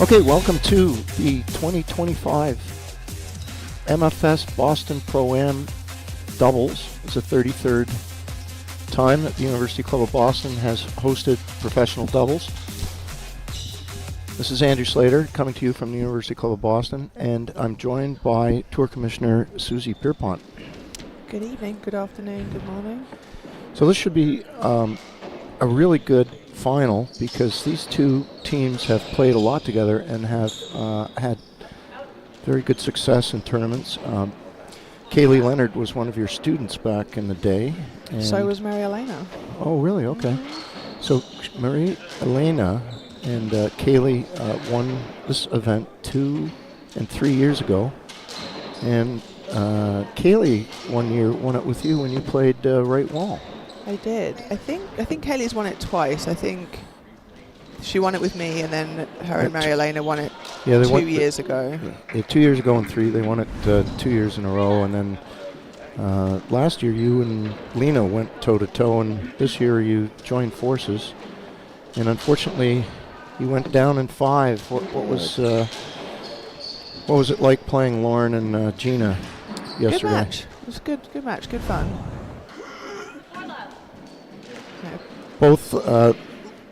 Okay, welcome to the 2025 MFS Boston ProAm doubles. It's the 33rd time that the University Club of Boston has hosted professional doubles. This is Andrew Slater coming to you from the University Club of Boston, and I'm joined by Tour Commissioner Susie Pierpont. Good evening, good afternoon, good morning. So this should be a really good final because these two teams have played a lot together and have had very good success in tournaments. Kaylee Leonard was one of your students back in the day. And So was Mary Elena. Oh, really? Okay. So Marie Elena and Kaylee won this event 2 and 3 years ago. And Kaylee one year won it with you when you played right wall. I did. I think Kaylee's won it twice. I think she won it with me, and then her and Mary Elena won it 2 years ago. Yeah, 2 years ago and 3. They won it 2 years in a row, and then last year you and Lena went toe-to-toe, and this year you joined forces. And unfortunately, you went down in 5. What was it like playing Lauren and Gina yesterday? Good match. It was good match, good fun. Both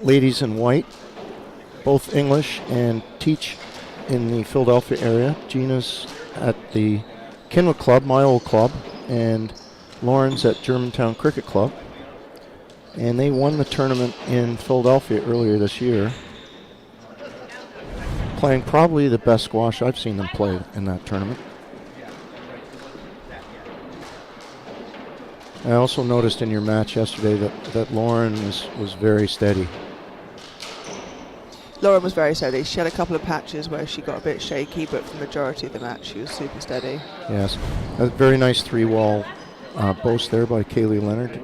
ladies in white, both English, and teach in the Philadelphia area. Gina's at the Kenwood Club, my old club, and Lauren's at Germantown Cricket Club. And they won the tournament in Philadelphia earlier this year, playing probably the best squash I've seen them play in that tournament. I also noticed in your match yesterday that Lauren was very steady. Lauren was very steady. She had a couple of patches where she got a bit shaky, but for the majority of the match, she was super steady. Yes. A very nice 3-wall boast there by Kaylee Leonard.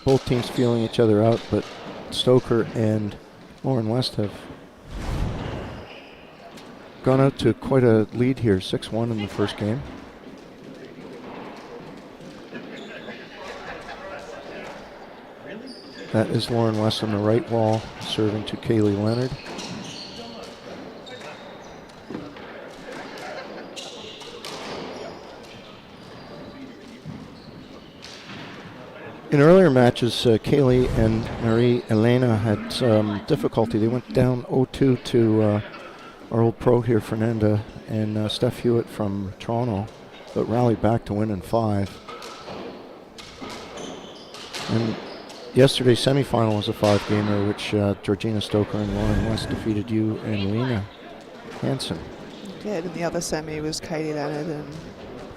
Both teams feeling each other out, but Stoker and Lauren West have gone out to quite a lead here, 6-1 in the first game. That is Lauren West on the right wall, serving to Kaylee Leonard. In earlier matches, Kaylee and Marie Elena had some difficulty. They went down 0-2 to our old pro here, Fernanda, and Steph Hewitt from Toronto, but rallied back to win in 5. And yesterday's semifinal was a 5-gamer, which Georgina Stoker and Lauren West defeated you and Lena Hansen. Did, and the other semi was Kaylee Leonard and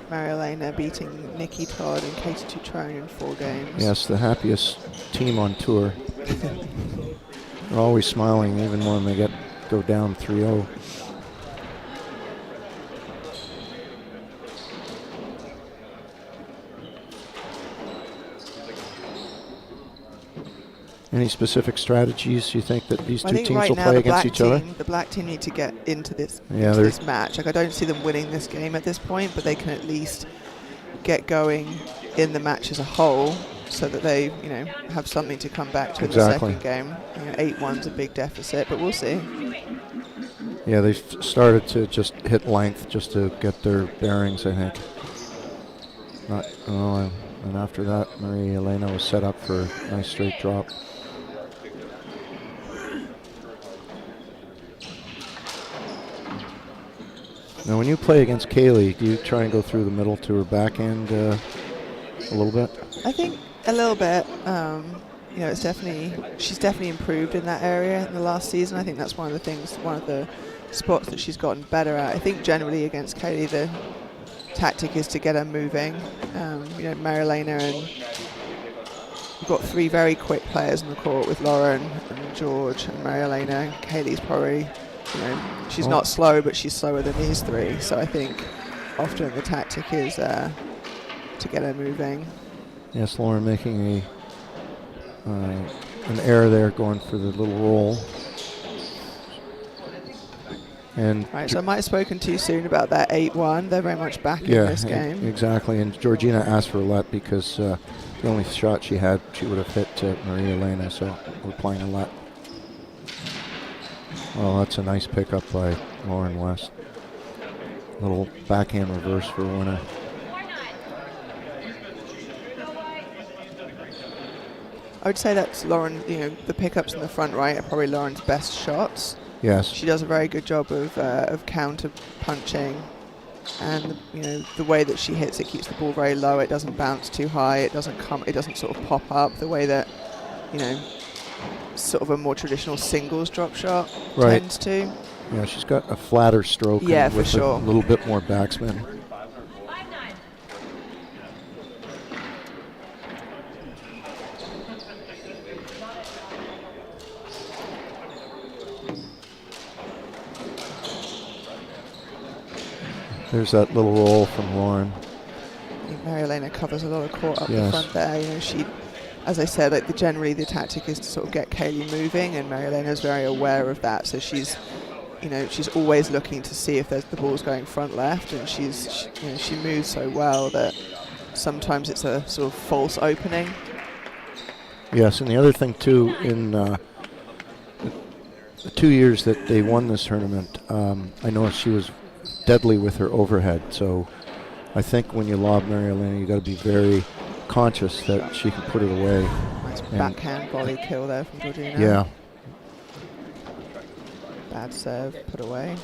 Mary Elena beating Nikki Todd and Katie Tutrone in 4 games. Yes, the happiest team on tour. They're always smiling, even when they go down 3-0. Any specific strategies you think that these two teams will play against each other? The black team need to get into this match. Like, I don't see them winning this game at this point, but they can at least get going in the match as a whole, so that they, have something to come back to in the second game. 8-1's a big deficit, but we'll see. Yeah, they've started to just hit length just to get their bearings, I think. And after that, Marie Elena was set up for a nice straight drop. Now, when you play against Kaylee, do you try and go through the middle to her backhand a little bit? I think a little bit. She's definitely improved in that area in the last season. I think that's one of the spots that she's gotten better at. I think generally against Kaylee, the tactic is to get her moving. Mary Elena, and we've got 3 very quick players on the court with Lauren and George and Mary Elena. Kaylee's probably, she's not slow, but she's slower than these 3. So I think often the tactic is to get her moving. Yes, Lauren making an error there, going for the little roll. And right, so I might have spoken too soon about that 8-1. They're very much back in this game. Exactly. And Georgina asked for a let because The only shot she had, she would have hit Maria Elena, so we're playing a lot. Well, that's a nice pickup by Lauren West. Little backhand reverse for a winner. I would say that's Lauren, the pickups in the front right are probably Lauren's best shots. Yes. She does a very good job of counter punching, and the way that she hits it keeps the ball very low. It doesn't bounce too high. It doesn't sort of pop up the way that sort of a more traditional singles drop shot tends to. Yeah, she's got a flatter stroke. Yeah, and with for sure. A little bit more backspin. There's that little roll from Lauren. I think Maria Elena covers a lot of court up the Yes. front there. She, as I said, generally the tactic is to sort of get Kaylee moving, and Maria Elena is very aware of that. So she's always looking to see if the ball's going front left, and she moves so well that sometimes it's a sort of false opening. Yes, and the other thing too, in the 2 years that they won this tournament, I noticed she was deadly with her overhead. So I think when you lob Maria Elena, you got to be very conscious that she can put it away. Nice backhand volley kill there from Georgina. Yeah. Bad serve, put away.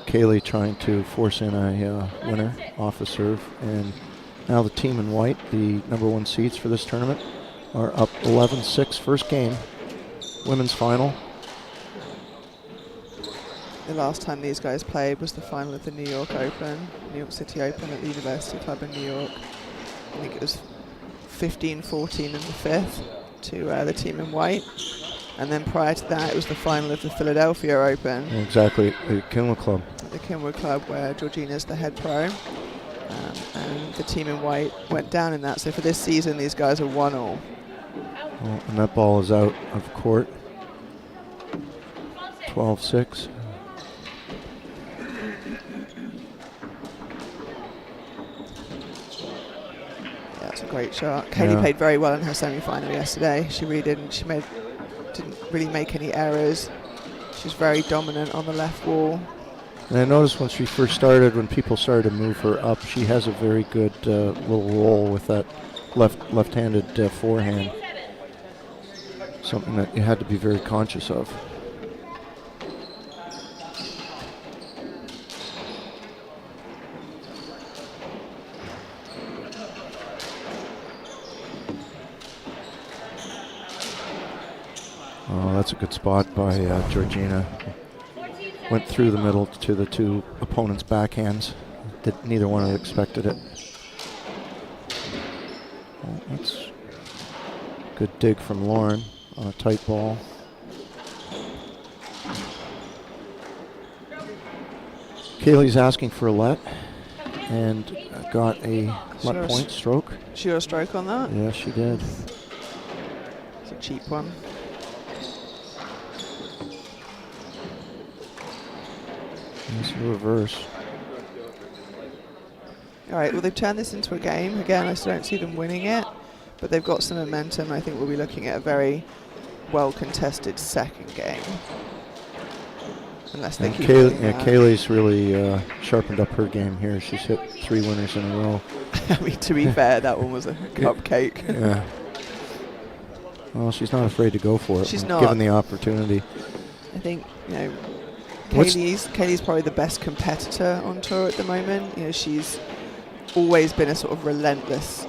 Kaylee trying to force in a winner off the serve. And now the team in white, the number 1 seeds for this tournament, are up 11-6 first game. Women's final. The last time these guys played was the final of the New York City Open at the University Club in New York. I think it was 15-14 in the 5th to the team in white. And then prior to that, it was the final of the Philadelphia Open. Exactly, the Kinwood Club. The Kinwood Club, where Georgina's the head pro. And the team in white went down in that. So for this season, these guys are 1-all. Well, and that ball is out of court. 12-6. Yeah, it's a great shot. Kaylee played very well in her semi-final yesterday. She really didn't. Didn't really make any errors. She's very dominant on the left wall. And I noticed when she first started, when people started to move her up, she has a very good little roll with that left-handed forehand. Something that you had to be very conscious of. Oh, that's a good spot by Georgina. Went through the middle to the 2 opponents' backhands. Neither one had expected it. Oh, that's a good dig from Lauren on a tight ball. Kaylee's asking for a let and got a let point stroke. She got a stroke on that? Yeah, she did. It's a cheap one. It's a reverse. All right, well, they've turned this into a game. Again, I still don't see them winning it, but they've got some momentum. I think we'll be looking at a very well-contested second game. Unless they keep Kaylee's really sharpened up her game here. She's hit 3 winners in a row. I mean, to be fair, that one was a cupcake. Yeah. Well, she's not afraid to go for it. She's not. Given the opportunity. I think, Kaylee's probably the best competitor on tour at the moment. She's always been a sort of relentless,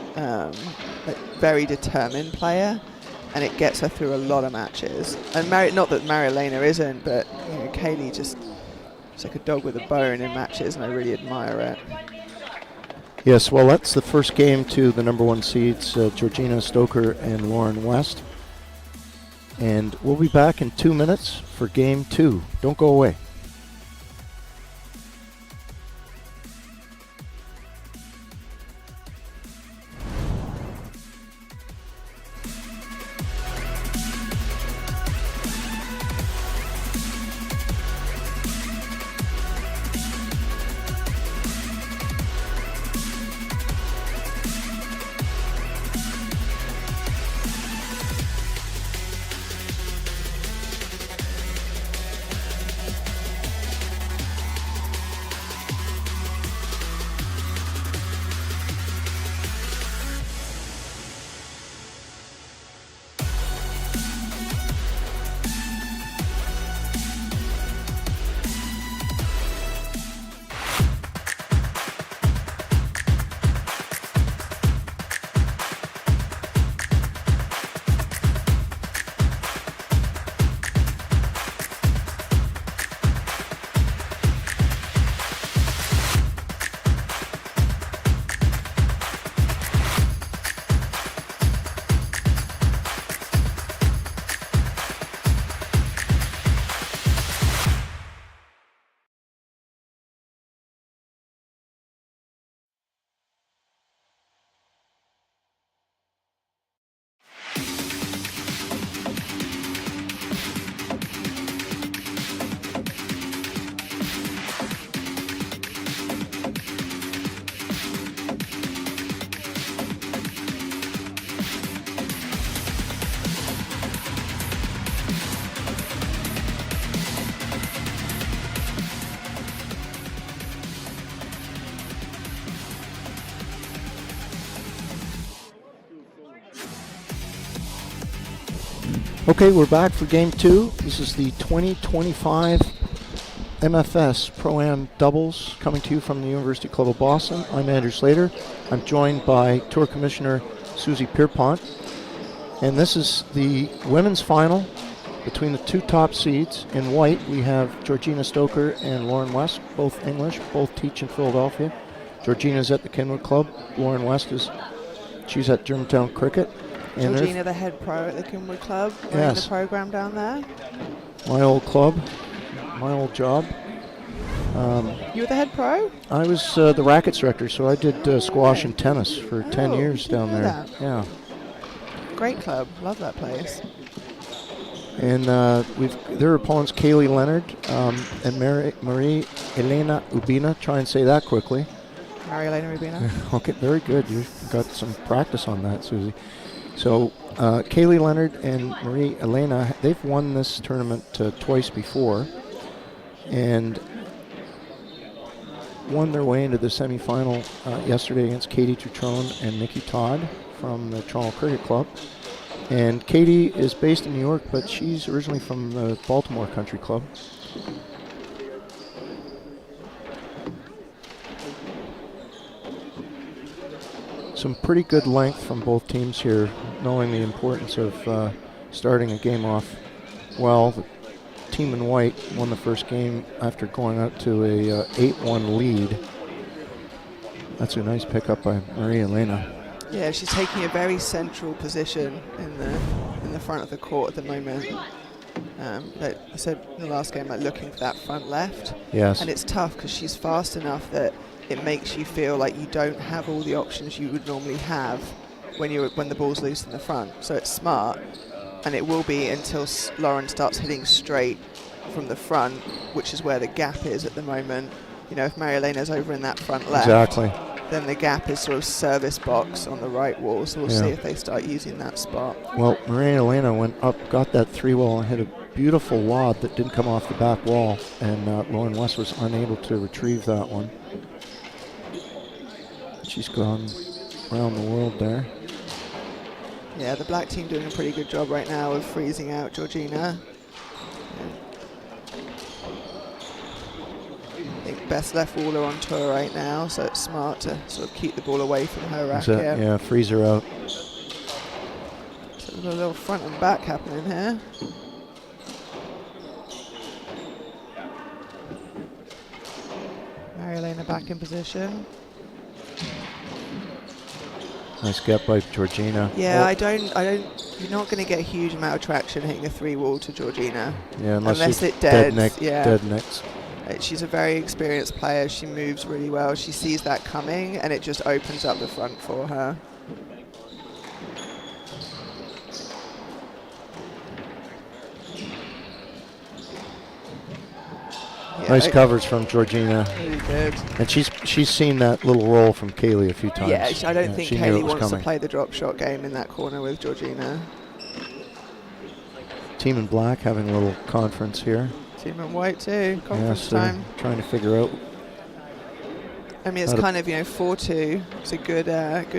very determined player, and it gets her through a lot of matches. And not that Maria Elena isn't, but Kaylee just, it's like a dog with a bone in matches, and I really admire it. Yes, well, that's the first game to the number 1 seeds, Georgina Stoker and Lauren West. And we'll be back in 2 minutes for game 2. Don't go away. Okay, we're back for game 2. This is the 2025 MFS ProAm doubles coming to you from the University Club of Boston. I'm Andrew Slater. I'm joined by Tour Commissioner Susie Pierpont. And this is the women's final between the two top seeds. In white, we have Georgina Stoker and Lauren West, both English, both teach in Philadelphia. Georgina's at the Kenwood Club. Lauren West she's at Germantown Cricket. And Georgina, the head pro at the Kenwood Club, running yes, the program down there. My old club, my old job. You were the head pro? I was the rackets director, so I did squash and tennis for 10 years down there. That. Yeah. Great club. Love that place. And their opponents, Kaylee Leonard and Marie Elena Ubina. Try and say that quickly. Marie Elena Ubina. Okay, very good. You've got some practice on that, Susie. So Kaylee Leonard and Marie Elena, they've won this tournament twice before and won their way into the semifinal yesterday against Katie Tutrone and Nikki Todd from the Toronto Cricket Club. And Katie is based in New York, but she's originally from the Baltimore Country Club. Some pretty good length from both teams here, knowing the importance of starting a game off well. The team in white won the first game after going out to a 8-1 lead. That's a nice pickup by Maria Elena. Yeah, she's taking a very central position in the front of the court at the moment. Like I said in the last game, like looking for that front left. Yes. And it's tough because she's fast enough that it makes you feel like you don't have all the options you would normally have when the ball's loose in the front. So it's smart, and it will be until Lauren starts hitting straight from the front, which is where the gap is at the moment. You know, if Marielena's over in that front left, exactly, then the gap is sort of service box on the right wall. So we'll see if they start using that spot. Well, Maria Elena went up, got that 3-wall, and hit a beautiful wad that didn't come off the back wall, and Lauren West was unable to retrieve that one. She's gone around the world there. Yeah, the black team doing a pretty good job right now of freezing out Georgina. I think best left waller on tour right now, so it's smart to sort of keep the ball away from her racket. Yeah, freeze her out. So there's a little front and back happening here. Marielena back in position. Nice get by Georgina. Yeah, I don't. You're not going to get a huge amount of traction hitting a 3-wall to Georgina. Yeah, unless it dead deads. necks. She's a very experienced player. She moves really well. She sees that coming, and it just opens up the front for her. Yeah, nice covers from Georgina. Really good. And she's seen that little roll from Kaylee a few times. Yeah, I don't think Kaylee wants coming. to play the drop shot game in that corner with Georgina. Team in black having a little conference here. Team in white too. Conference time. Trying to figure out. I mean, it's kind of 4-2. It's a good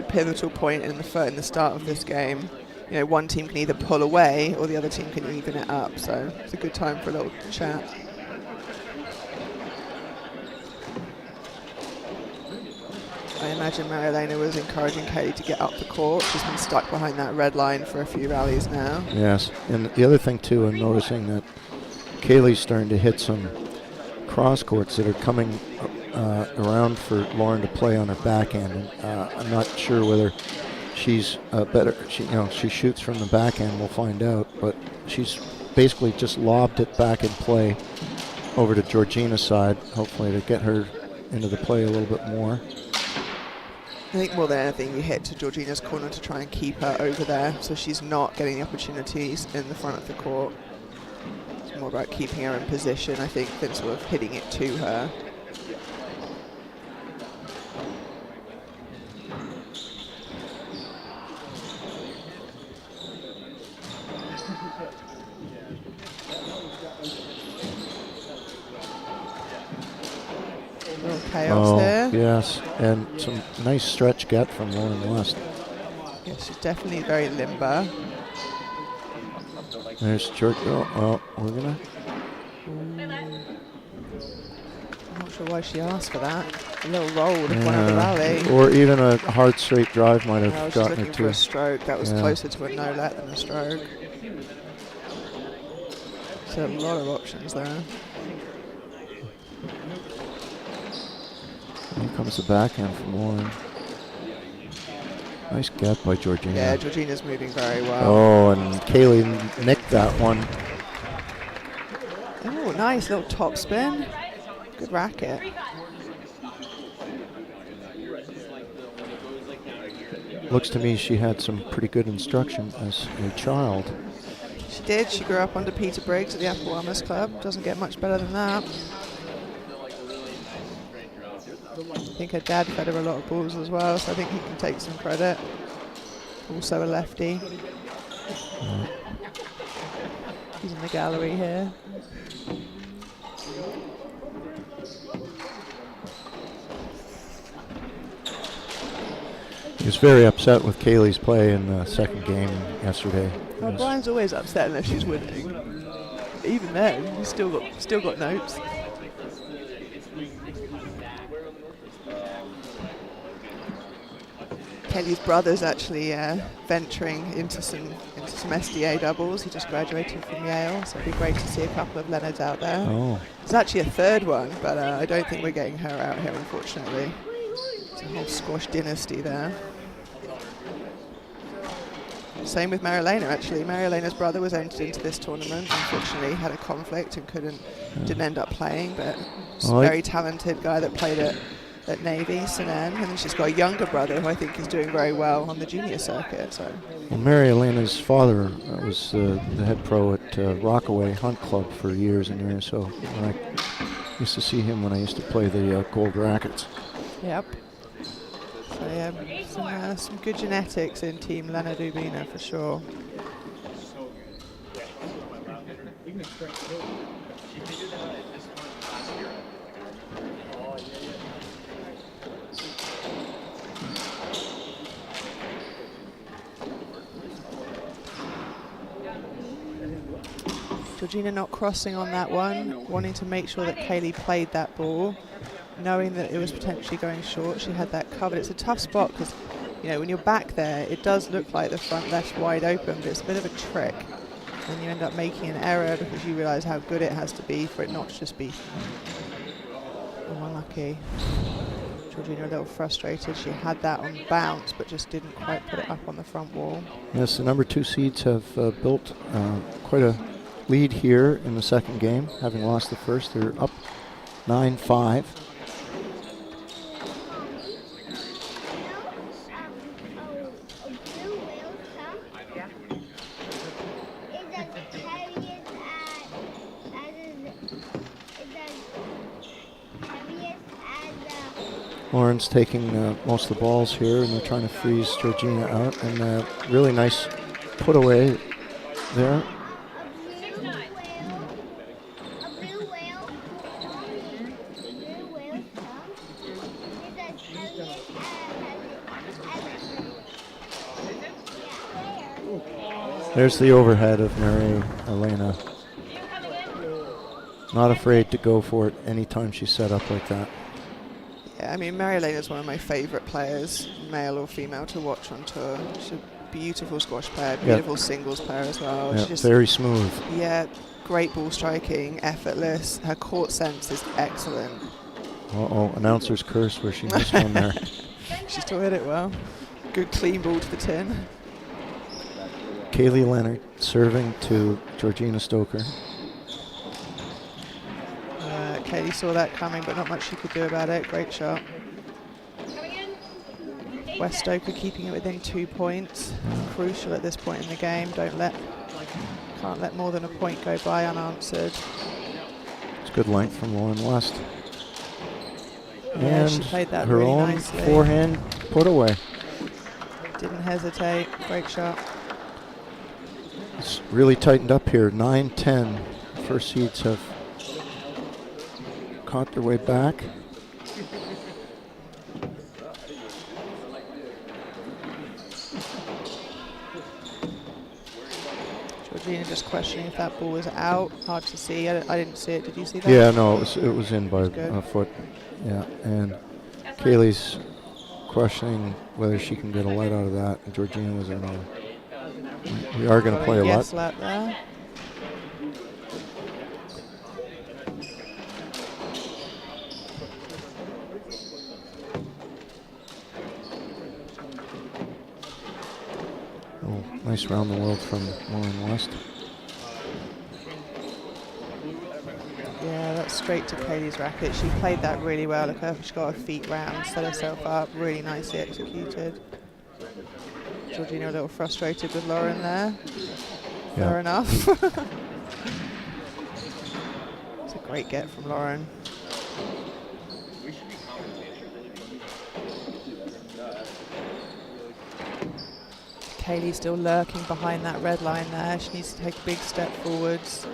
pivotal point in the start of this game. You know, one team can either pull away or the other team can even it up. So it's a good time for a little chat. I imagine Marielena was encouraging Kaylee to get up the court. She's been stuck behind that red line for a few rallies now. Yes, and the other thing too, I'm noticing that Kaylee's starting to hit some cross courts that are coming around for Lauren to play on her backhand. And I'm not sure whether she's better. She shoots from the backhand. We'll find out. But she's basically just lobbed it back in play over to Georgina's side, hopefully to get her into the play a little bit more. I think more than anything, you hit to Georgina's corner to try and keep her over there, so she's not getting the opportunities in the front of the court. It's more about keeping her in position, I think, than sort of hitting it to her. Little chaos there. Yes, and some nice stretch get from Lauren West. Yeah, she's definitely very limber. There's George. Oh, we're gonna. I'm not sure why she asked for that. A little roll would have won her the rally. Or even a hard straight drive might have I was just gotten her looking for a too. stroke. That was closer to a no let than a stroke. So a lot of options there. Here comes the backhand from Lauren. Nice get by Georgina. Yeah, Georgina's moving very well. Oh, and Kaylee nicked that one. Oh, nice little top spin. Good racket. Looks to me she had some pretty good instruction as a child. She did. She grew up under Peter Briggs at the Apple Wellness Club. Doesn't get much better than that. I think her dad fed her a lot of balls as well, so I think he can take some credit. Also a lefty. He's in the gallery here. He was very upset with Kaylee's play in the second game yesterday. Well, Brian's always upset unless she's winning. Even then, he's still got notes. Kelly's brother's actually venturing into some SDA doubles. He just graduated from Yale, so it'd be great to see a couple of Leonards out there. Oh. There's actually a third one, but I don't think we're getting her out here, unfortunately. It's a whole squash dynasty there. Same with Marilena, actually. Marilena's brother was entered into this tournament. Unfortunately, had a conflict and didn't end up playing, but very talented guy that played at Navy, Sinan, and then she's got a younger brother who I think is doing very well on the junior circuit. So, well, Mary Elena's father was the head pro at Rockaway Hunt Club for years and years. So when I used to see him when I used to play the gold rackets. Yep. So yeah, some good genetics in Team Lena Dubina for sure. Georgina not crossing on that one, wanting to make sure that Kaylee played that ball, knowing that it was potentially going short. She had that covered. It's a tough spot because, you know, when you're back there, it does look like the front left's wide open, but it's a bit of a trick. And you end up making an error because you realize how good it has to be for it not to just be unlucky. Georgina a little frustrated. She had that on bounce, but just didn't quite put it up on the front wall. Yes, the number 2 seeds have built quite a lead here in the second game, having lost the first. They're up 9-5. Lauren's taking most of the balls here, and they're trying to freeze Georgina out. And really nice put away there. There's the overhead of Mary Elena. Not afraid to go for it anytime she's set up like that. Yeah, I mean, Mary Elena is one of my favorite players, male or female, to watch on tour. She's a beautiful squash player, beautiful singles player as well. Yeah, She's just, very smooth. Yeah, great ball striking, effortless. Her court sense is excellent. Uh-oh, announcer's curse where she missed one there. She still hit it well. Good clean ball to the tin. Kaylee Leonard serving to Georgina Stoker. Kaylee saw that coming, but not much she could do about it. Great shot. West Stoker keeping it within 2 points. Crucial at this point in the game. Can't let more than a point go by unanswered. It's good length from Lauren West. Yeah, and she played that her really own nicely. forehand put away. Didn't hesitate. Great shot. It's really tightened up here. 9-10. First seeds have caught their way back. Georgina just questioning if that ball was out. Hard to see. I didn't see it. Did you see that? Yeah, no, it was in by Good. a foot. Yeah, and Kaylee's questioning whether she can get a let out of that. And Georgina was in on. We are going to play a yes let. let there. Oh, nice round the world from Lauren West. Yeah, that's straight to Kaylee's racket. She played that really well. Look, she got her feet round, set herself up, really nicely executed. Georgina a little frustrated with Lauren there. Yeah. Fair enough. It's a great get from Lauren. Kaylee still lurking behind that red line there. She needs to take a big step forwards.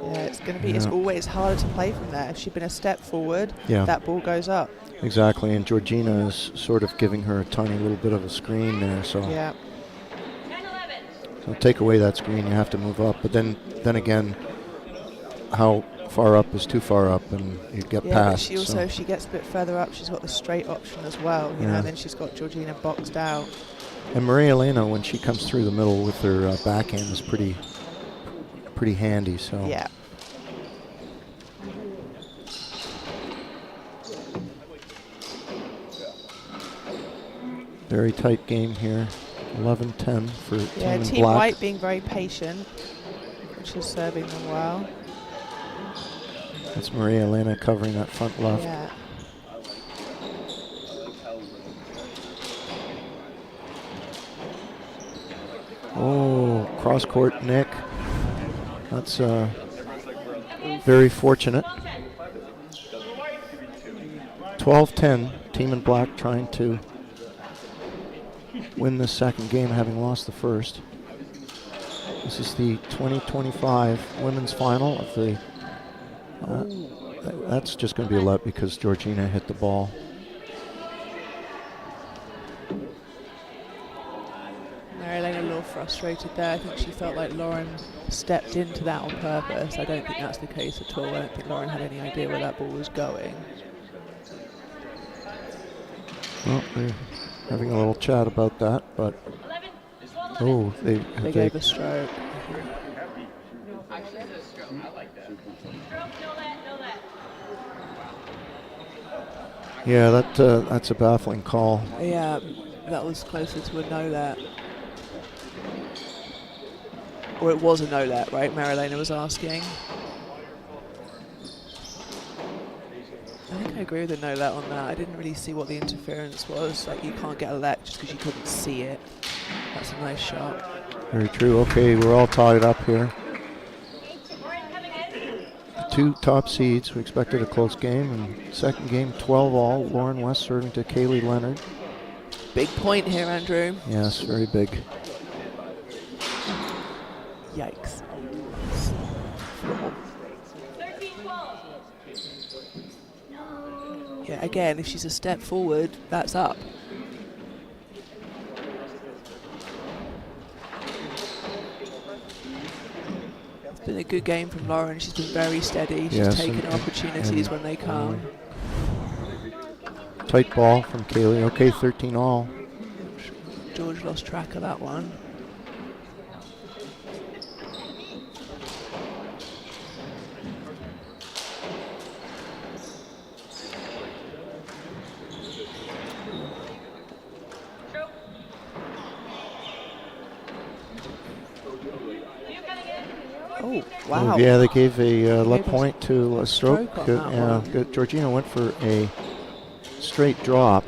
Yeah, it's going to be, it's always harder to play from there. If she'd been a step forward, that ball goes up. Exactly, and Georgina is sort of giving her a tiny little bit of a screen there. So, yeah. So take away that screen, you have to move up. But then again, how far up is too far up, and you get past. But she also, if she gets a bit further up, she's got the straight option as well. You know, and then she's got Georgina boxed out. And Maria Elena, when she comes through the middle with her backhand, is pretty handy. So yeah. Very tight game here. 11-10 for Team White being very patient, which is serving them well. That's Maria Elena covering that front left. Yeah. Oh, cross court nick. That's very fortunate. 12-10. Team in black trying to win the second game, having lost the first. This is the 2025 women's final of the. That's just going to be a let because Georgina hit the ball. Marilena a little frustrated there. I think she felt like Lauren stepped into that on purpose. I don't think that's the case at all. I don't think Lauren had any idea where that ball was going. Well, they're having a little chat about that, but oh, they gave a stroke. Yeah, that's a baffling call. Yeah, that was closer to a no-let. Or it was a no-let, right? Marilena was asking. I think I agree with the no-let on that. I didn't really see what the interference was. Like, you can't get a let just because you couldn't see it. That's a nice shot. Very true. Okay, we're all tied up here. Two top seeds. We expected a close game. And second game, 12-all. Lauren West serving to Kaylee Leonard. Big point here, Andrew. Yes, very big. Yikes. Yeah, again, if she's a step forward, that's up. It's been a good game from Lauren. She's been very steady. She's taken opportunities when they come. Tight ball from Kaylee. Okay, 13-all. George lost track of that one. Oh, wow. Yeah, they gave a let point to a stroke. Good. Georgina went for a straight drop.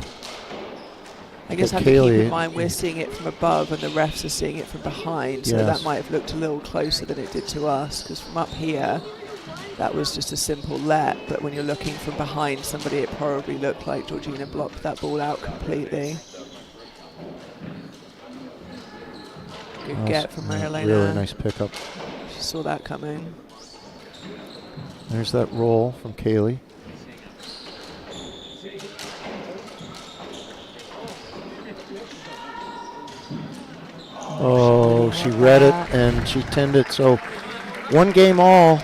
I guess have to keep in mind we're seeing it from above and the refs are seeing it from behind, so that might have looked a little closer than it did to us, because from up here, that was just a simple let, but when you're looking from behind somebody, it probably looked like Georgina blocked that ball out completely. Good get from Marilena. Really nice pickup. She saw that coming. There's that roll from Kaylee. Oh, she read it and she tinned it. So 1 game all.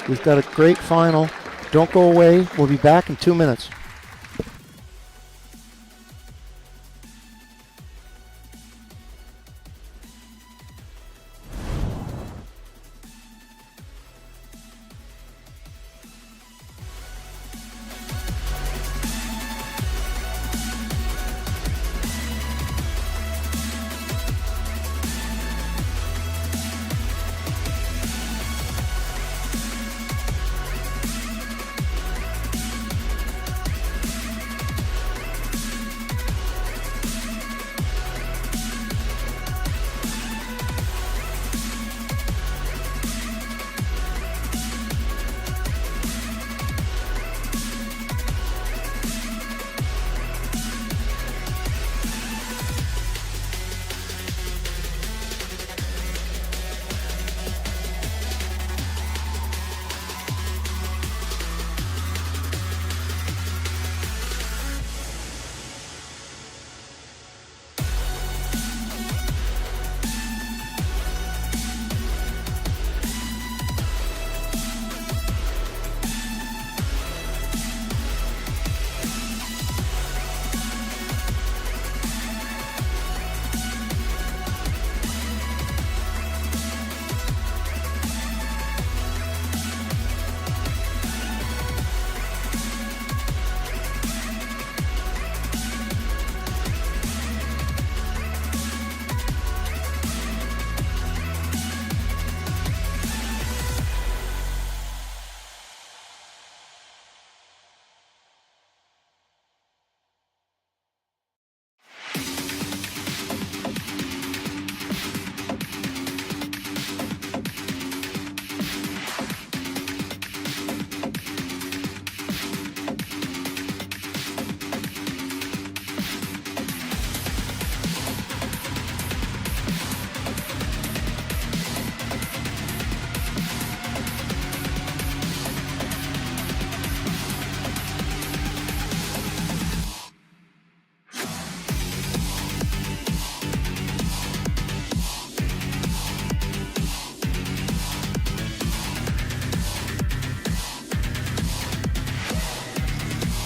We've got a great final. Don't go away. We'll be back in 2 minutes.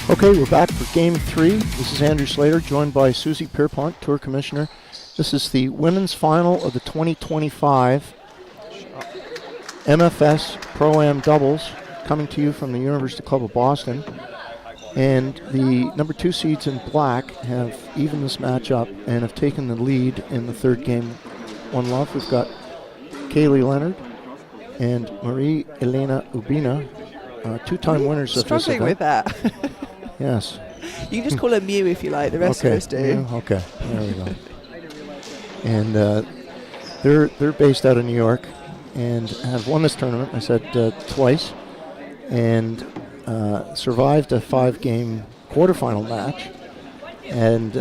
Okay, we're back for Game 3. This is Andrew Slater, joined by Susie Pierpont, Tour Commissioner. This is the women's final of the 2025 MFS ProAm doubles, coming to you from the University Club of Boston. And the number 2 seeds in black have evened this match up and have taken the lead in the third game. 1-love. We've got Kaylee Leonard and Marie-Elena Ubina, 2-time winners of this event. Struggling with that. Yes. You can just call her Mew if you like. The rest of us do. Yeah, okay, there we go. And they're based out of New York and have won this tournament, I said, twice, and survived a 5-game quarterfinal match. And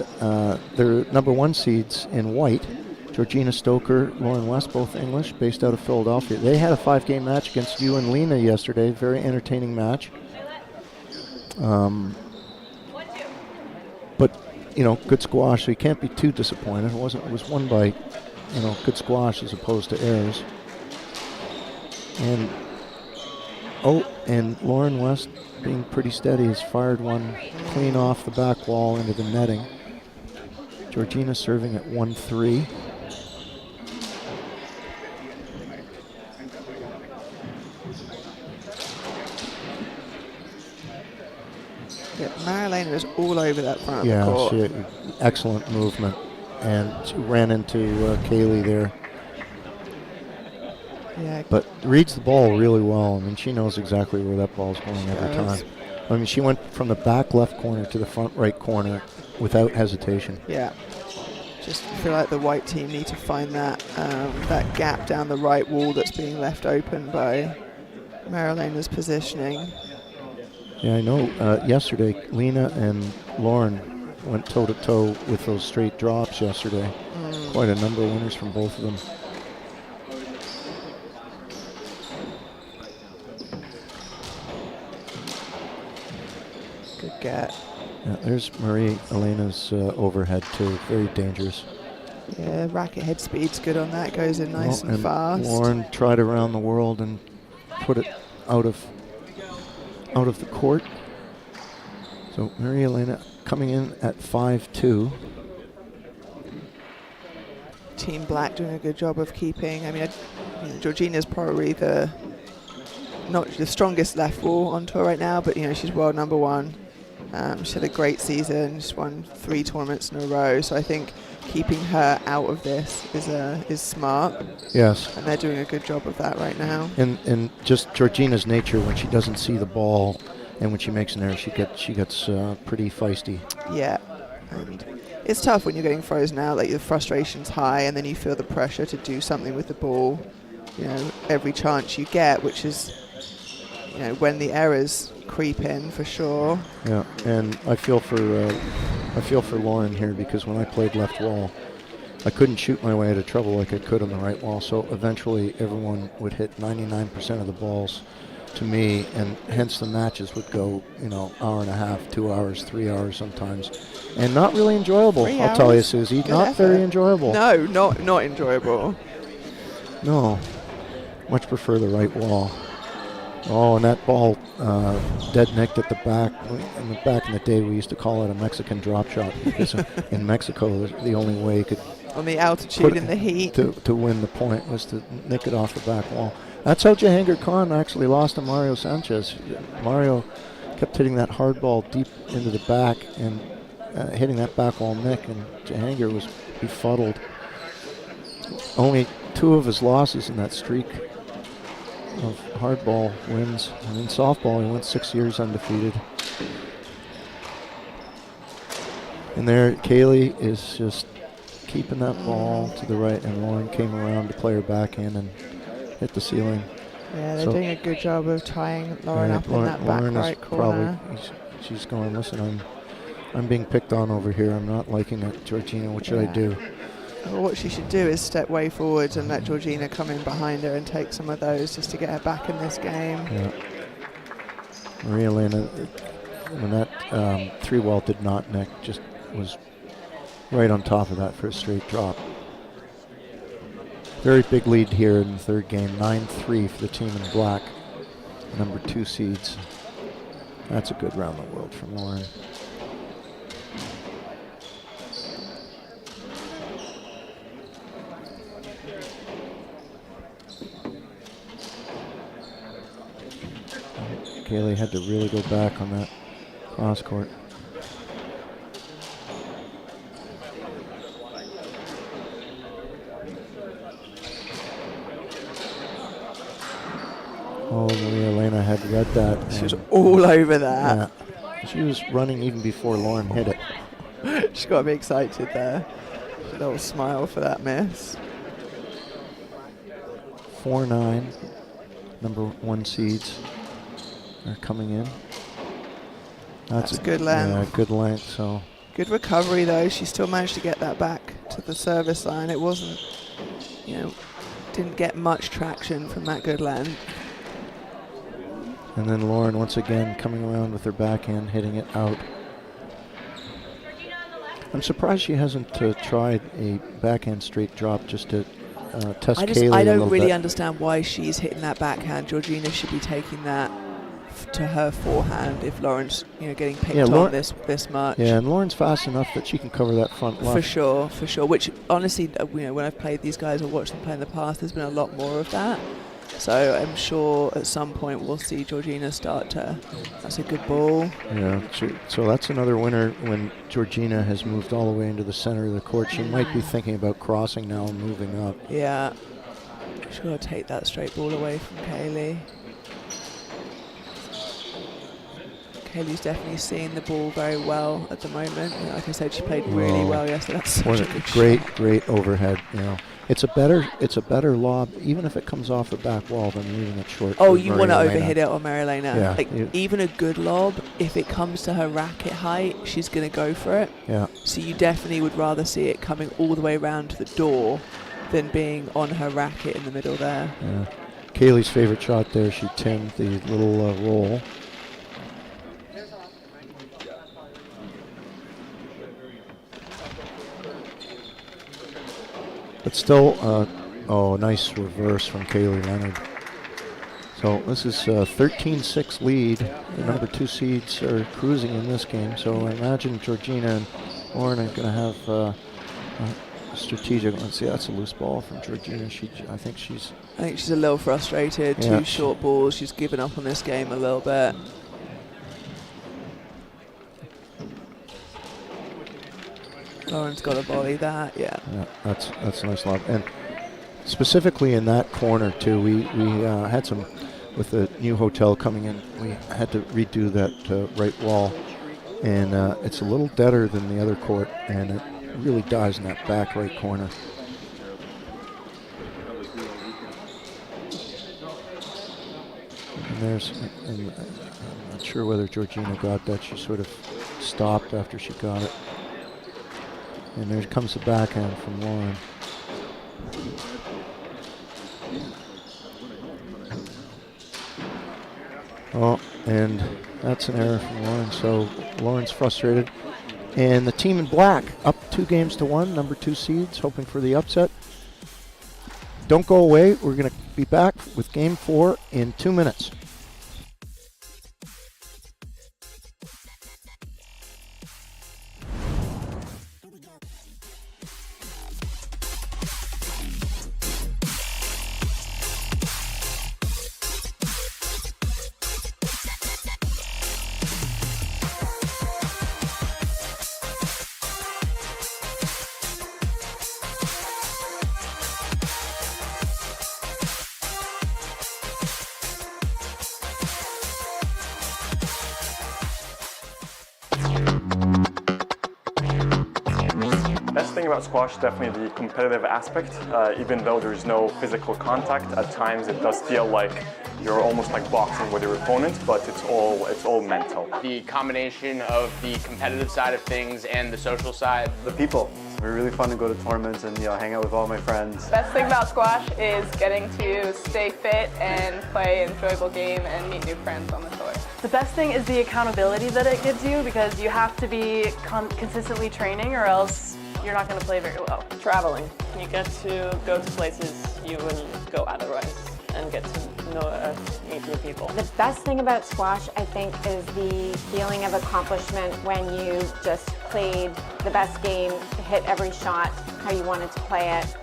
they're number 1 seeds in white. Georgina Stoker, Lauren West, both English, based out of Philadelphia. They had a 5-game match against you and Lena yesterday. Very entertaining match. But, you know, good squash, so you can't be too disappointed. It was won by, you know, good squash as opposed to errors. And Lauren West, being pretty steady, has fired one clean off the back wall into the netting. Georgina serving at 1-3. Yeah, Marilena is all over that front of the court. Yeah, excellent movement. And she ran into Kaylee there. Yeah. But reads the ball really well. I mean, she knows exactly where that ball's going every time. I mean, she went from the back left corner to the front right corner without hesitation. Yeah. Just feel like the white team need to find that that gap down the right wall that's being left open by Marilena's positioning. Yeah, I know. Yesterday, Lena and Lauren went toe-to-toe with those straight drops yesterday. Quite a number of winners from both of them. Good get. Yeah, there's Marie Elena's overhead too. Very dangerous. Yeah, racket head speed's good on that. Goes in nice and fast. Lauren tried around the world and put it out of the court. So Maria Elena coming in at 5-2. Team Black doing a good job of keeping. I mean, Georgina's probably not the strongest left wall on tour right now, but she's world number 1. She had a great season. She's won 3 tournaments in a row. So I think keeping her out of this is smart. Yes. And they're doing a good job of that right now. And just Georgina's nature, when she doesn't see the ball and when she makes an error, she gets pretty feisty. Yeah. And it's tough when you're getting frozen out, like the frustration's high, and then you feel the pressure to do something with the ball, every chance you get, which is, when the errors creep in for sure. Yeah, and I feel for Lauren here, because when I played left wall, I couldn't shoot my way out of trouble like I could on the right wall. So eventually, everyone would hit 99% of the balls to me, and hence the matches would go, hour and a half, 2 hours, 3 hours sometimes, and not really enjoyable. I'll tell you, Susie, Good not effort. very enjoyable. No, not enjoyable. No, much prefer the right wall. Oh, and that ball dead nicked at the back. Back in the day, we used to call it a Mexican drop shot, because in Mexico, the only way you could on the altitude and the heat to win the point was to nick it off the back wall. That's how Jahangir Khan actually lost to Mario Sanchez. Mario kept hitting that hard ball deep into the back and hitting that back wall nick, and Jahangir was befuddled. Only 2 of his losses in that streak of hardball wins. And in softball, he went 6 years undefeated. And there, Kaylee is just keeping that ball to the right, and Lauren came around to play her backhand and hit the ceiling. Yeah, they're doing a good job of tying Lauren up in that back right corner. She's going, listen, I'm being picked on over here. I'm not liking it, Georgina. What should I do? Well, what she should do is step way forwards and let Georgina come in behind her and take some of those just to get her back in this game. Yeah. Maria Elena, when that 3-wall did not nick, just was right on top of that for a straight drop. Very big lead here in the third game, 9-3 for the team in black, number 2 seeds. That's a good round the world from Lauren. Kaylee had to really go back on that cross court. Oh, Maria Elena had read that. She was all over that. Yeah. She was running even before Lauren hit it. She's got to be excited there. A little smile for that miss. 4-9, number 1 seeds are coming in. That's a good length. Yeah, good length. So good recovery though. She still managed to get that back to the service line. It wasn't, didn't get much traction from that good length. And then Lauren once again coming around with her backhand, hitting it out. I'm surprised she hasn't tried a backhand straight drop just to test Kaylee I a don't little really bit. understand why she's hitting that backhand. Georgina should be taking that to her forehand if Lauren's getting picked on this much. Yeah, and Lauren's fast enough that she can cover that front left. For sure. Which honestly, when I've played these guys or watched them play in the past, there's been a lot more of that. So I'm sure at some point we'll see Georgina start to. That's a good ball. Yeah, so that's another winner when Georgina has moved all the way into the center of the court. She might be thinking about crossing now and moving up. Yeah. She's got to take that straight ball away from Kaylee. Kaylee's definitely seeing the ball very well at the moment. Like I said, she played really well yesterday. That's such a good shot. Great overhead. It's a better lob, even if it comes off the back wall, than leaving it short. Oh, you want to overhit it on Maria Elena. Yeah, even a good lob, if it comes to her racket height, she's going to go for it. Yeah. So you definitely would rather see it coming all the way around to the door than being on her racket in the middle there. Yeah. Kaylee's favorite shot there, she timed the little roll. But still, oh, nice reverse from Kaylee Leonard. So this is a 13-6 lead. The number 2 seeds are cruising in this game. So I imagine Georgina and Lauren are going to have a strategic. Let's see, that's a loose ball from Georgina. I think she's a little frustrated. Yeah. 2 short balls. She's given up on this game a little bit. Lauren's got to volley that. Yeah. That's a nice lob. And specifically in that corner too, we had some. With the new hotel coming in, we had to redo that right wall, and it's a little deader than the other court, and it really dies in that back right corner. And I'm not sure whether Georgina got that. She sort of stopped after she got it. And there comes the backhand from Lauren. Oh, and that's an error from Lauren, so Lauren's frustrated. And the team in black up 2-1, number 2 seeds, hoping for the upset. Don't go away. We're going to be back with game 4 in 2 minutes. Best thing about squash is definitely the competitive aspect. Even though there's no physical contact, at times it does feel like you're almost like boxing with your opponent, but it's all mental. The combination of the competitive side of things and the social side. The people. It's really fun to go to tournaments and hang out with all my friends. Best thing about squash is getting to stay fit and play an enjoyable game and meet new friends on the tour. The best thing is the accountability that it gives you, because you have to be consistently training or else you're not going to play very well. Traveling. You get to go to places you wouldn't go otherwise and get to meet new people. The best thing about squash, I think, is the feeling of accomplishment when you just played the best game, hit every shot how you wanted to play it,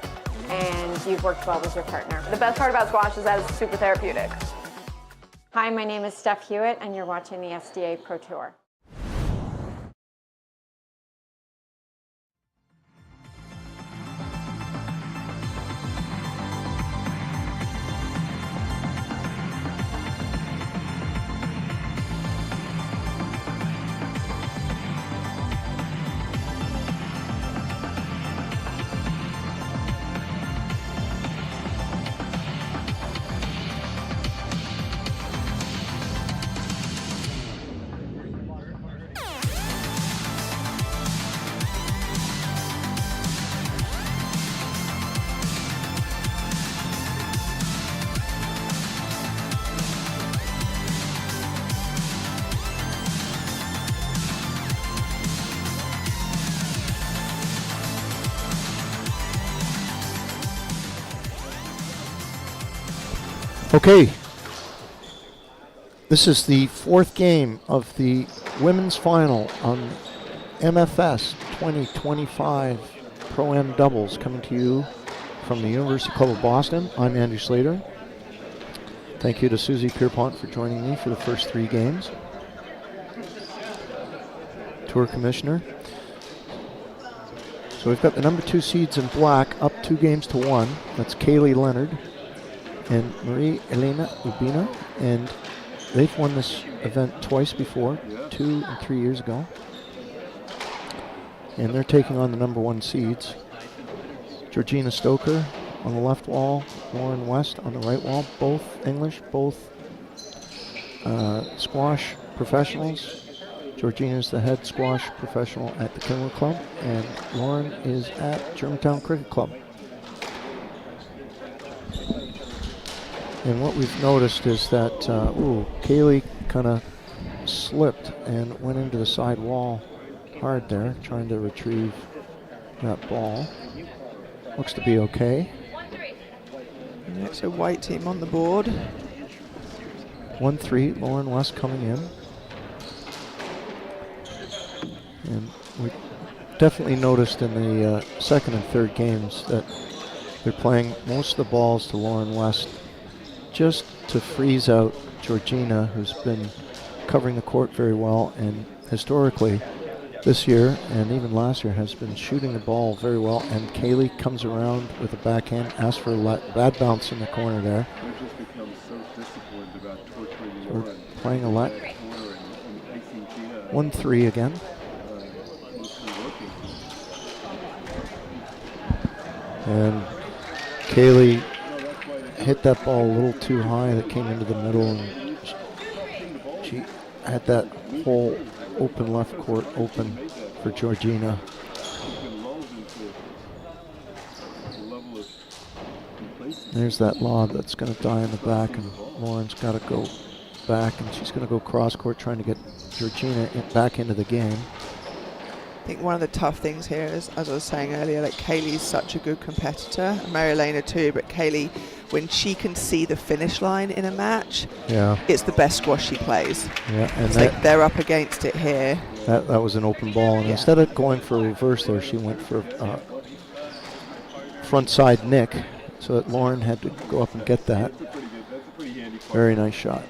and you've worked well with your partner. The best part about squash is that it's super therapeutic. Hi, my name is Steph Hewitt, and you're watching the SDA Pro Tour. Okay, this is the 4th game of the women's final on MFS 2025 Pro-Am doubles, coming to you from the University Club of Boston. I'm Andy Slater. Thank you to Susie Pierpont for joining me for the first 3 games. Tour Commissioner. So we've got the number 2 seeds in black up 2-1. That's Kaylee Leonard and Marie Elena Ubina, and they've won this event twice before, 2 and 3 years ago. And they're taking on the number 1 seeds. Georgina Stoker on the left wall, Lauren West on the right wall, both English, both squash professionals. Georgina's the head squash professional at the Kinloch Club, and Lauren is at Germantown Cricket Club. And what we've noticed is that, Kaylee kind of slipped and went into the side wall hard there, trying to retrieve that ball. looks to be okay. Yeah, so white team on the board. 1-3, Lauren West coming in. And we definitely noticed in the second and third games that they're playing most of the balls to Lauren West just to freeze out Georgina, who's been covering the court very well, and historically this year and even last year has been shooting the ball very well. And Kaylee comes around with a backhand, asks for a bad bounce in the corner there. So we're playing a lot. 1-3 again. And Kaylee hit that ball a little too high that came into the middle, and she had that whole open left court open for Georgina. There's that lob that's going to die in the back, and Lauren's got to go back, and she's going to go cross court trying to get Georgina back into the game. I think one of the tough things here is, as I was saying earlier, like Kaylee's such a good competitor, and Mary-Elena too, but Kaylee, when she can see the finish line in a match, it's the best squash she plays. Yeah, and it's like they're up against it here. That was an open ball, and instead of going for a reverse there, she went for front side nick, so that Lauren had to go up and get that. Very nice shot.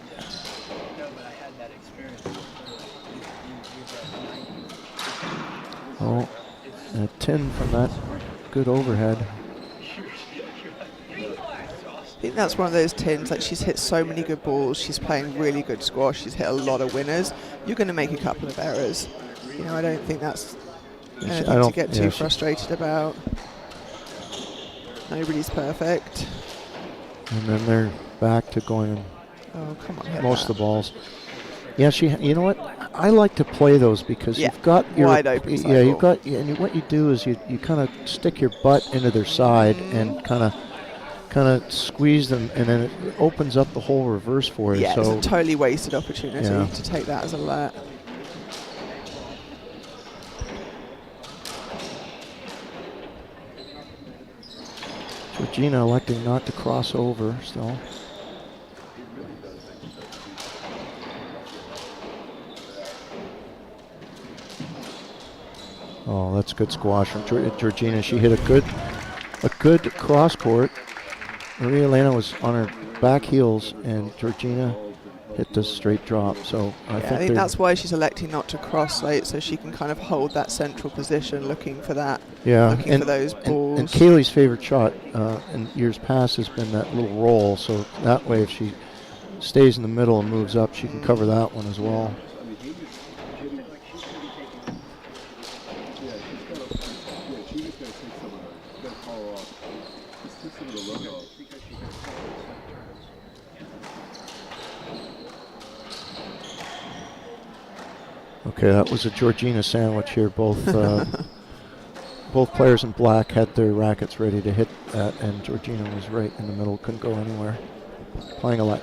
Oh, and a 10 from that good overhead. I think that's one of those tins, like she's hit so many good balls, she's playing really good squash, she's hit a lot of winners. You're going to make a couple of errors. You know, I don't think that's anything to get too frustrated about. Nobody's perfect. And then they're back to going come on, most of the balls. Yeah, you know what? I like to play those because you've got your wide open. And what you do is you kind of stick your butt into their side and kind of squeeze them, and then it opens up the whole reverse for you. Yeah, so it's a totally wasted opportunity to take that as a let. Georgina electing not to cross over still. Oh, that's good squash from Georgina. She hit a good cross court. Maria Elena was on her back heels, and Georgina hit the straight drop. So I think that's why she's electing not to cross late, so she can kind of hold that central position, looking for that. Yeah, looking for those balls. And Kaylee's favorite shot in years past has been that little roll. So that way, if she stays in the middle and moves up, she can cover that one as well. Okay, that was a Georgina sandwich here. Both both players in black had their rackets ready to hit that, and Georgina was right in the middle, couldn't go anywhere. Playing a lot.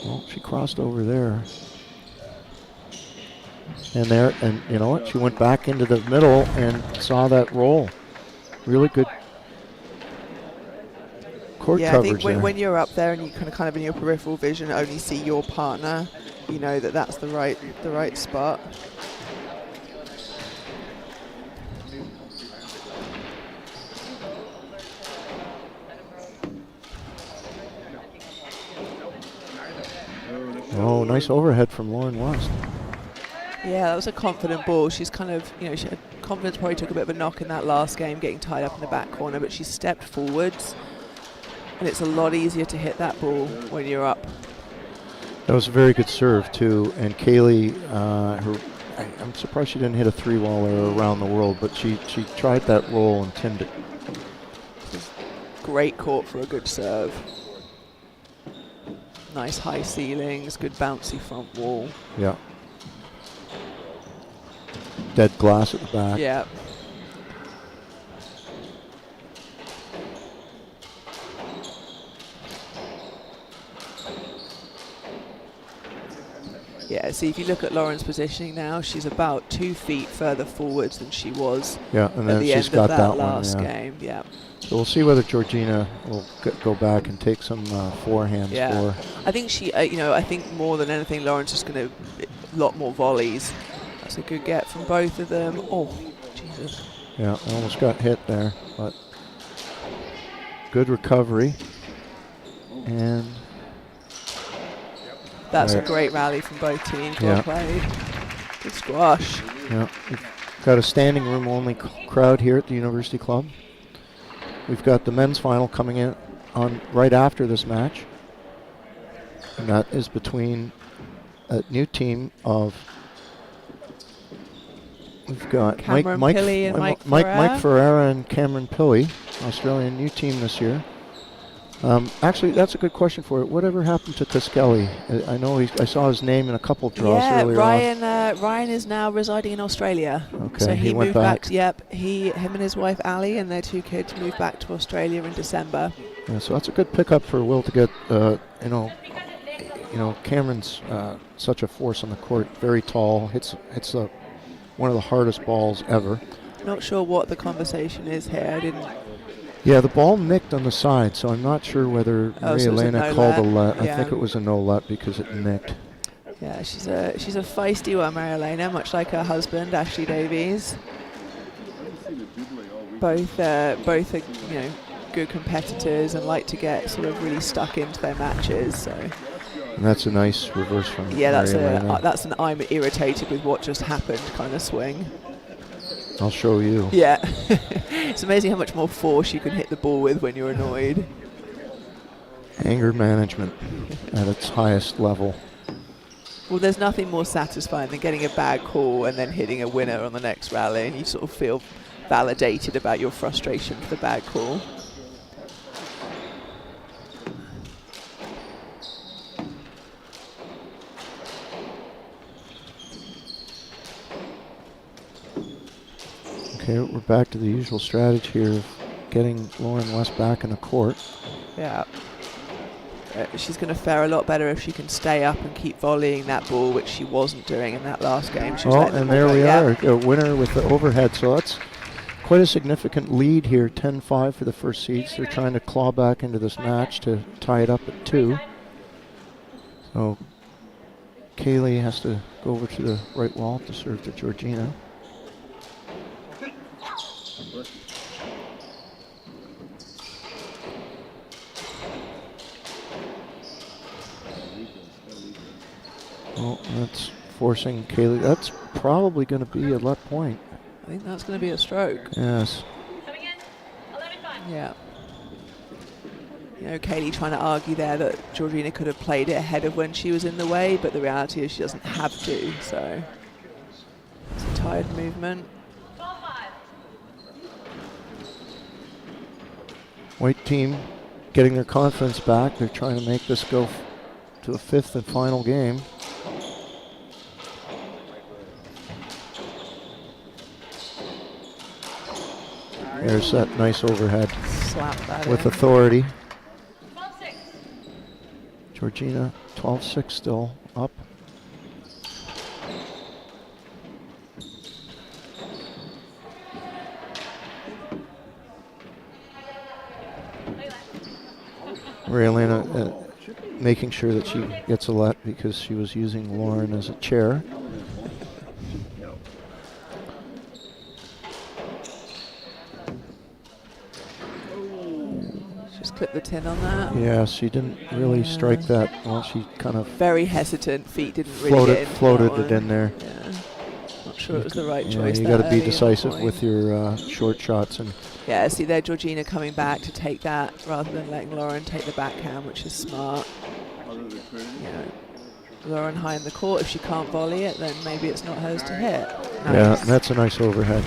Well, she crossed over there. And you know what? She went back into the middle and saw that roll. Really good court coverage. I think when you're up there and you kind of in your peripheral vision only see your partner, you know that's the right spot. Oh, nice overhead from Lauren West. Yeah, that was a confident ball. She's kind of, she had confidence, probably took a bit of a knock in that last game, getting tied up in the back corner, but she stepped forwards, and it's a lot easier to hit that ball when you're up. That was a very good serve, too, and Kaylee, I'm surprised she didn't hit a 3-waller around the world, but she tried that roll and timed it. Great court for a good serve. Nice high ceilings, good bouncy front wall. Yeah. Dead glass at the back. Yeah. Yeah, see, if you look at Lauren's positioning now, she's about 2 feet further forwards than she was Yeah, and at then the she's end got of that that one. last Yeah. game. Yeah. So we'll see whether Georgina will go back and take some forehands Yeah. for. I think she, I think more than anything, Lauren's just going to a lot more volleys. That's a good get from both of them. Oh, Jesus. Yeah, almost got hit there, but good recovery. And That's there. a great rally from both teams. Yeah. Well played. Good squash. yeah, we've got a standing room only crowd here at the University Club. We've got the men's final coming in on right after this match. And that is between a new team of we've got Cameron Pilley and Mike Ferreira and Cameron Pilley, Australian new team this year. Actually, that's a good question for it. Whatever happened to Tiskelly? I know I saw his name in a couple draws earlier on. Ryan is now residing in Australia. Okay, so he he went moved back. Yep, him and his wife Ali and their 2 kids moved back to Australia in December. Yeah, so that's a good pickup for Will to get. Cameron's such a force on the court. Very tall. Hits one of the hardest balls ever. Not sure what the conversation is here. I didn't. Yeah, the ball nicked on the side, so I'm not sure whether So Maria it was a Elena no called a let. let. Yeah. I think it was a no let because it nicked. Yeah, she's a feisty one, Maria Elena, much like her husband Ashley Davies. Both are good competitors and like to get sort of really stuck into their matches. So And that's a nice reverse from yeah, Maria Elena. that's an I'm irritated with what just happened kind of swing. I'll show you. Yeah, it's amazing how much more force you can hit the ball with when you're annoyed. Anger management at its highest level. Well, there's nothing more satisfying than getting a bad call and then hitting a winner on the next rally, and you sort of feel validated about your frustration for the bad call. Okay, we're back to the usual strategy here of getting Lauren West back in the court. Yeah. She's going to fare a lot better if she can stay up and keep volleying that ball, which she wasn't doing in that last game. She was letting the and ball there go. we Yeah. are, a winner with the overhead. So that's quite a significant lead here, 10-5 for the first seeds. They're trying to claw back into this match to tie it up at 2. So Kaylee has to go over to the right wall to serve to Georgina. Well, that's forcing Kaylee. That's probably going to be a let point. I think that's going to be a stroke. Yes. Yeah. Kaylee trying to argue there that Georgina could have played it ahead of when she was in the way, but the reality is she doesn't have to, so it's a tired movement. White team getting their confidence back. They're trying to make this go to a 5th and final game. There's that nice overhead Slap that with in. authority. Georgina, 12-6 still up. Maria Elena making sure that she gets a let because she was using Lauren as a chair. Just clip the tin on that. Yeah, she didn't really strike that. Well, she kind of Very hesitant. Feet didn't really get in for floated that it in one. there. Yeah. Not sure it was the right Yeah, choice. you that got to be early on the decisive point. with your short shots. And Yeah, see there, Georgina coming back to take that rather than letting Lauren take the backhand, which is smart. Lauren high in the court. If she can't volley it, then maybe it's not hers to hit. yeah, Nice. that's a nice overhead.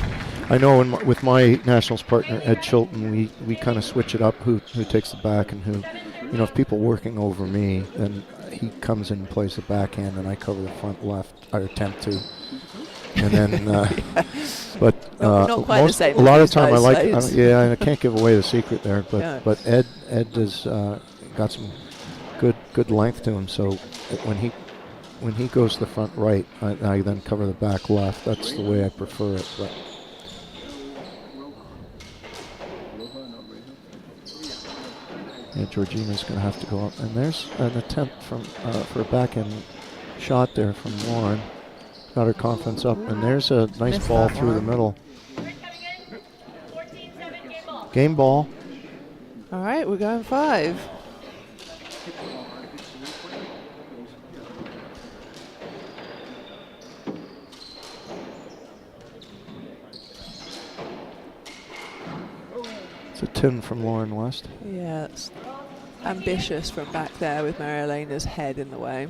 I know with my nationals partner Ed Chilton, we kind of switch it up who takes the back and who, if people working over me, then he comes in and plays the backhand and I cover the front left. I attempt to. And then, but not quite the same a lot of as time these I guys. I can't give away the secret there, but Yeah. but Ed has got some good length to him. So when he when he goes to the front right, I then cover the back left. That's the way I prefer it. But yeah, Georgina's going to have to go up. And there's an attempt from for a backhand shot there from Lauren. Got her confidence up, and there's a nice Missed ball that through the one. middle. Game ball. All right, we're going 5. It's a 10 from Lauren West. Yeah, it's ambitious from back there with Marielena's head in the way.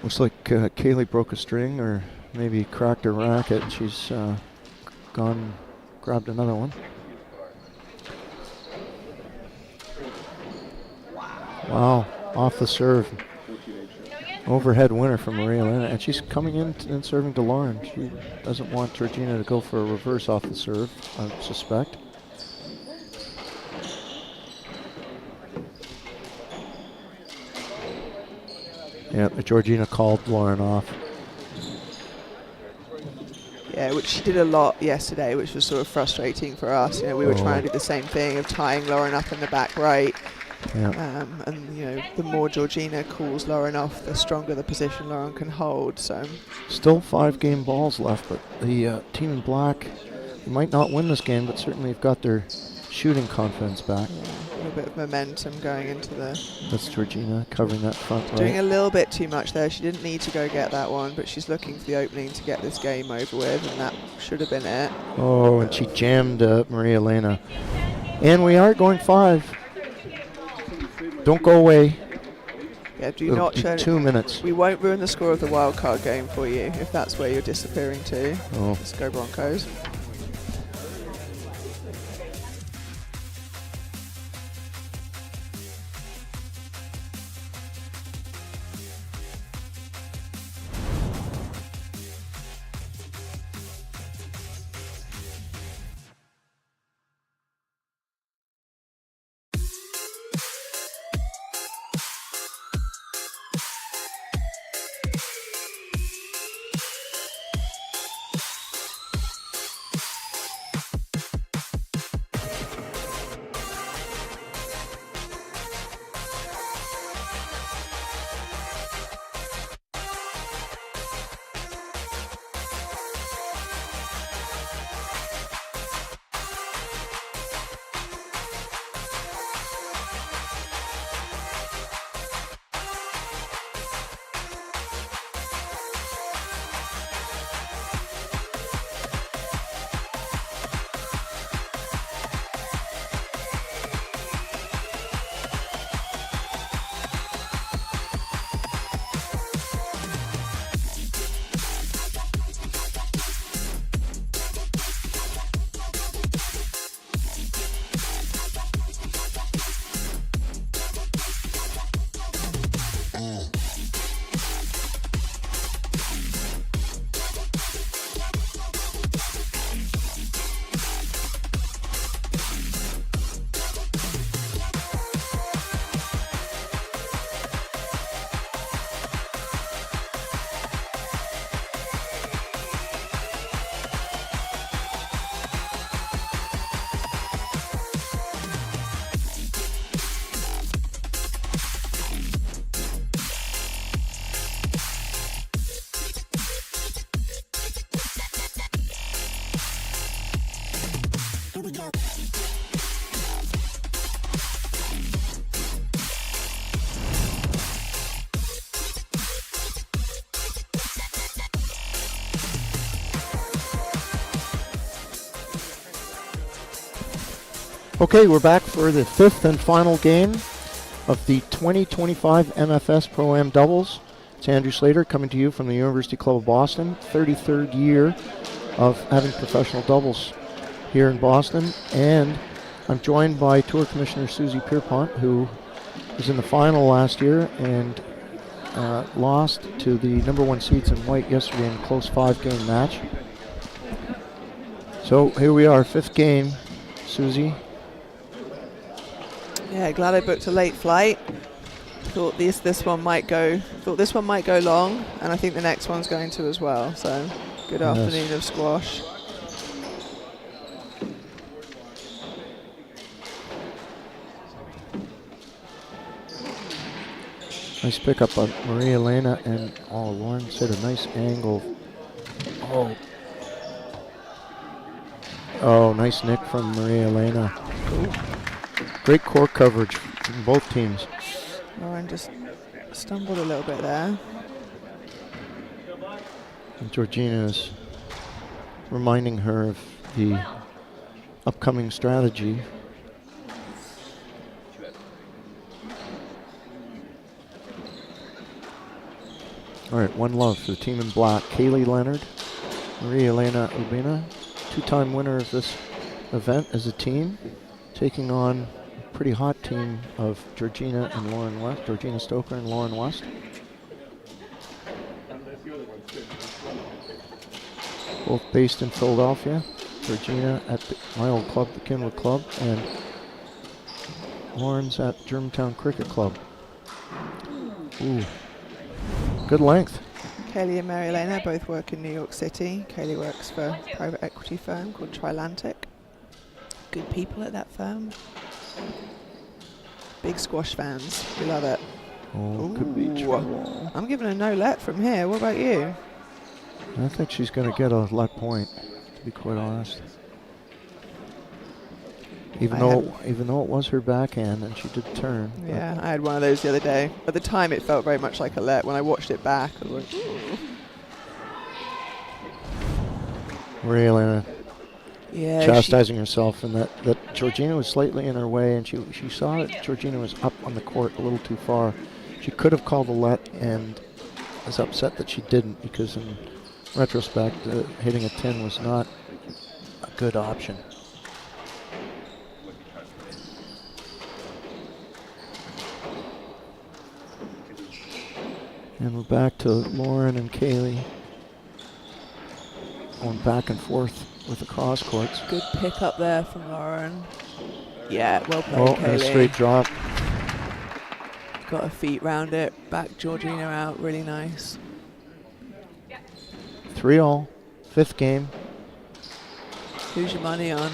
Looks like Kaylee broke a string or maybe cracked her racket. She's gone, grabbed another one. Wow, off the serve. Overhead winner from Maria Elena, and she's coming in and serving to Lauren. She doesn't want Georgina to go for a reverse off the serve, I suspect. Yeah, Georgina called Lauren off. Yeah, which she did a lot yesterday, which was sort of frustrating for us. You know, we were trying to do the same thing of tying Lauren up in the back right. Yeah. And you know, the more Georgina calls Lauren off, the stronger the position Lauren can hold. So Still 5 game balls left, but the team in black might not win this game, but certainly have got their shooting confidence back. yeah, a little bit of momentum going into the. That's Georgina covering that front right. Doing a little bit too much there. She didn't need to go get that one, but she's looking for the opening to get this game over with, and that should have been it. Oh, and she jammed Maria Elena. And we are going 5. Don't go away. Yeah, do It'll not be turn 2 minutes. We won't ruin the score of the wild card game for you if that's where you're disappearing to. Oh. Let's go Broncos. Okay, we're back for the 5th and final game of the 2025 MFS Pro-Am Doubles. It's Andrew Slater coming to you from the University Club of Boston, 33rd year of having professional doubles here in Boston. And I'm joined by Tour Commissioner Susie Pierpont, who was in the final last year and lost to the number 1 seeds in white yesterday in a close 5-game match. So here we are, 5th game. Susie. Yeah, glad I booked a late flight. thought this one might go long, and I think the next one's going to as well. So good afternoon of squash. Nice pickup on Maria Elena, and Lawrence hit a nice angle. Oh, nice nick from Maria Elena. Great court coverage from both teams. Lauren just stumbled a little bit there. And Georgina is reminding her of the upcoming strategy. All right, 1-love for the team in black. Kaylee Leonard, Maria Elena Urbina, 2-time winner of this event as a team, taking on a pretty hot team of Georgina and Lauren West, Georgina Stoker and Lauren West. Both based in Philadelphia. Georgina at my old club, the Kinwood Club, and Lauren's at Germantown Cricket Club. Ooh. Good length. Kaylee and Mary Elena both work in New York City. Kaylee works for a private equity firm called Trilantic. Good people at that firm. Big squash fans. We love it. Oh, could be trouble. I'm giving a no let from here. What about you? I think she's going to get a let point, to be quite honest. Even though it was her backhand and she did turn. Yeah, I had one of those the other day. At the time, it felt very much like a let. When I watched it back, I was like, ooh. Maria Elena Yeah, chastising herself, and that Georgina was slightly in her way, and she saw that Georgina was up on the court a little too far. She could have called a let and was upset that she didn't, because in retrospect, hitting a 10 was not a good option. And we're back to Lauren and Kaylee going back and forth with the cross courts. Good pick up there from Lauren. Yeah, well played, Oh, Kaylee. and a straight drop. Got her feet round it. Back Georgina out. Really nice. 3-all. 5th game. Who's your money on?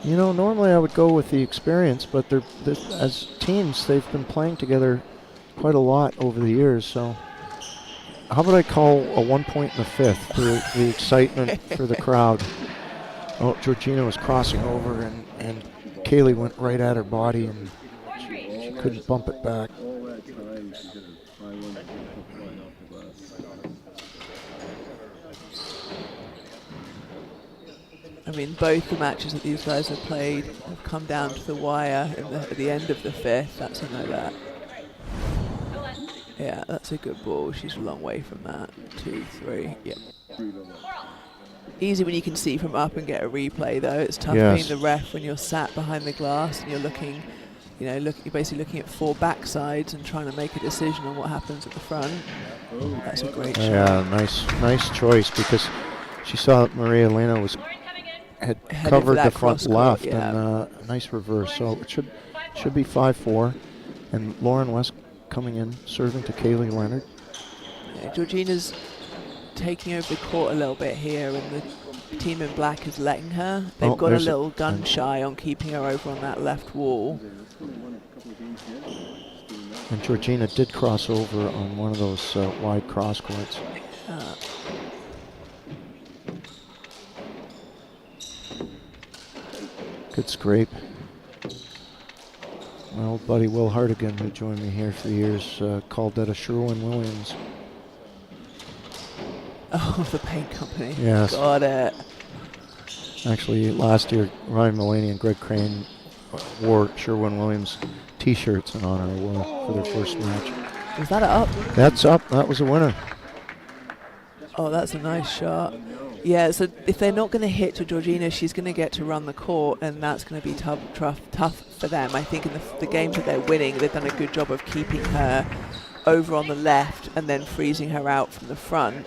You know, normally I would go with the experience, but they're as teams, they've been playing together quite a lot over the years, so how about I call a 1 point in the 5th for the excitement for the crowd. Oh, Georgina was crossing over, and Kaylee went right at her body, and she couldn't bump it back. I mean, both the matches that these guys have played have come down to the wire at the end of the 5th. That's a no-let. Yeah, that's a good ball. She's a long way from that. 2, 3, yep. Easy when you can see from up and get a replay, though. It's tough being the ref when you're sat behind the glass and you're looking, you're basically looking at 4 backsides and trying to make a decision on what happens at the front. That's a great shot. Yeah, nice choice, because she saw that Maria Elena had covered the front left, and a nice reverse. So it should be 5-4, and Lauren West coming in, serving to Kaylee Leonard. Yeah, Georgina's taking over the court a little bit here, and the team in black is letting her. They've got a little gun shy on keeping her over on that left wall. And Georgina did cross over on one of those wide cross courts. Good scrape. My old buddy Will Hartigan, who joined me here for the years, called that a Sherwin-Williams. Oh, the paint company. Yes. Got it. Actually, last year, Ryan Mulaney and Greg Crane wore Sherwin-Williams T-shirts in honor of Will for their first match. Was that up? That's up. That was a winner. Oh, that's a nice shot. Yeah, so if they're not going to hit to Georgina, she's going to get to run the court, and that's going to be tough for them. I think in the games that they're winning, they've done a good job of keeping her over on the left and then freezing her out from the front.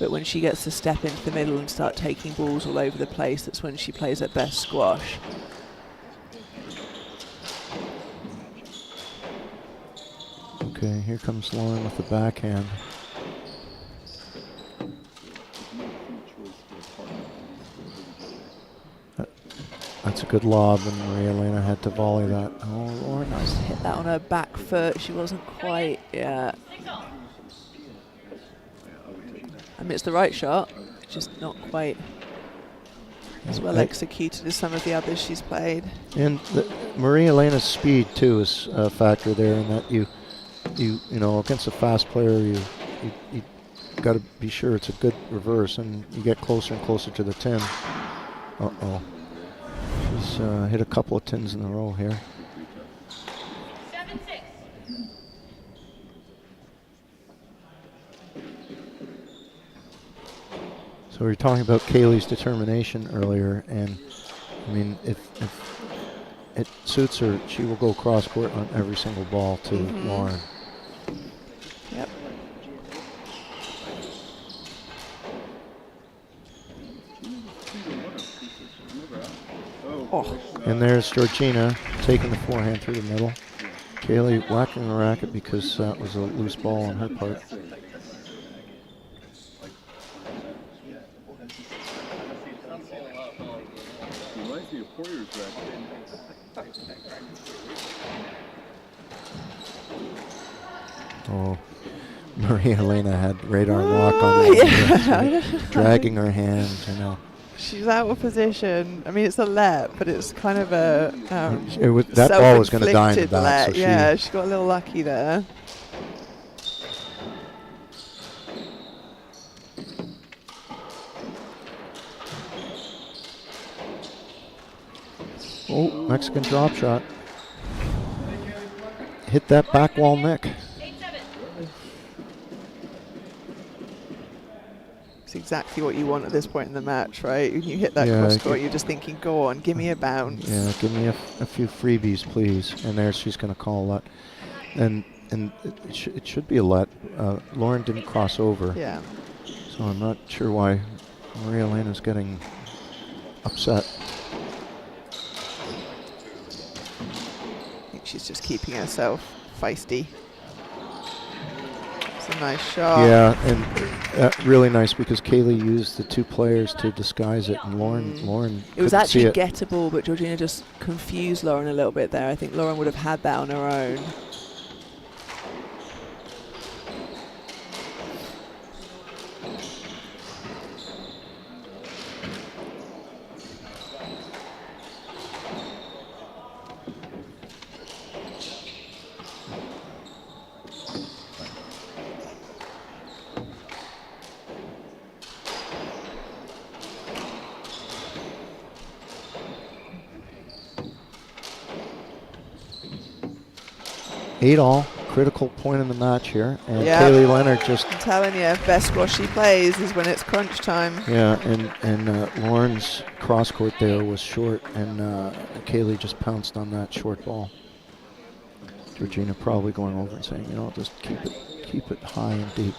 But when she gets to step into the middle and start taking balls all over the place, that's when she plays her best squash. Okay, here comes Lauren with the backhand. That's a good lob, and Maria Elena had to volley that. Oh, Lauren. Nice to hit that on her back foot. She wasn't quite, yeah. I mean, it's the right shot, just not quite as well executed as some of the others she's played. And Maria Elena's speed too is a factor there, in that you know, against a fast player, you got to be sure it's a good reverse, and you get closer and closer to the tin. Uh-oh. She's hit a couple of tins in a row here. 7-6. So we were talking about Kaylee's determination earlier, and I mean, if it suits her, she will go cross court on every single ball to Lauren. Yep. Oh. And there's Georgina taking the forehand through the middle. Kaylee whacking the racket because that was a loose ball on her part. Oh, Maria Elena had radar lock on her, right? Dragging her hand, you know. She's out of position. I mean, it's a let, but it's kind of a that ball was going to die in the back. So yeah, she got a little lucky there. Oh, Mexican drop shot. Hit that back wall neck. It's exactly what you want at this point in the match, right? When you hit that cross court, you're just thinking, go on, give me a bounce. Yeah, give me a few freebies, please. And there she's going to call a let. And it should be a let. Lauren didn't cross over. Yeah. So I'm not sure why Maria Elena's getting upset. I think she's just keeping herself feisty. It's a nice shot. Yeah, and really nice because Kaylee used the two players to disguise it, and Lauren it was actually gettable, but Georgina just confused Lauren a little bit there. I think Lauren would have had that on her own. Eight all, critical point in the match here, and Kaylee Leonard just. I'm telling you, best squash she plays is when it's crunch time. Yeah, and Lauren's cross court there was short, and Kaylee just pounced on that short ball. Georgina probably going over and saying, you know, just keep it high and deep.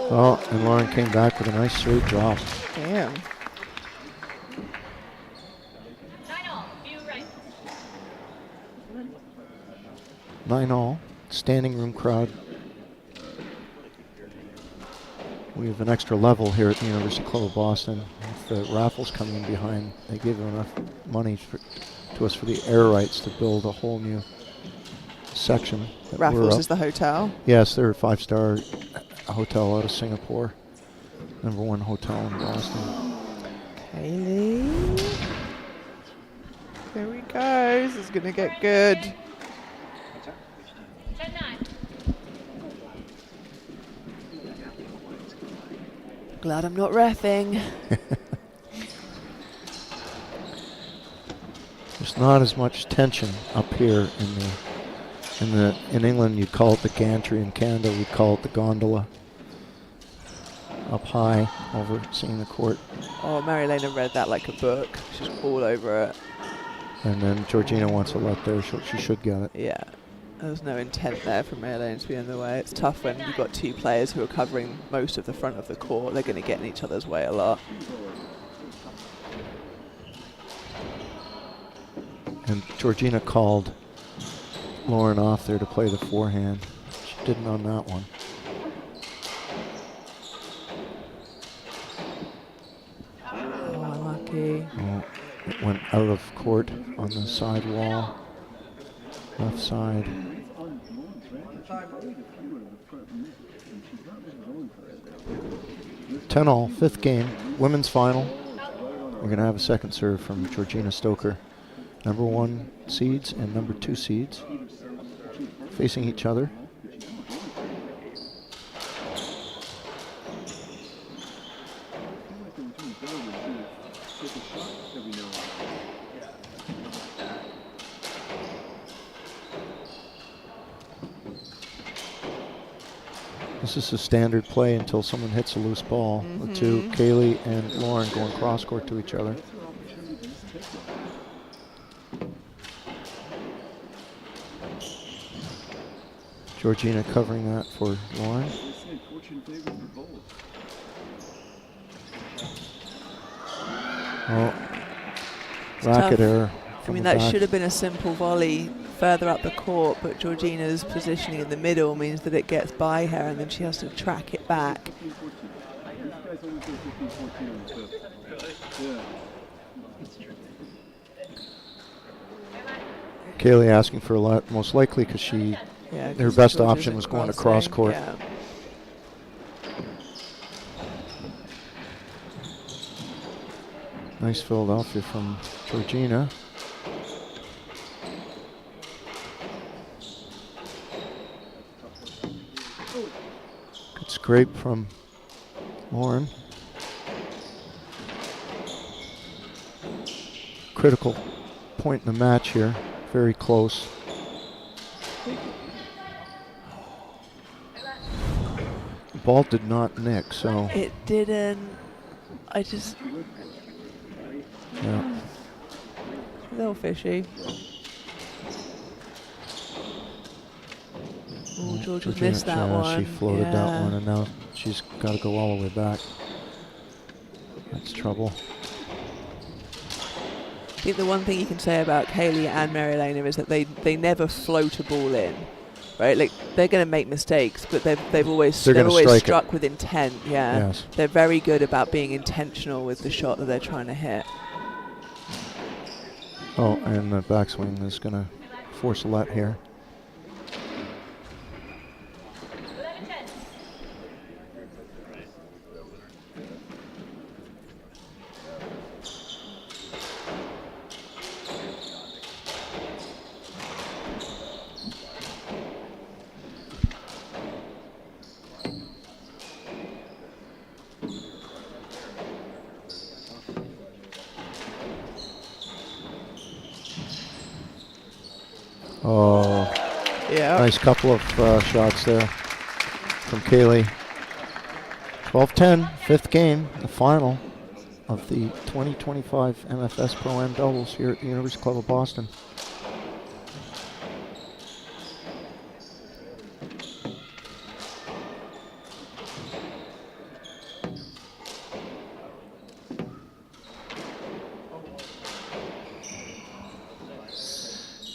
Oh, and Lauren came back with a nice straight drop. Damn. 9-all, standing room crowd. We have an extra level here at the University Club of Boston. With the raffles coming in behind, they gave enough money to us for the air rights to build a whole new section. Raffles is the hotel? Yes, they're a 5-star hotel out of Singapore. #1 hotel in Boston. Kaylee. There we go. This is going to get good. 10-9. Glad I'm not reffing. There's not as much tension up here in England. You'd call it the gantry. In Canada, we'd call it the gondola. Up high, overseeing the court. Oh, Marilena read that like a book. She's all over it. And then Georgina wants a let there. She should get it. Yeah. There's no intent there for Marilena to be in the way. It's tough when you've got two players who are covering most of the front of the court. They're going to get in each other's way a lot. And Georgina called Lauren off there to play the forehand. She didn't on that one. Oh, unlucky. Oh, it went out of court on the side wall. Left side. 10-all, fifth game, women's final. We're going to have a second serve from Georgina Stoker. Number 1 seeds and number 2 seeds facing each other. This is a standard play until someone hits a loose ball. The two, Kaylee and Lauren, going cross court to each other. Georgina covering that for Lauren. Oh, racket error. I mean, that should have been a simple volley further up the court, but Georgina's positioning in the middle means that it gets by her and then she has to track it back. Kaylee asking for a lot, most likely because her best option was going across court. Yeah. Nice Philadelphia from Georgina. Good scrape from Lauren. Critical point in the match here. Very close. The ball did not nick, so. It didn't. I just. Yeah. A little fishy. Oh, Georgia missed that one. She floated that one, and now she's got to go all the way back. That's trouble. I think the one thing you can say about Kaylee and Mary-Elena is that they never float a ball in, right? Like, they're going to make mistakes, but they've always struck with intent. Yeah, yes. They're very good about being intentional with the shot that they're trying to hit. Oh, and the backswing is going to force a let here. Oh, yeah. Nice couple of shots there from Kaylee. 12-10, fifth game, the final of the 2025 MFS Pro-Am doubles here at the University Club of Boston.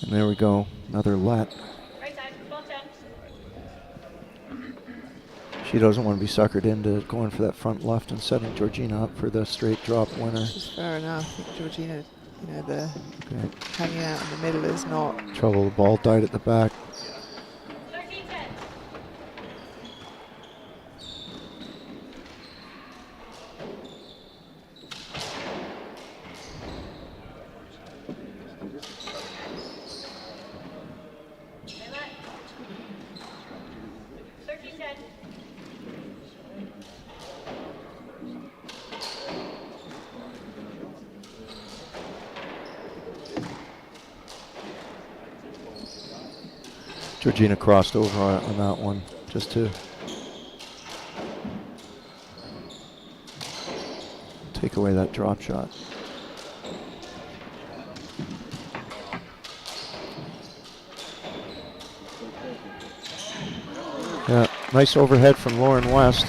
And there we go, another let. She doesn't want to be suckered into going for that front left and setting Georgina up for the straight drop winner. Which is fair enough. I think Georgina, the hanging out in the middle is not. Trouble, the ball died at the back. Georgina crossed over on that one just to take away that drop shot. Yeah, nice overhead from Lauren West.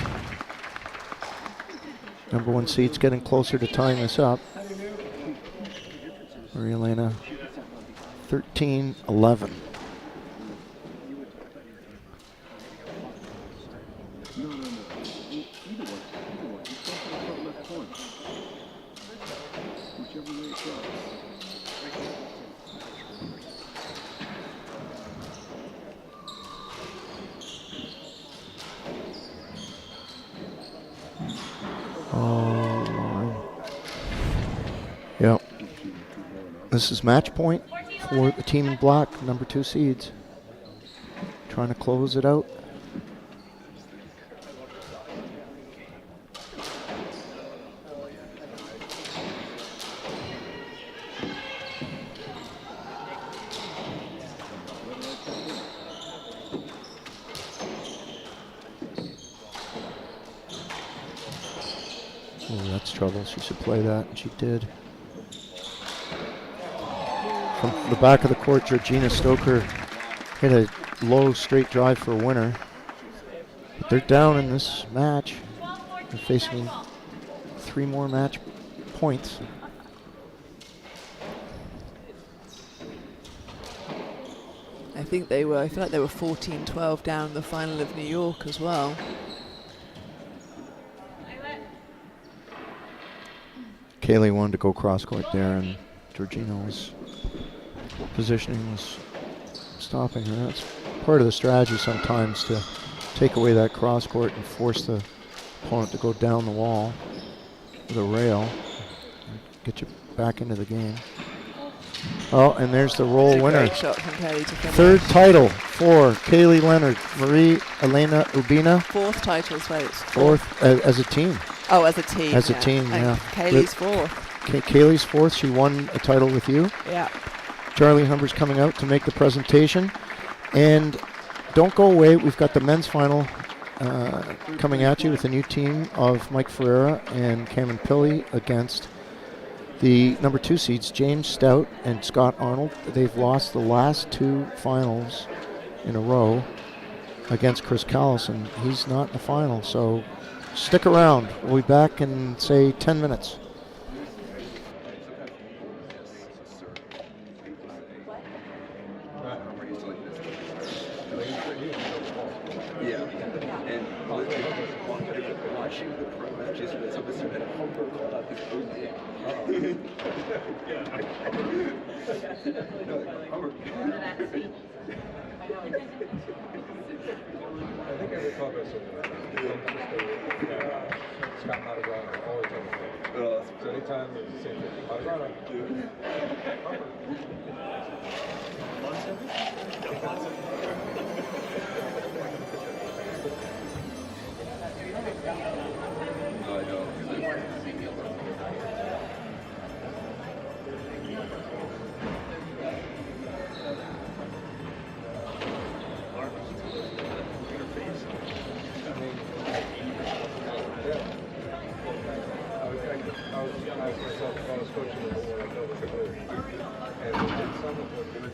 Number 1 seed's getting closer to tying this up. Mary-Elena 13-11. Yep. This is match point for the team in black, number 2 seeds. Trying to close it out. Oh, that's trouble. She should play that, and she did. From the back of the court, Georgina Stoker hit a low straight drive for a winner. But they're down in this match. They're facing 3 more match points. I feel like they were 14-12 down in the final of New York as well. Kaylee wanted to go cross court there, and Georgina was positioning was stopping her. That's part of the strategy sometimes, to take away that cross court and force the opponent to go down the wall with a rail and get you back into the game. Oh, and there's the roll winner. Great shot from Kelly to finish. 3rd title for Kaylee Leonard, Marie Elena Ubina. 4th title, Slates. 4th as a team. Oh, as a team. As a team, yeah. Kaylee's 4th. Kaylee's 4th. She won a title with you. Yeah. Charlie Humber's coming out to make the presentation. And don't go away. We've got the men's final coming at you with a new team of Mike Ferreira and Cameron Pilley against the number 2 seeds, James Stout and Scott Arnold. They've lost the last 2 finals in a row against Chris Callis, and he's not in the final. So stick around. We'll be back in, say, 10 minutes. I was myself, I was coaching the whole, I know what to do. And some of what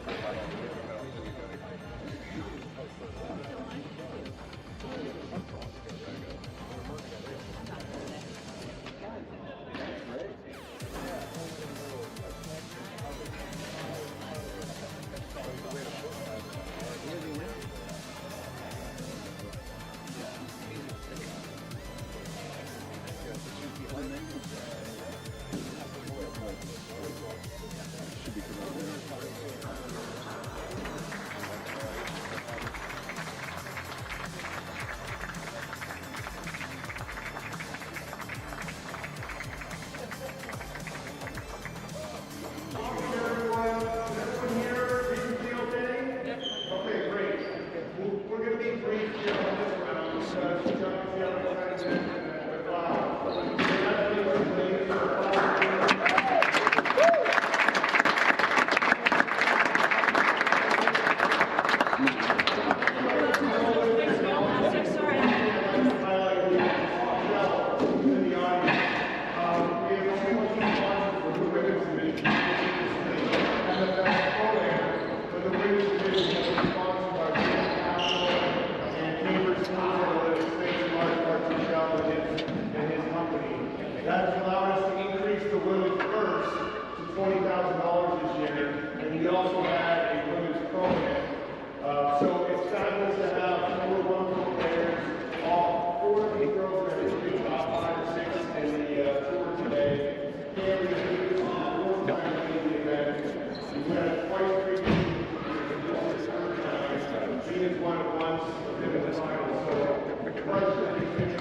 it's one of ones in the final. So, congratulations,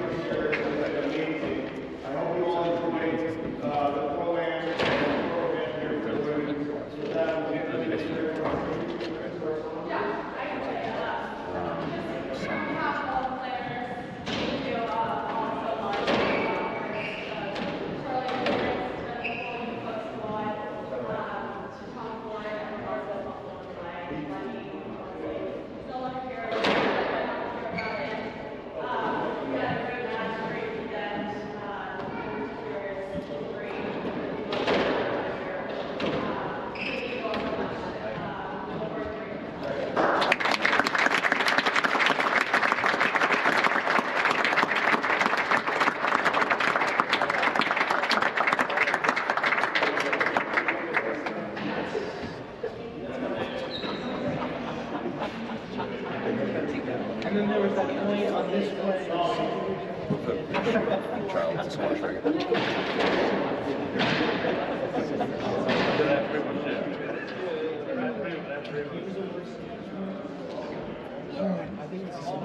amazing. I hope you all enjoy the Pro-Am and Pro-Am here for the women. So that will be the next year. And then there was that point on this play. Child to squash regular. I think it's one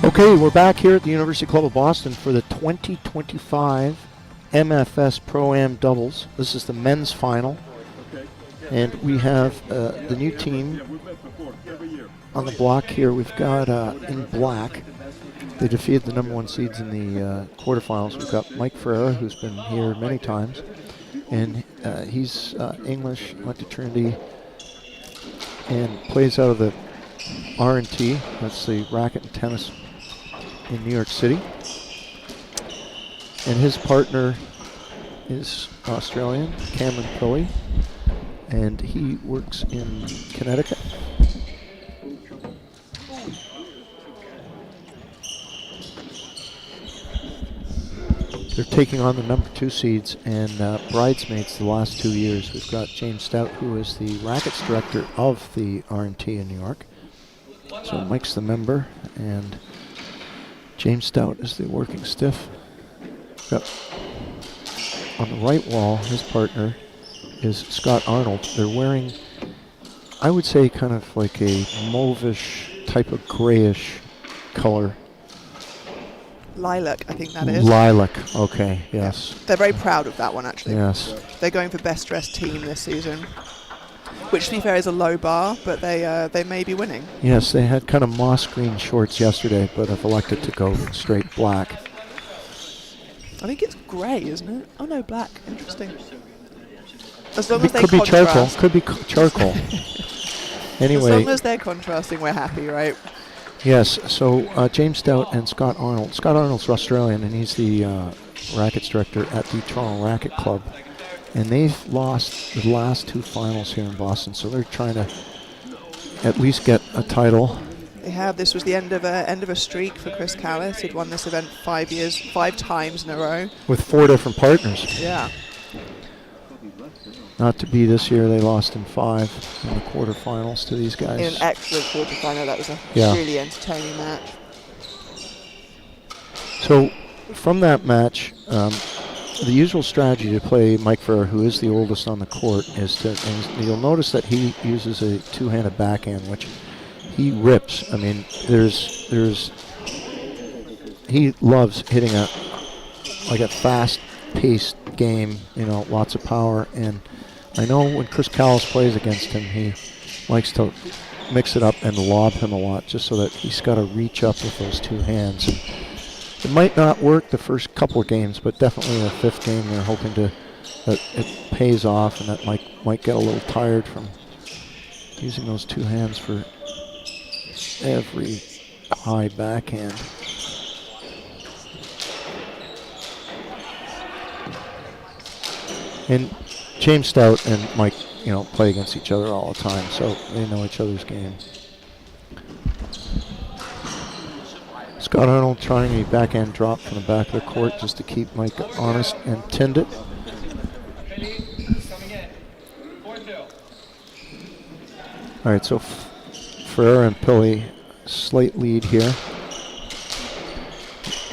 Okay, we're back here at the University Club of Boston for the 2025 MFS Pro-Am doubles. This is the men's final. And we have the new team on the block here. We've got in black. They defeated the number 1 seeds in the quarterfinals. We've got Mike Ferreira, who's been here many times. And he's English, went to Trinity, and plays out of the R&T. That's the racket and tennis in New York City. And his partner is Australian, Cameron Pilley, and he works in Connecticut. They're taking on the number 2 seeds and bridesmaids the last 2 years. We've got James Stout, who is the rackets director of the R&T in New York. So Mike's the member, and James Stout is the working stiff. Got on the right wall, his partner is Scott Arnold. They're wearing, I would say, kind of like a mauvish type of grayish color. Lilac, I think that is. Lilac, okay, yes. They're very proud of that one, actually. Yes. They're going for best dressed team this season, which, to be fair, is a low bar, but they may be winning. Yes, they had kind of moss green shorts yesterday, but have elected to go straight black. I think it's grey, isn't it? Oh no, black. Interesting. As long as they could be charcoal. contrast. Could be charcoal. Anyway. As long as they're contrasting, we're happy, right? Yes. So James Stout and Scott Arnold. Scott Arnold's Australian, and he's the rackets director at the Toronto Racket Club. And they've lost the last 2 finals here in Boston, so they're trying to at least get a title. They have. This was the end of a streak for Chris Callis. He'd won this event 5 times in a row. With 4 different partners. Yeah. Not to be this year, they lost in 5 in the quarterfinals to these guys. In an excellent quarterfinal. That was a really entertaining match. So from that match, the usual strategy to play Mike Ferrer, who is the oldest on the court, is to, and you'll notice that he uses a 2-handed backhand, which he rips. I mean, he loves hitting a fast-paced game, you know, lots of power. And I know when Chris Callis plays against him, he likes to mix it up and lob him a lot, just so that he's got to reach up with those 2 hands. And it might not work the first couple of games, but definitely the 5th game they're hoping that it pays off, and that might get a little tired from using those 2 hands for every high backhand. And James Stout and Mike, you know, play against each other all the time, so they know each other's game. Scott Arnold trying a backhand drop from the back of the court just to keep Mike honest and tinned it. All right, so Ferrer and Pilley, slight lead here.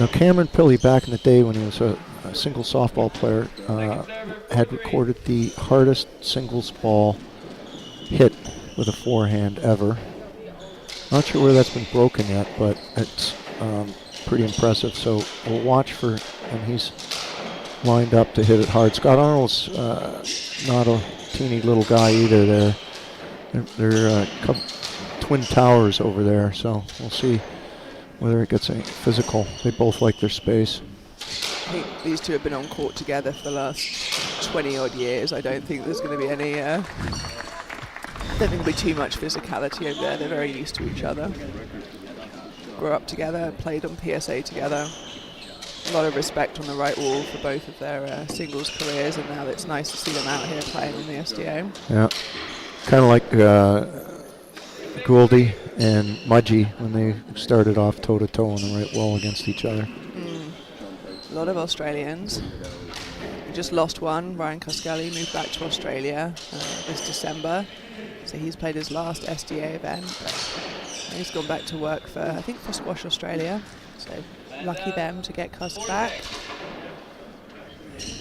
Now Cameron Pilley, back in the day when he was a a single softball player, had recorded the hardest singles ball hit with a forehand ever. Not sure where that's been broken yet, but it's pretty impressive. So we'll watch for, and he's lined up to hit it hard. Scott Arnold's not a teeny little guy either. They're twin towers over there, so we'll see whether it gets any physical. They both like their space. I think these two have been on court together for the last 20-odd years. I don't think there's going to be any... I don't think there'll be too much physicality over there. They're very used to each other. Grew up together, played on PSA together. A lot of respect on the right wall for both of their singles careers, and now it's nice to see them out here playing in the SDA. Yeah, kind of like Gouldy and Mudgee when they started off toe-to-toe on the right wall against each other. A lot of Australians. We just lost one. Ryan Coskelly moved back to Australia this December. So he's played his last SDA event. He's gone back to work for, I think, for Squash Australia. So lucky them to get Cos back.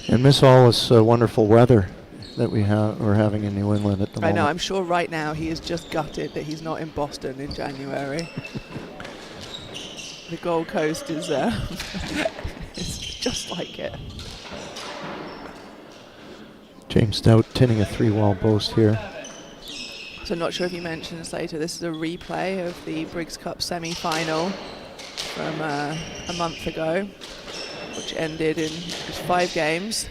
And miss all this wonderful weather that we're having in New England at the moment. I know, I'm sure right now he is just gutted that he's not in Boston in January. The Gold Coast is it's just like it. James Stout tinning a 3-wall boast here. So I'm not sure if you mentioned this later, this is a replay of the Briggs Cup semi-final from a month ago, which ended in just 5 games.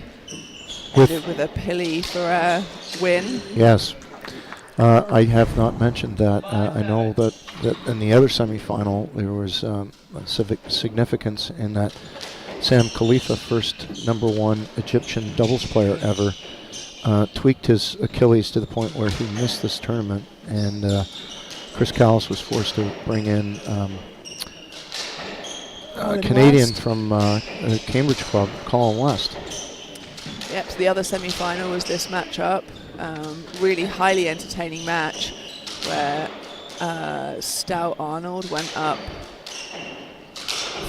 Ended with a Pili for a win. Yes. I have not mentioned that. I know that in the other semi-final there was significance in that Sam Khalifa, first #1 Egyptian doubles player ever, tweaked his Achilles to the point where he missed this tournament, and Chris Callis was forced to bring in a Canadian from Cambridge club, Colin West. Yep, so the other semi-final was this matchup. Really highly entertaining match where Stout Arnold went up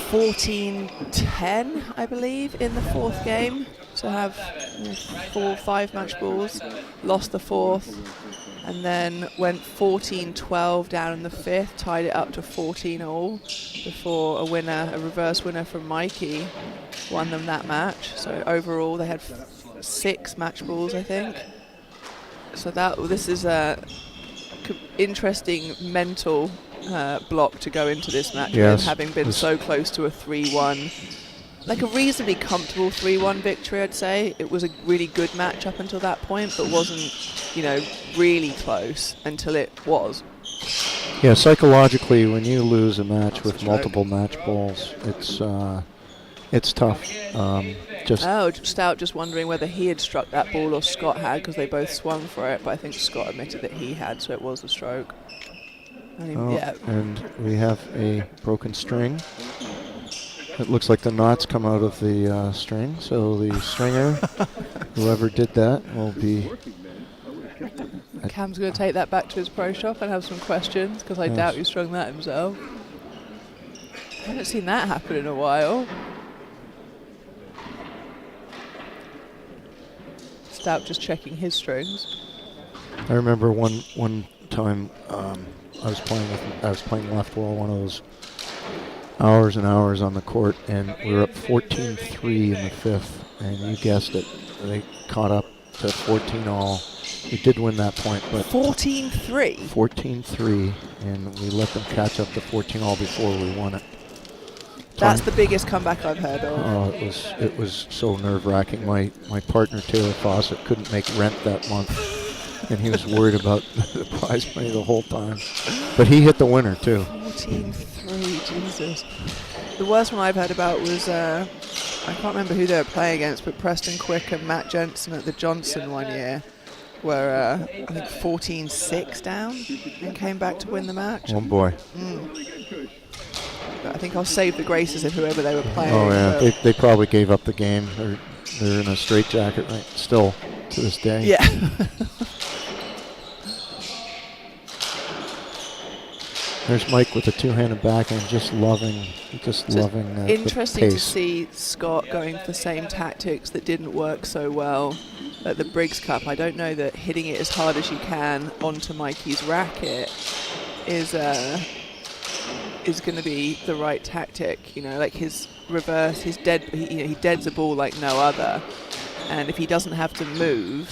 14-10, I believe, in the 4th game. To have 4-5 match balls, lost the 4th, and then went 14-12 down in the 5th, tied it up to 14-all before a reverse winner from Mikey won them that match. So overall they had 6 match balls, I think. So this is a interesting mental block to go into this match with, having been so close to a 3-1. Like a reasonably comfortable 3-1 victory, I'd say. It was a really good match up until that point, but wasn't, really close until it was. Yeah, psychologically, when you lose a match with multiple match balls, it's tough. Stout just wondering whether he had struck that ball or Scott had, because they both swung for it, but I think Scott admitted that he had, so it was a stroke. And we have a broken string. It looks like the knots come out of the string, so the stringer, whoever did that, will be... Cam's going to take that back to his pro shop and have some questions, because I doubt he strung that himself. I haven't seen that happen in a while. Stout just checking his strings. I remember one time I was playing left wall, one of those hours and hours on the court, and we were up 14-3 in the 5th, and you guessed it, they caught up to 14-all. We did win that point, but 14-3? 14-3, and we let them catch up to 14-all before we won it. That's the biggest comeback I've heard of. Oh, it was so nerve-wracking. My partner Taylor Fawcett couldn't make rent that month, and he was worried about the prize money the whole time. But he hit the winner too. 14-3, Jesus. The worst one I've heard about was I can't remember who they were playing against, but Preston Quick and Matt Jensen at the Johnson one year were I think 14-6 down and came back to win the match. Oh boy. But I think I'll save the graces of whoever they were playing. Oh yeah, they probably gave up the game. They're in a straitjacket right still to this day. Yeah. There's Mike with a two-handed backhand, just loving that. Interesting to see Scott going for the same tactics that didn't work so well at the Briggs Cup. I don't know that hitting it as hard as you can onto Mikey's racket is going to be the right tactic. You know, like his reverse, he deads a ball like no other, and if he doesn't have to move,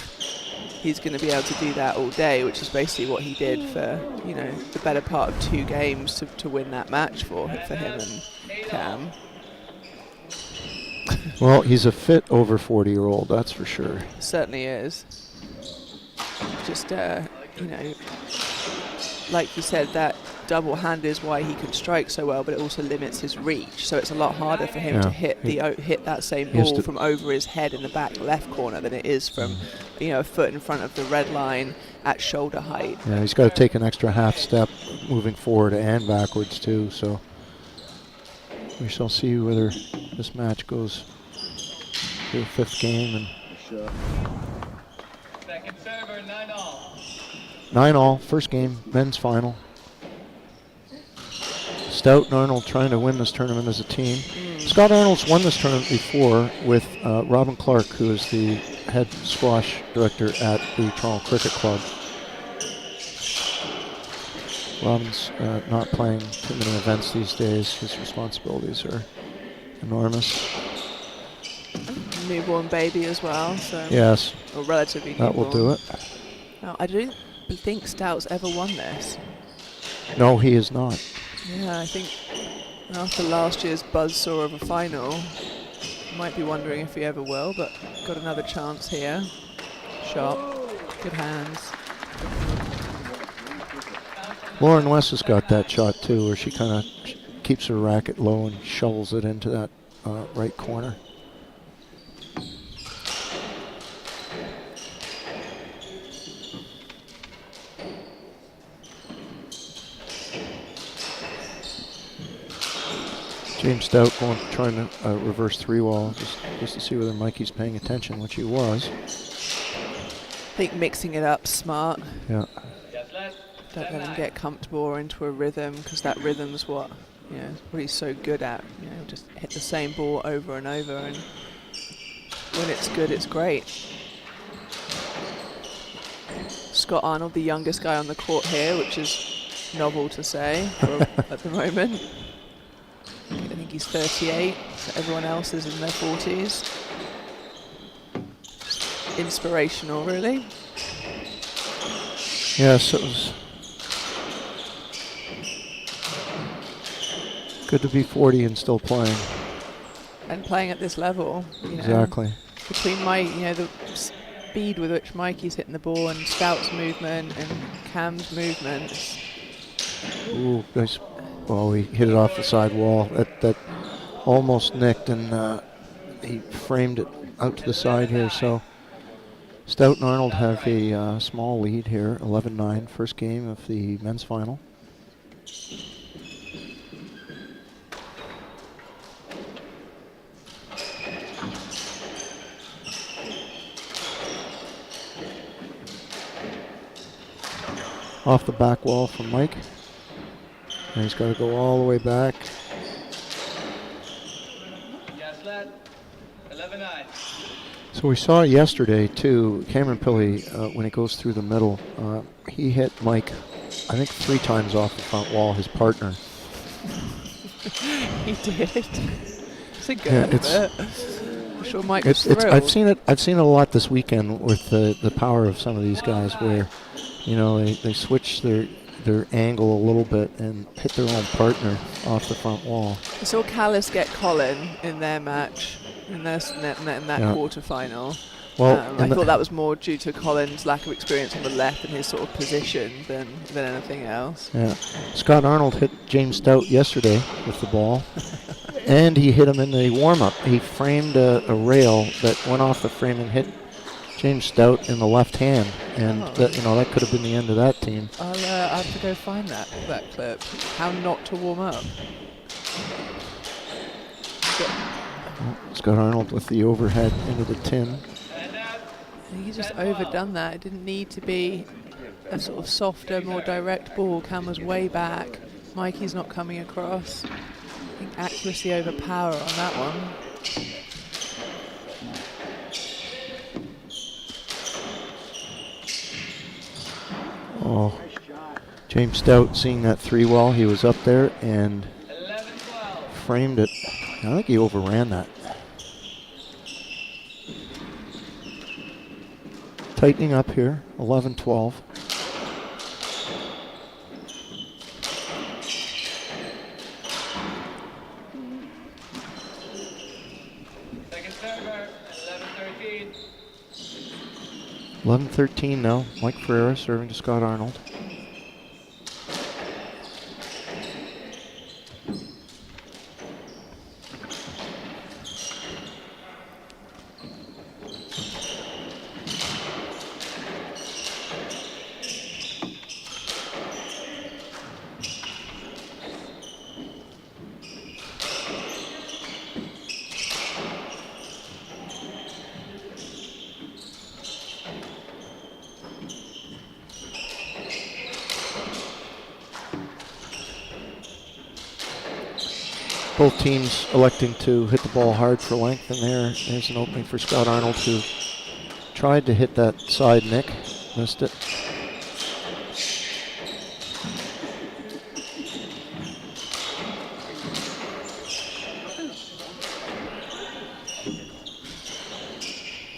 he's going to be able to do that all day, which is basically what he did for, you know, the better part of 2 games to win that match for him and Cam. Well, he's a fit over 40-year-old, that's for sure. Certainly is. Just, you know, like you said, that double hand is why he can strike so well, but it also limits his reach. So it's a lot harder for him to hit that same ball from over his head in the back left corner than it is from, you know, a foot in front of the red line at shoulder height. Yeah, he's got to take an extra half step moving forward and backwards too. So we shall see whether this match goes to the 5th game. And Second server, 9-all. 9-all, first game, men's final. Stout and Arnold trying to win this tournament as a team. Scott Arnold's won this tournament before with Robin Clark, who is the head squash director at the Toronto Cricket Club. Robin's not playing too many events these days. His responsibilities are enormous. Newborn baby as well, so yes, or relatively newborn. That will do it. No, I don't think Stout's ever won this. No, he is not. Yeah, I think after last year's buzzsaw of a final, might be wondering if he ever will, but got another chance here. Shot, good hands. Lauren West has got that shot too, where she kind of keeps her racket low and shovels it into that right corner. James Stout trying to reverse 3-wall just to see whether Mikey's paying attention, which he was. I think mixing it up smart. Yeah. Don't let him get comfortable or into a rhythm, because that rhythm's what, you know, what he's so good at. You know, just hit the same ball over and over, and when it's good, it's great. Scott Arnold, the youngest guy on the court here, which is novel to say at the moment. I think he's 38, so everyone else is in their 40s. Inspirational, really. Yes, it was good to be 40 and still playing. And playing at this level, you know. Exactly. Between the speed with which Mikey's hitting the ball and Stout's movement and Cam's movement. Ooh, nice. Well, he hit it off the side wall. That almost nicked, and he framed it out to the side here. So Stout and Arnold have a small lead here, 11-9, first game of the men's final. Off the back wall from Mike. And he's got to go all the way back. So we saw yesterday too, Cameron Pilley, when he goes through the middle, he hit Mike, I think 3 times off the front wall, his partner. He did. It's a good I'm sure Mike was thrilled. I've seen it a lot this weekend with the power of some of these guys, where, you know, they switch their angle a little bit and hit their own partner off the front wall. I saw Callis get Colin in their match, in that quarterfinal. Well, I thought that was more due to Colin's lack of experience on the left and his sort of position than anything else. Yeah, Scott Arnold hit James Stout yesterday with the ball, and he hit him in the warm-up. He framed a rail that went off the frame and hit James Stout in the left hand, and that could have been the end of that team. I'll have to go find that clip. How not to warm up. Scott Arnold with the overhead into the tin. He just overdone that. It didn't need to be a sort of softer, more direct ball. Cam was way back, Mikey's not coming across. I think accuracy over power on that one. Oh, James Stout seeing that 3 well. He was up there and framed it. I think he overran that. Tightening up here, 11-12. Second server, 11-13. 11-13 now. Mike Ferreira serving to Scott Arnold. Both teams electing to hit the ball hard for length, and there's an opening for Scott Arnold, who tried to hit that side nick, missed it.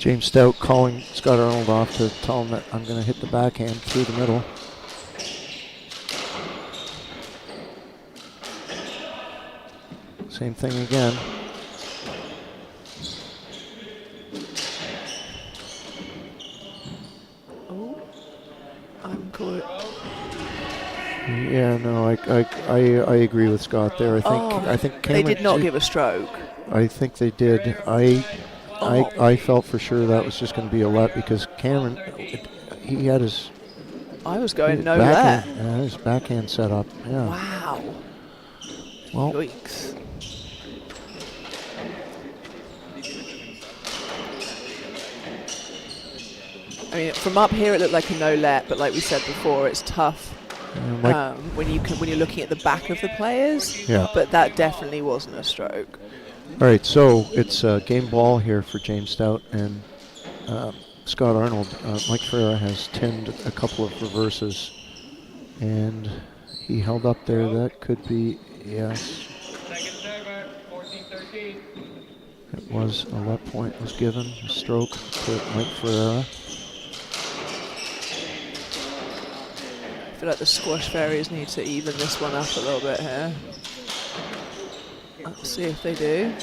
James Stout calling Scott Arnold off to tell him that I'm going to hit the backhand through the middle. Same thing again. Oh, I'm caught. Yeah, no, I agree with Scott there. I think they did not give a stroke. I think they did. I felt for sure that was just going to be a let, because Cameron, he had his. I was going no let. Yeah, his backhand set up. Yeah. Wow. Well. Yikes. I mean, from up here it looked like a no let, but like we said before, it's tough when you're looking at the back of the players. Yeah. But that definitely wasn't a stroke. All right, so it's game ball here for James Stout and Scott Arnold. Mike Ferreira has tinned a couple of reverses, and he held up there. That could be, yes. Second server, 14-13. It was a let point was given, a stroke to Mike Ferreira. I feel like the squash fairies need to even this one up a little bit here. Let's see if they do.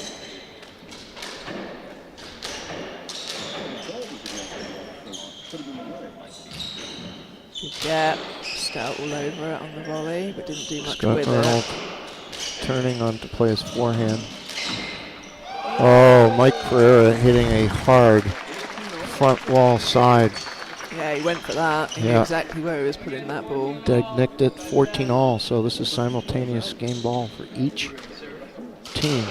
Good gap. Stout all over it on the volley, but didn't do much Scott with Arnold it. turning on to play his forehand. Oh, Mike Ferreira hitting a hard front wall side. Yeah, he went for that. He knew exactly where he was putting that ball. Dag nicked it 14-all, so this is simultaneous game ball for each team.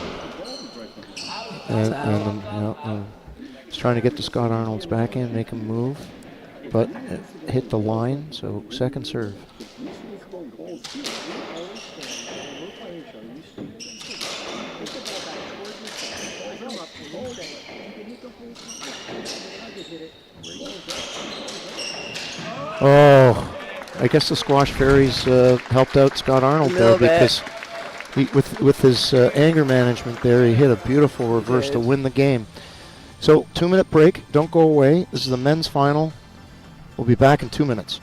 And he's trying to get to Scott Arnold's backhand, make him move, but it hit the line, so second serve. Oh, I guess the squash fairies helped out Scott Arnold there, because with his anger management there, he hit a beautiful reverse to win the game. So 2-minute break. Don't go away. This is the men's final. We'll be back in 2 minutes.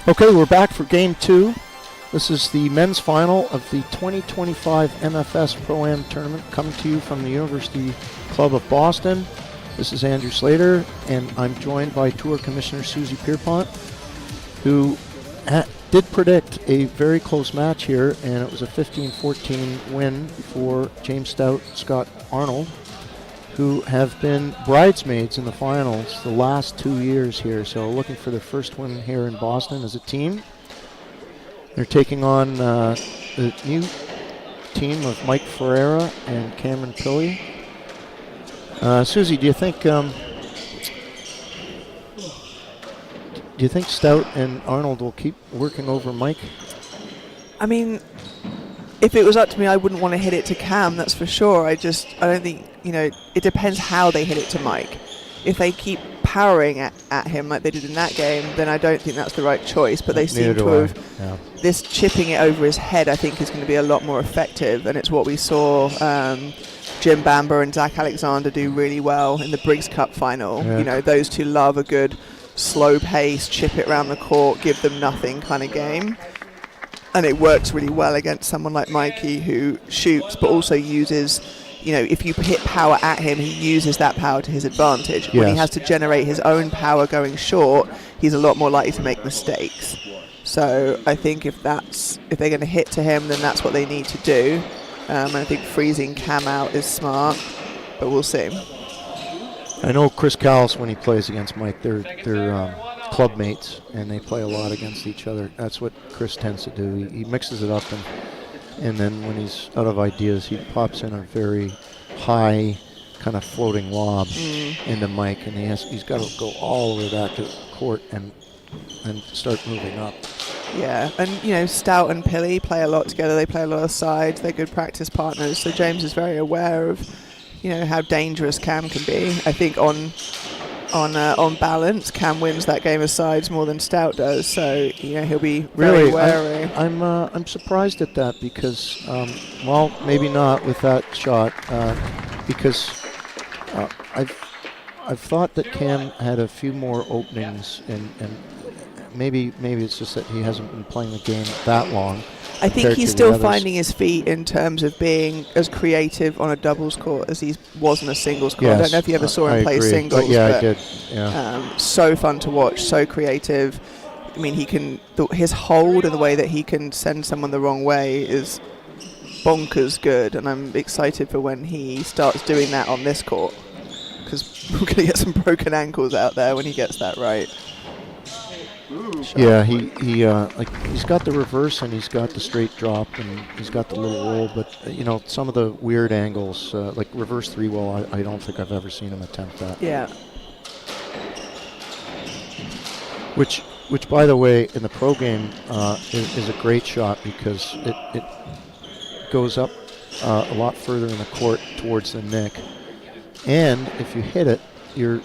Okay, we're back for game 2. This is the men's final of the 2025 MFS Pro-Am tournament, coming to you from the University Club of Boston. This is Andrew Slater, and I'm joined by Tour Commissioner Susie Pierpont, who did predict a very close match here, and it was a 15-14 win for James Stout, Scott Arnold, who have been bridesmaids in the finals the last 2 years here. So looking for their first win here in Boston as a team. They're taking on the new team of Mike Ferreira and Cameron Pilley. Susie, do you think Stout and Arnold will keep working over Mike? I mean, if it was up to me, I wouldn't want to hit it to Cam, that's for sure. I don't think, it depends how they hit it to Mike. If they keep powering at him like they did in that game, then I don't think that's the right choice. But they seem to have this chipping it over his head, I think, is going to be a lot more effective. And it's what we saw Jim Bamber and Zach Alexander do really well in the Briggs Cup final. Yeah. Those two love a good slow pace, chip it around the court, give them nothing kind of game. And it works really well against someone like Mikey, who shoots but also uses, if you hit power at him, he uses that power to his advantage. Yes. When he has to generate his own power going short, he's a lot more likely to make mistakes. So I think if they're going to hit to him, then that's what they need to do. And I think freezing Cam out is smart, but we'll see. I know Chris Callis, when he plays against Mike, they're club mates, and they play a lot against each other. That's what Chris tends to do. He mixes it up, and then when he's out of ideas, he pops in a very high kind of floating lob into Mike, and he's got to go all the way back to the court and start moving up. Yeah, and Stout and Pilley play a lot together. They play a lot of sides. They're good practice partners. So James is very aware of, how dangerous Cam can be. I think on balance, Cam wins that game of sides more than Stout does. So he'll be very wary. I'm surprised at that because, maybe not with that shot, because I've thought that Cam had a few more openings, and maybe it's just that he hasn't been playing the game that long. I think he's still finding his feet in terms of being as creative on a doubles court as he was on a singles court. Yes, I don't know if you ever saw him play singles. But I did. Yeah. So fun to watch, so creative. I mean, his hold and the way that he can send someone the wrong way is bonkers good, and I'm excited for when he starts doing that on this court, because we're going to get some broken ankles out there when he gets that right. Yeah, he's got the reverse and he's got the straight drop and he's got the little roll, but some of the weird angles, like reverse 3-wall, I don't think I've ever seen him attempt that. Yeah. Which by the way, in the pro game is a great shot because it goes up a lot further in the court towards the nick, and if you hit it, your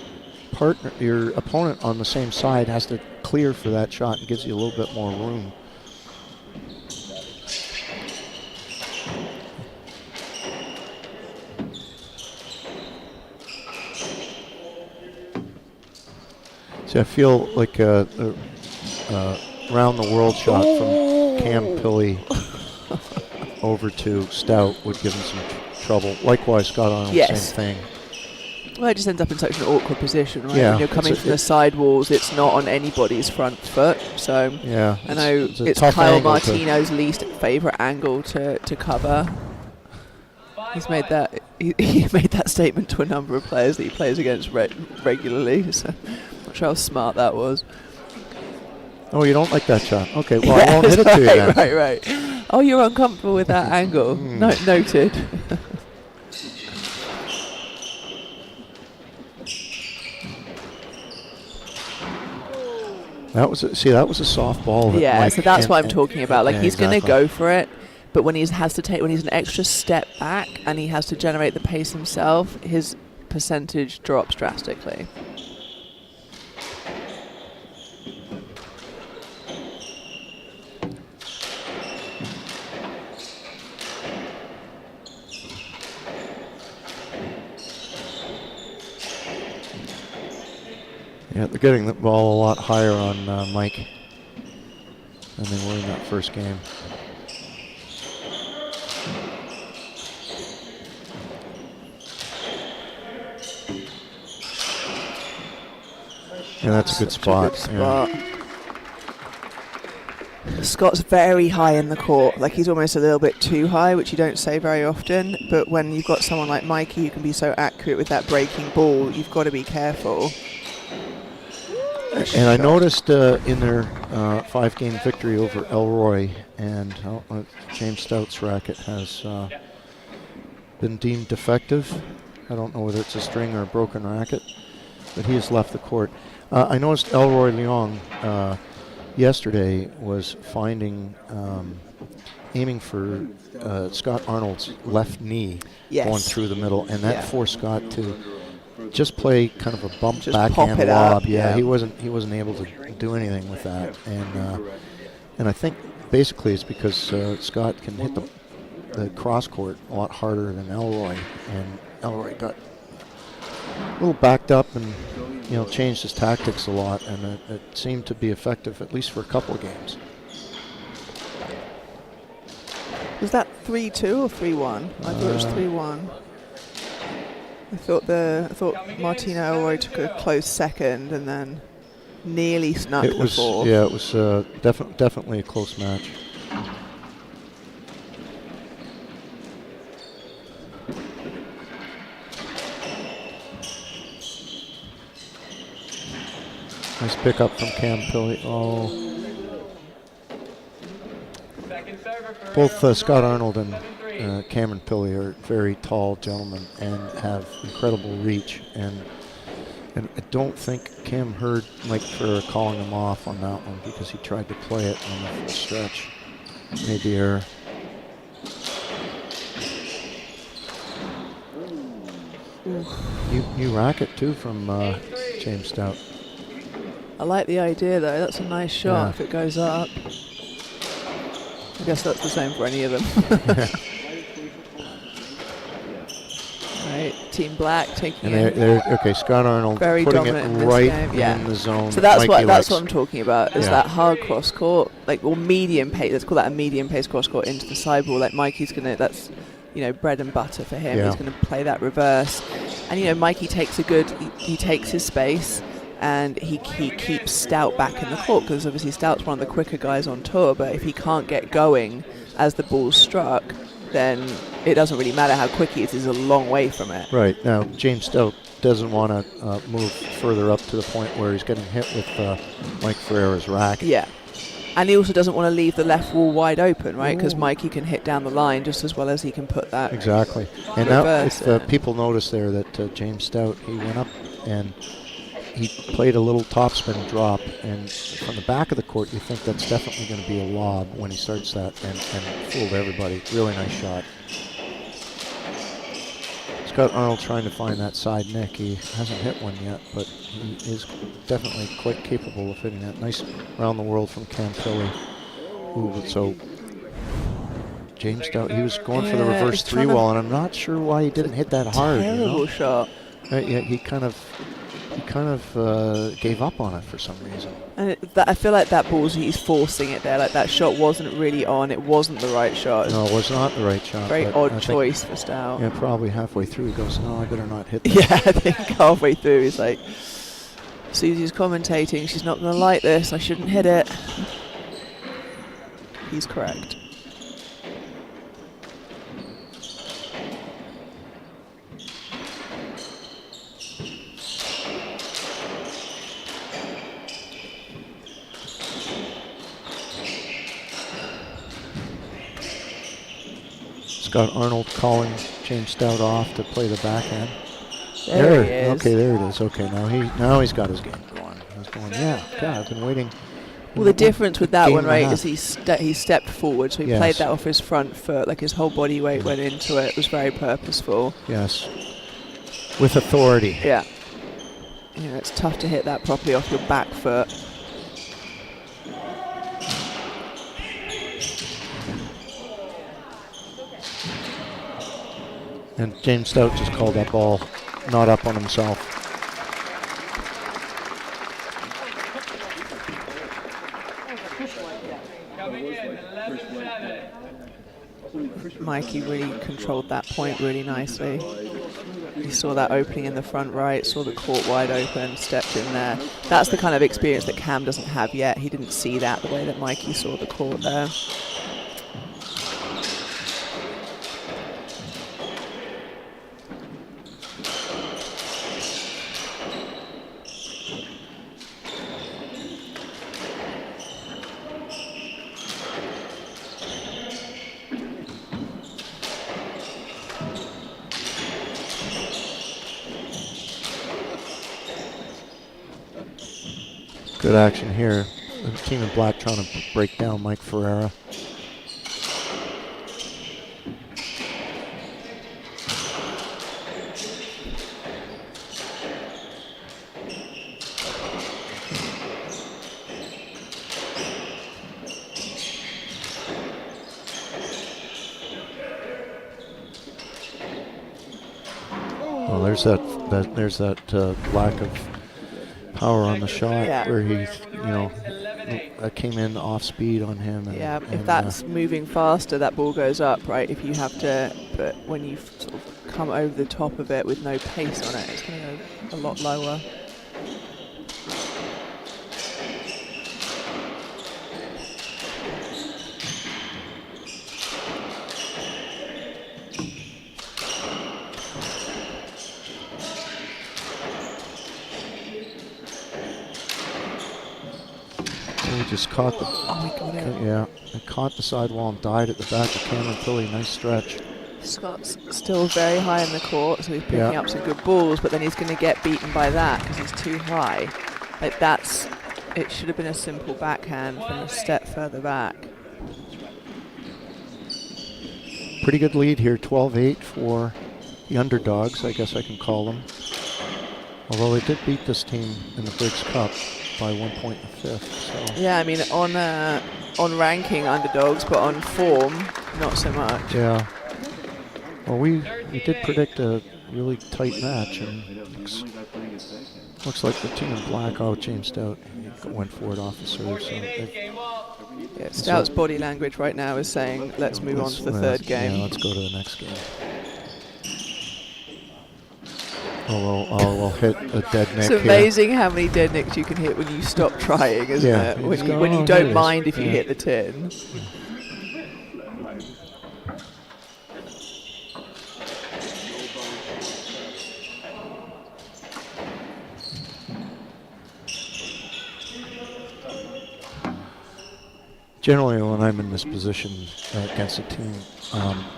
opponent on the same side has to clear for that shot and gives you a little bit more room. See, I feel like a round the world shot from Cam Pilley over to Stout would give him some trouble. Likewise, Scott Arnold, same thing. Well, it just ends up in such an awkward position, right? Yeah, when you're coming from the side walls, it's not on anybody's front foot. So yeah, I know it's Kyle Martino's least favourite angle to cover. He's made that he made that statement to a number of players that he plays against regularly. So I'm not sure how smart that was. Oh, you don't like that shot? Okay, well I won't hit it to you then. Right. Oh, you're uncomfortable with that angle. Noted. That was a soft ball. Yeah, so that's what I'm talking about. Like, he's going to go for it, but when he's an extra step back and he has to generate the pace himself, his percentage drops drastically. Yeah, they're getting the ball a lot higher on Mike. than they were in that first game. Yeah, that's a good spot. Yeah. Scott's very high in the court. Like, he's almost a little bit too high, which you don't say very often. But when you've got someone like Mikey who can be so accurate with that breaking ball, you've got to be careful. And I noticed in their 5-game victory over Elroy, and James Stout's racket has been deemed defective. I don't know whether it's a string or a broken racket, but he has left the court. I noticed Elroy Leong yesterday was aiming for Scott Arnold's left knee going through the middle, and that forced Scott to just play kind of a bump just backhand pop it lob. up. Yeah, he wasn't able to do anything with that, and I think basically it's because Scott can hit the cross court a lot harder than Elroy, and Elroy got a little backed up and changed his tactics a lot, and it seemed to be effective at least for a couple of games. Was that 3-2 or 3-1? I thought it was 3-1. I thought Martina Elroy took a close second and then nearly snuck the fourth. Yeah, it was definitely a close match. Nice pickup from Cam Pilley. Oh. Both Scott Arnold and Cameron Pilley are very tall gentlemen and have incredible reach. And I don't think Cam heard Mike Ferrer calling him off on that one because he tried to play it on the full stretch. Made the error. New racket too from James Stout. I like the idea though. That's a nice shot if it goes up. I guess that's the same for any of them. Right, Team Black taking it. Okay, Scott Arnold very putting dominant it in right this game. in the zone. So that's Mikey what I'm talking about. Is that hard cross court, or medium pace? Let's call that a medium pace cross court into the sideball. Like Mikey's gonna. That's bread and butter for him. He's gonna play that reverse, and Mikey takes he takes his space. And he keeps Stout back in the court because obviously Stout's one of the quicker guys on tour. But if he can't get going as the ball's struck, then it doesn't really matter how quick he is. He's a long way from it. Right. Now, James Stout doesn't want to move further up to the point where he's getting hit with Mike Ferreira's racket. Yeah. And he also doesn't want to leave the left wall wide open, right? Because Mikey can hit down the line just as well as he can put that. Exactly. And now, if people notice there that James Stout, he went up and he played a little topspin drop, and from the back of the court, you think that's definitely going to be a lob when he starts that, and fooled everybody. Really nice shot. Scott Arnold trying to find that side nick. He hasn't hit one yet, but he is definitely quite capable of hitting that. Nice around the world from Cam Pilley. So James Stout, he was going for the reverse 3-wall, and I'm not sure why he didn't hit that hard. Terrible shot. Yeah, he kind of gave up on it for some reason. And I feel like that ball, he's forcing it there. Like that shot wasn't really on. It wasn't the right shot. No, it was not the right shot. Very odd choice for Stout. Yeah, probably halfway through he goes, no, I better not hit that. Yeah, I think halfway through he's like, Susie's commentating, she's not going to like this. I shouldn't hit it. He's correct. Scott Arnold calling James Stout off to play the backhand. There he is. Okay, there it is. Okay, now he's got his game going. He's going. Yeah, I've been waiting. Well, the difference with that one, right, is he stepped forward, so he played that off his front foot, like his whole body weight went into it. It was very purposeful. Yes, with authority. Yeah. It's tough to hit that properly off your back foot. And James Stout just called that ball not up on himself. Coming in, 11-7. Mikey really controlled that point really nicely. He saw that opening in the front right, saw the court wide open, stepped in there. That's the kind of experience that Cam doesn't have yet. He didn't see that the way that Mikey saw the court there. Good action here. The team in black trying to break down Mike Ferreira. Well, there's that lack of power on the shot where he, came in off speed on him. And, yeah, if that's moving faster, that ball goes up, right? If you have to, but when you sort of come over the top of it with no pace on it, it's going to go a lot lower. He just caught the. Oh, he got it. Yeah, he caught the sidewall and died at the back of Cameron Pilley. Nice stretch. Scott's still very high in the court, so he's picking up some good balls, but then he's going to get beaten by that because he's too high. Like it should have been a simple backhand from a step further back. Pretty good lead here, 12-8 for the underdogs, I guess I can call them. Although they did beat this team in the Briggs Cup by 1 point in the fifth. So. Yeah, I mean on ranking underdogs, but on form, not so much. Yeah. Well, we did predict a really tight match, and looks like the team in black. Oh, James Stout went for it off the serve. So Stout's body language right now is saying, let's move on to the third game. Yeah, let's go to the next game. I'll hit a dead nick. It's amazing how many dead nicks you can hit when you stop trying, isn't it? When you don't mind if you hit the tin. Generally, when I'm in this position against a team,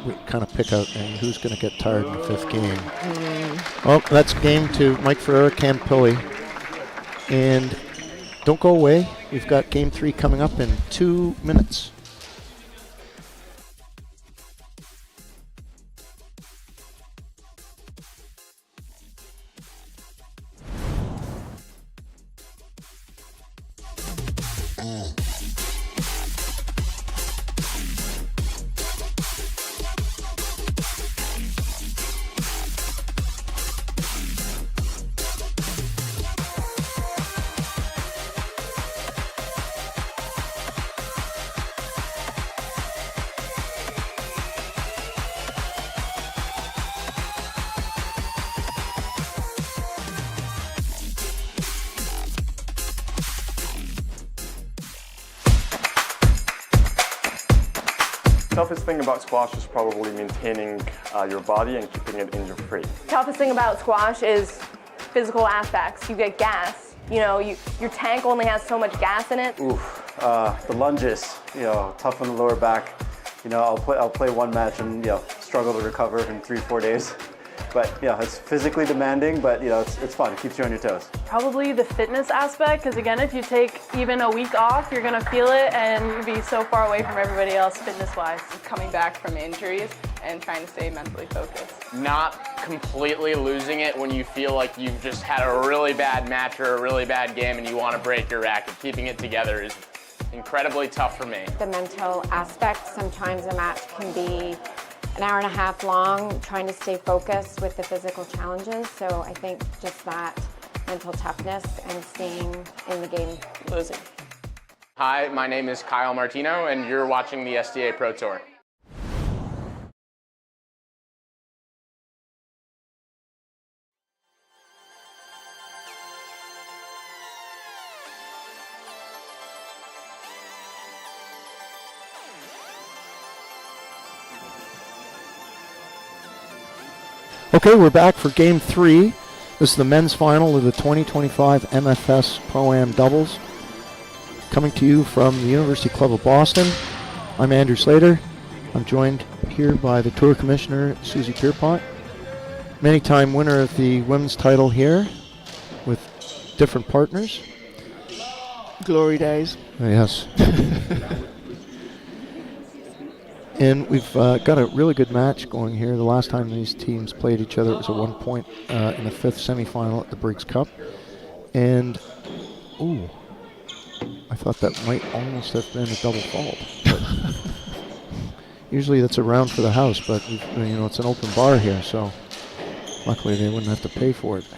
we kind of pick out who's going to get tired in the fifth game. Well, that's game two. Mike Ferreira, Cam Pilley. And don't go away. We've got game three coming up in 2 minutes. Toughest thing about squash is probably maintaining your body and keeping it injury-free. Toughest thing about squash is physical aspects. You get gas. Your tank only has so much gas in it. The lunges, tough on the lower back. I'll play one match and struggle to recover in 3-4 days. But it's physically demanding, but it's fun. It keeps you on your toes. Probably the fitness aspect, because again, if you take even a week off, you're gonna feel it and you'll be so far away from everybody else fitness-wise. Coming back from injuries and trying to stay mentally focused. Not completely losing it when you feel like you've just had a really bad match or a really bad game and you want to break your racket. Keeping it together is incredibly tough for me. The mental aspect, sometimes a match can be an hour and a half long, trying to stay focused with the physical challenges. So I think just that mental toughness and staying in the game. Losing. Hi, my name is Kyle Martino, and you're watching the STA Pro Tour. Okay, we're back for Game 3. This is the men's final of the 2025 MFS Pro-Am doubles. Coming to you from the University Club of Boston. I'm Andrew Slater. I'm joined here by the Tour Commissioner, Susie Pierpont. Many-time winner of the women's title here with different partners. Glory days. Yes. And we've got a really good match going here. The last time these teams played each other, it was a 1 point in the 5th semifinal at the Briggs Cup. And, ooh, I thought that might almost have been a double fault. Usually that's a round for the house, but it's an open bar here, so luckily they wouldn't have to pay for it.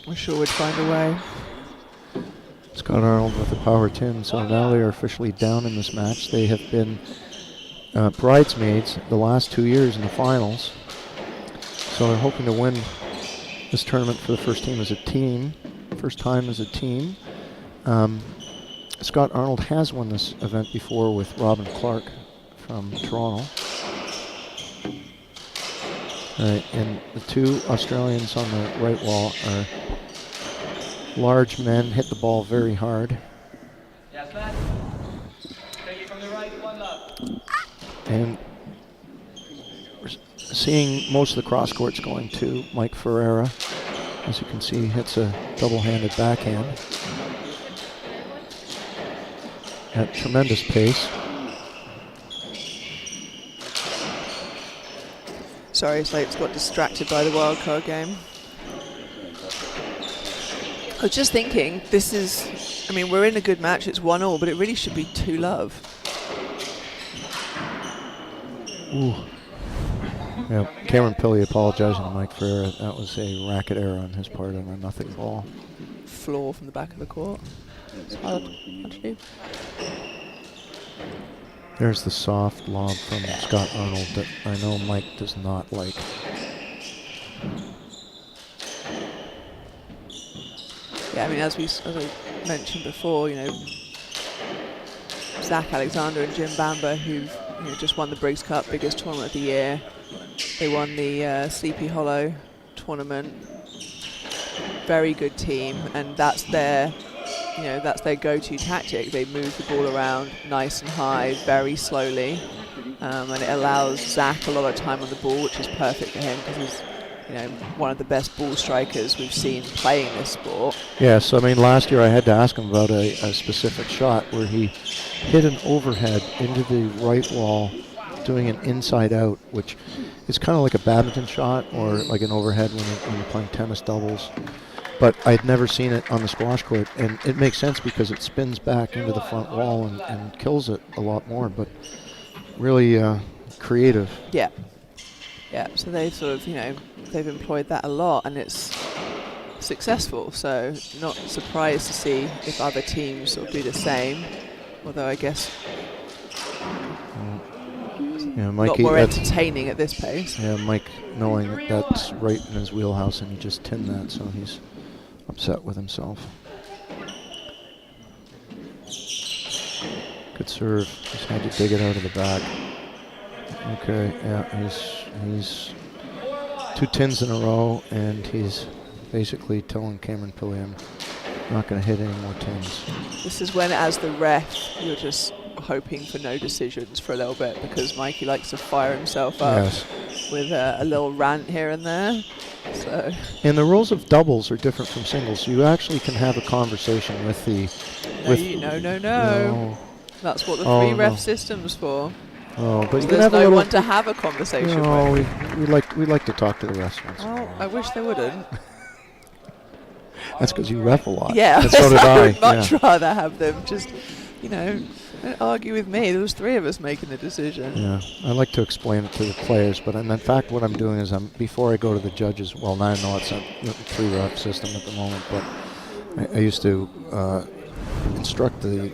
I'm sure we'd find a way. Scott Arnold with the power tin, so now they are officially down in this match. They have been bridesmaids the last 2 years in the finals, so they're hoping to win this tournament for the first time as a team. Scott Arnold has won this event before with Robin Clark from Toronto. And the two Australians on the right wall are large men, hit the ball very hard. Yes, lad. Take it from the right, one love. And we're seeing most of the cross courts going to Mike Ferreira. As you can see, he hits a double-handed backhand at tremendous pace. Sorry, Slate's got distracted by the wildcard game. I was just thinking, we're in a good match, it's 1-1, but it really should be 2-love. Ooh. Yeah, Cameron Pilley apologizing to Mike Ferreira. That was a racket error on his part on a nothing ball. Floor from the back of the court. It's hard to do. There's the soft lob from Scott Arnold that I know Mike does not like. Yeah, as I mentioned before, Zach Alexander and Jim Bamber, who've just won the Briggs Cup, biggest tournament of the year. They won the Sleepy Hollow tournament. Very good team, and that's their go-to tactic. They move the ball around nice and high, very slowly, and it allows Zach a lot of time on the ball, which is perfect for him because he's one of the best ball strikers we've seen playing this sport. Yes, last year I had to ask him about a specific shot where he hit an overhead into the right wall doing an inside out, which is kind of like a badminton shot or like an overhead when you're playing tennis doubles. But I'd never seen it on the squash court, and it makes sense because it spins back into the front wall and kills it a lot more, but really creative. Yeah. Yeah, so they've they've employed that a lot, and it's successful. So not surprised to see if other teams sort of do the same. Although I guess yeah, a lot more entertaining at this pace. Yeah, Mike knowing that that's right in his wheelhouse, and he just tinned that, so he's upset with himself. Good serve. Just had to dig it out of the back. Okay, yeah, he's 2 tins in a row, and he's basically telling Cameron Pilley, I'm not going to hit any more tins. This is when, as the ref, you're just hoping for no decisions for a little bit, because Mikey likes to fire himself up with a little rant here and there. So. And the rules of doubles are different from singles. You actually can have a conversation with the... No. That's what the three ref system's for. Oh, but so you there's have no one to have a conversation with. No, we'd like to talk to the refs once. Well, I wish they wouldn't. That's because you ref a lot. Yeah, and so did I I. would much rather have them just, don't argue with me. There was 3 of us making the decision. Yeah, I like to explain it to the players, but in fact what I'm doing is before I go to the judges, well, now I know it's a 3-ref system at the moment, but I used to instruct the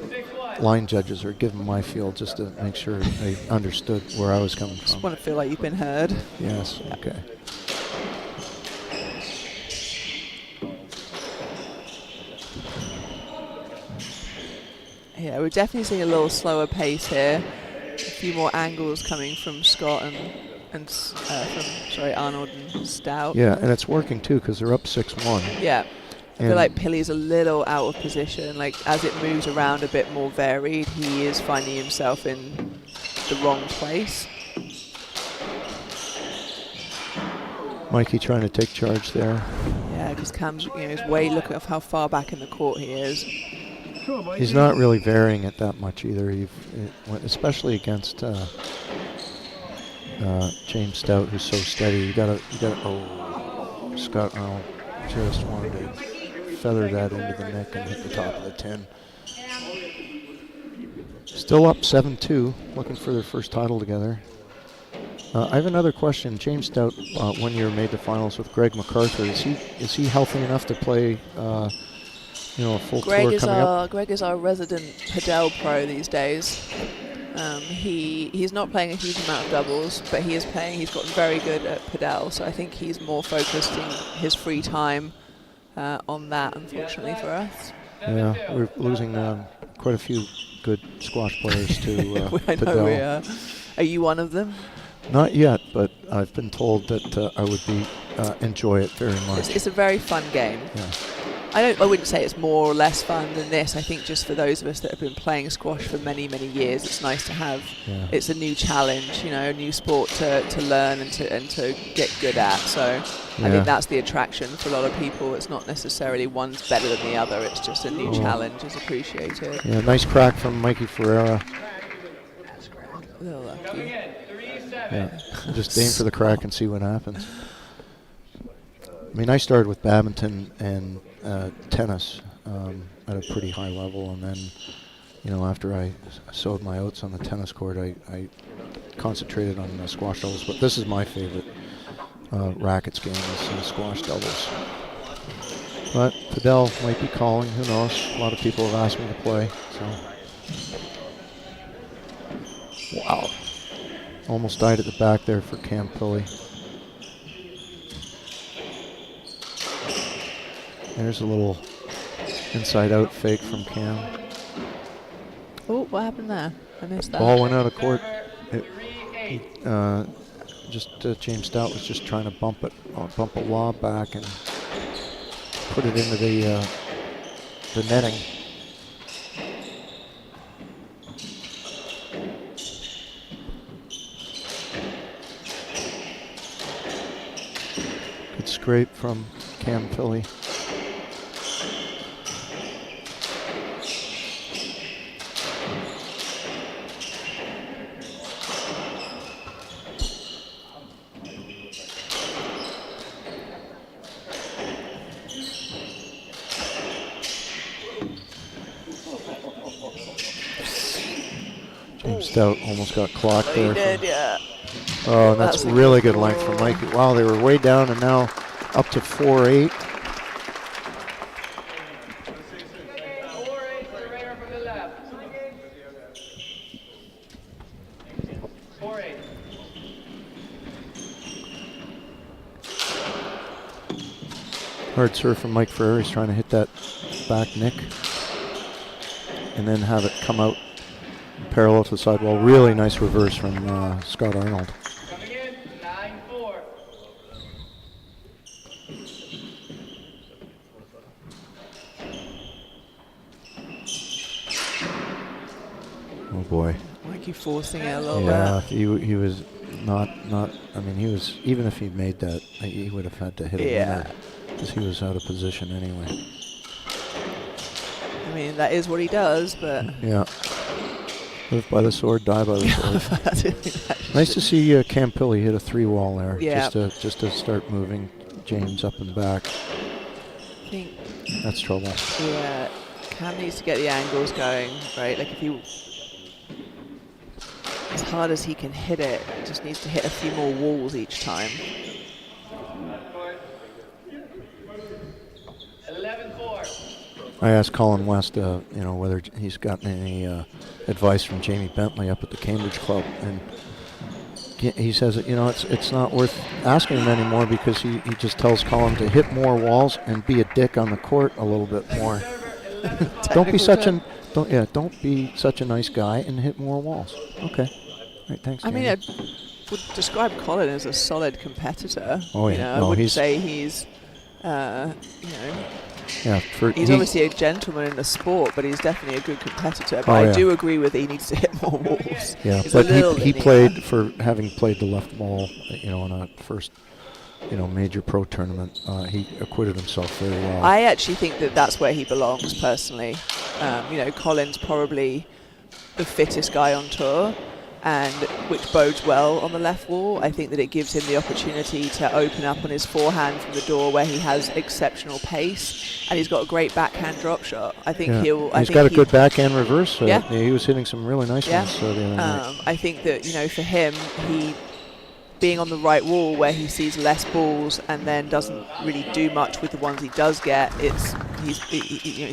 line judges or give them my field just to make sure they understood where I was coming from. Just want to feel like you've been heard. Yes, okay. Yeah, we're definitely seeing a little slower pace here. A few more angles coming from Scott and from Arnold and Stout. Yeah, and it's working too because they're up 6-1. Yeah. I feel like Pili's a little out of position. Like as it moves around a bit more varied, he is finding himself in the wrong place. Mikey trying to take charge there. Yeah, because Cam's is way looking at how far back in the court he is. He's not really varying it that much either, especially against James Stout, who's so steady. You gotta. Oh, Scott Arnold just wanted to feather that into the neck and hit the top of the tin. Still up 7-2, looking for their first title together. I have another question. James Stout, 1 year made the finals with Greg MacArthur. Is he healthy enough to play? A full tour coming up? Greg is our resident Padel pro these days. He's not playing a huge amount of doubles, but he is playing. He's gotten very good at Padel, so I think he's more focused in his free time on that, unfortunately for us. Yeah, we're losing quite a few good squash players to I know Padel. we are. Are you one of them? Not yet, but I've been told that I would enjoy it very much. It's a very fun game. Yeah. I wouldn't say it's more or less fun than this. I think just for those of us that have been playing squash for many, many years, it's nice to have. Yeah. It's a new challenge, a new sport to learn and to get good at. So I think that's the attraction for a lot of people. It's not necessarily one's better than the other. It's just a new challenge. It's appreciated. Yeah, nice crack from Mikey Ferreira. A little lucky. Yeah, just aim for the crack and see what happens. I mean, I started with badminton and tennis at a pretty high level, and then, after I sowed my oats on the tennis court, I concentrated on the squash doubles. But this is my favorite rackets game, is squash doubles. But Padel might be calling, who knows? A lot of people have asked me to play, so. Wow. Almost died at the back there for Cam Pilley. There's a little inside-out fake from Cam. Oh, what happened there? I missed that. Ball went out of court. James Stout was just trying to bump a lob back and put it into the netting. Good scrape from Cam Pilley. James Stout almost got clocked there. He did, yeah. Oh, that's really good length from Mikey. Wow, they were way down and now up to 4-8. Hard serve from Mike Ferrer. He's trying to hit that back nick and then have it come out parallel to the sidewall. Really nice reverse from Scott Arnold. Coming in, 9-4. Oh boy. Mikey forcing it a little Yeah, bit. he was not. I mean, he was, even if he made that, he would have had to hit it winner because he was out of position anyway. I mean, that is what he does, but Yeah. Live by the sword, die by the sword. Nice to see Cam Pilley hit a 3-wall there, Yeah. just to start moving James up and back. I think, That's trouble. yeah, Cam needs to get the angles going, right? Like if he, as hard as he can hit it, just needs to hit a few more walls each time. 11-4. I asked Colin West, whether he's gotten any advice from Jamie Bentley up at the Cambridge Club, and he says that, it's not worth asking him anymore because he just tells Colin to hit more walls and be a dick on the court a little bit more. Don't be such a nice guy and hit more walls. Okay. All right, thanks. I Jamie. mean, I would describe Colin as a solid competitor. Oh yeah. I wouldn't say he's, Yeah, he's obviously a gentleman in the sport, but he's definitely a good competitor. But I do agree with he needs to hit more walls. Yeah, he's but he played for having played the left ball, in a first, major pro tournament. He acquitted himself very well. I actually think that that's where he belongs personally. Colin's probably the fittest guy on tour, and which bodes well on the left wall. I think that it gives him the opportunity to open up on his forehand from the door where he has exceptional pace, and he's got a great backhand drop shot. I think he's got a good backhand reverse. He was hitting some really nice ones the other night. I think that for him, he being on the right wall where he sees less balls and then doesn't really do much with the ones he does get, it's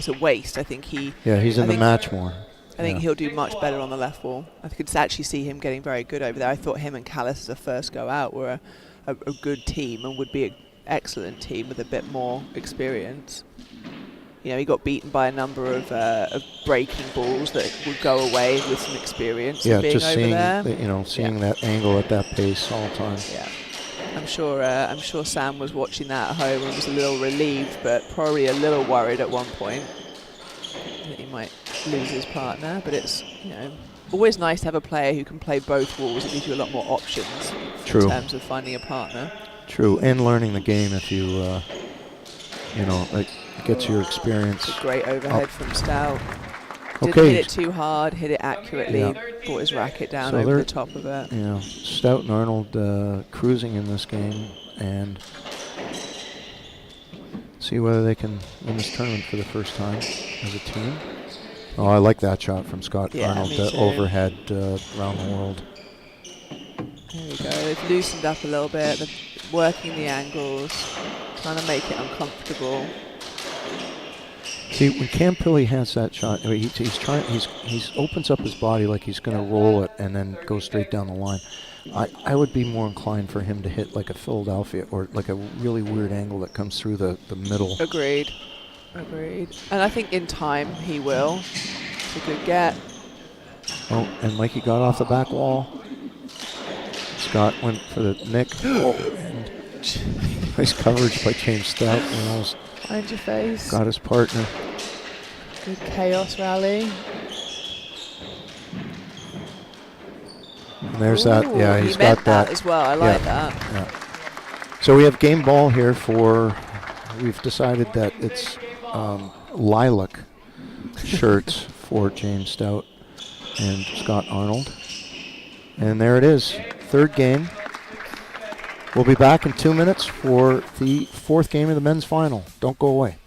a waste. I think he's in the match more. I think he'll do much better on the left wall. I could actually see him getting very good over there. I thought him and Callis as a first go out were a good team and would be an excellent team with a bit more experience. He got beaten by a number of breaking balls that would go away with some experience. Yeah, being just over seeing there. Seeing that angle at that pace all the time. Yeah, I'm sure Sam was watching that at home and was a little relieved, but probably a little worried at one point that he might lose his partner. But it's always nice to have a player who can play both walls. It gives you a lot more options in terms of finding a partner. True, and learning the game if you gets your experience. It's a great overhead from Stout. Didn't hit it too hard, hit it accurately, brought his racket down over the top of it. Yeah, Stout and Arnold cruising in this game, and see whether they can win this tournament for the first time as a team. Oh, I like that shot from Scott Arnold, overhead around the world. There we go, they've loosened up a little bit, they're working the angles, trying to make it uncomfortable. See, when Campilli has that shot, he opens up his body like he's going to roll it and then go straight down the line. I would be more inclined for him to hit like a Philadelphia or like a really weird angle that comes through the middle. Agreed. And I think in time he will. It's a good get. Oh, and Mikey got off the back wall. Scott went for the nick. And nice coverage by James Stout. Behind your face. Got his partner. Good chaos rally. And there's that. Yeah, he's got that as well. I like that. Yeah. So we have game ball here we've decided that it's lilac shirts for James Stout and Scott Arnold. And there it is. Third game. We'll be back in 2 minutes for the fourth game of the men's final. Don't go away.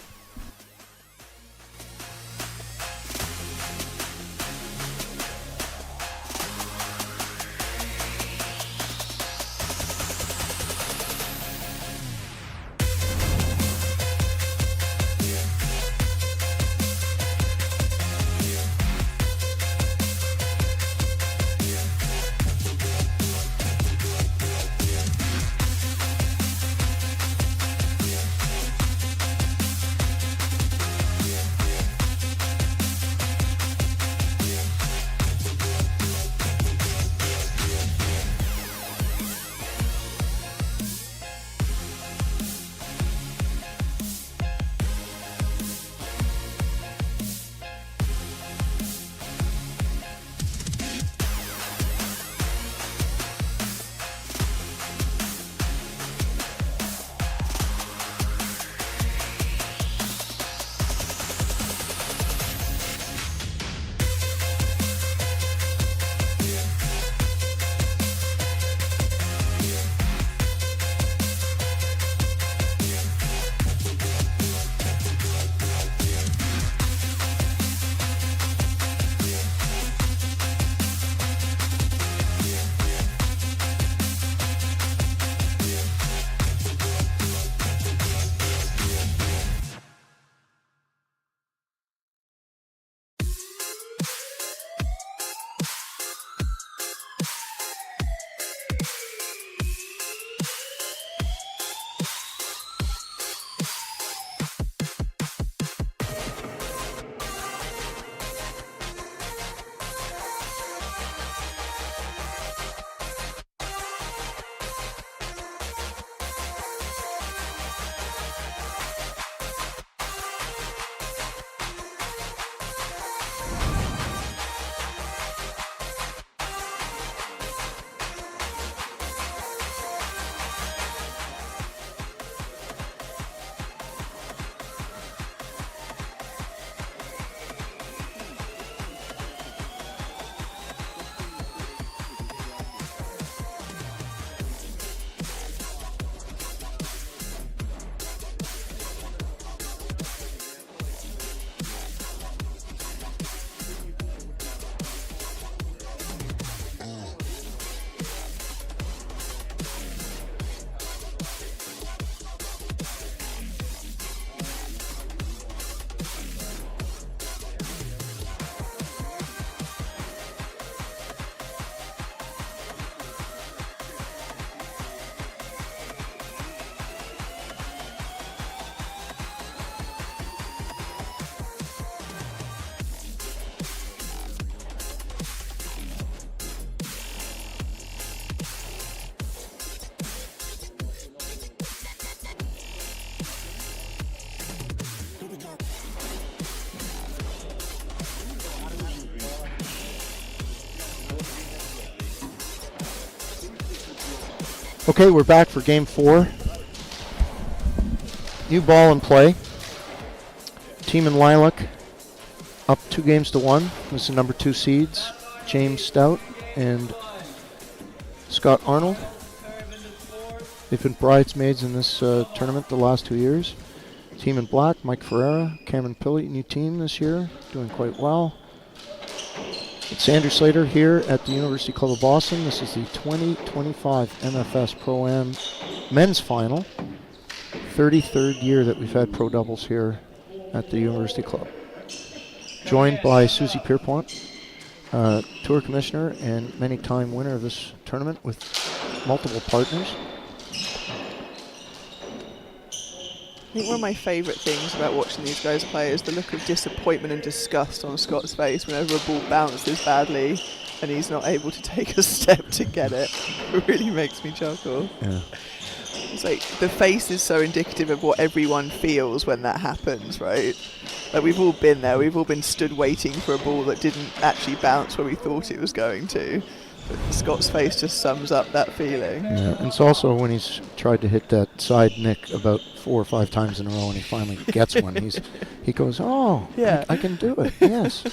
Okay, we're back for game 4. New ball in play. Team in Lilac up 2-1. This is the number 2 seeds, James Stout and Scott Arnold. They've been bridesmaids in this tournament the last 2 years. Team in black, Mike Ferreira, Cameron Pilley, new team this year, doing quite well. It's Andrew Slater here at the University Club of Boston. This is the 2025 MFS ProAm men's final. 33rd year that we've had pro doubles here at the University Club. Joined by Susie Pierpont, tour commissioner and many-time winner of this tournament with multiple partners. I think one of my favourite things about watching these guys play is the look of disappointment and disgust on Scott's face whenever a ball bounces badly and he's not able to take a step to get it. It really makes me chuckle. Yeah. It's like the face is so indicative of what everyone feels when that happens, right? Like we've all been there. We've all been stood waiting for a ball that didn't actually bounce where we thought it was going to. But Scott's face just sums up that feeling. Yeah, and it's also when he's tried to hit that side nick about 4 or 5 times in a row and he finally gets one. He goes, oh, yeah. I can do it, yes.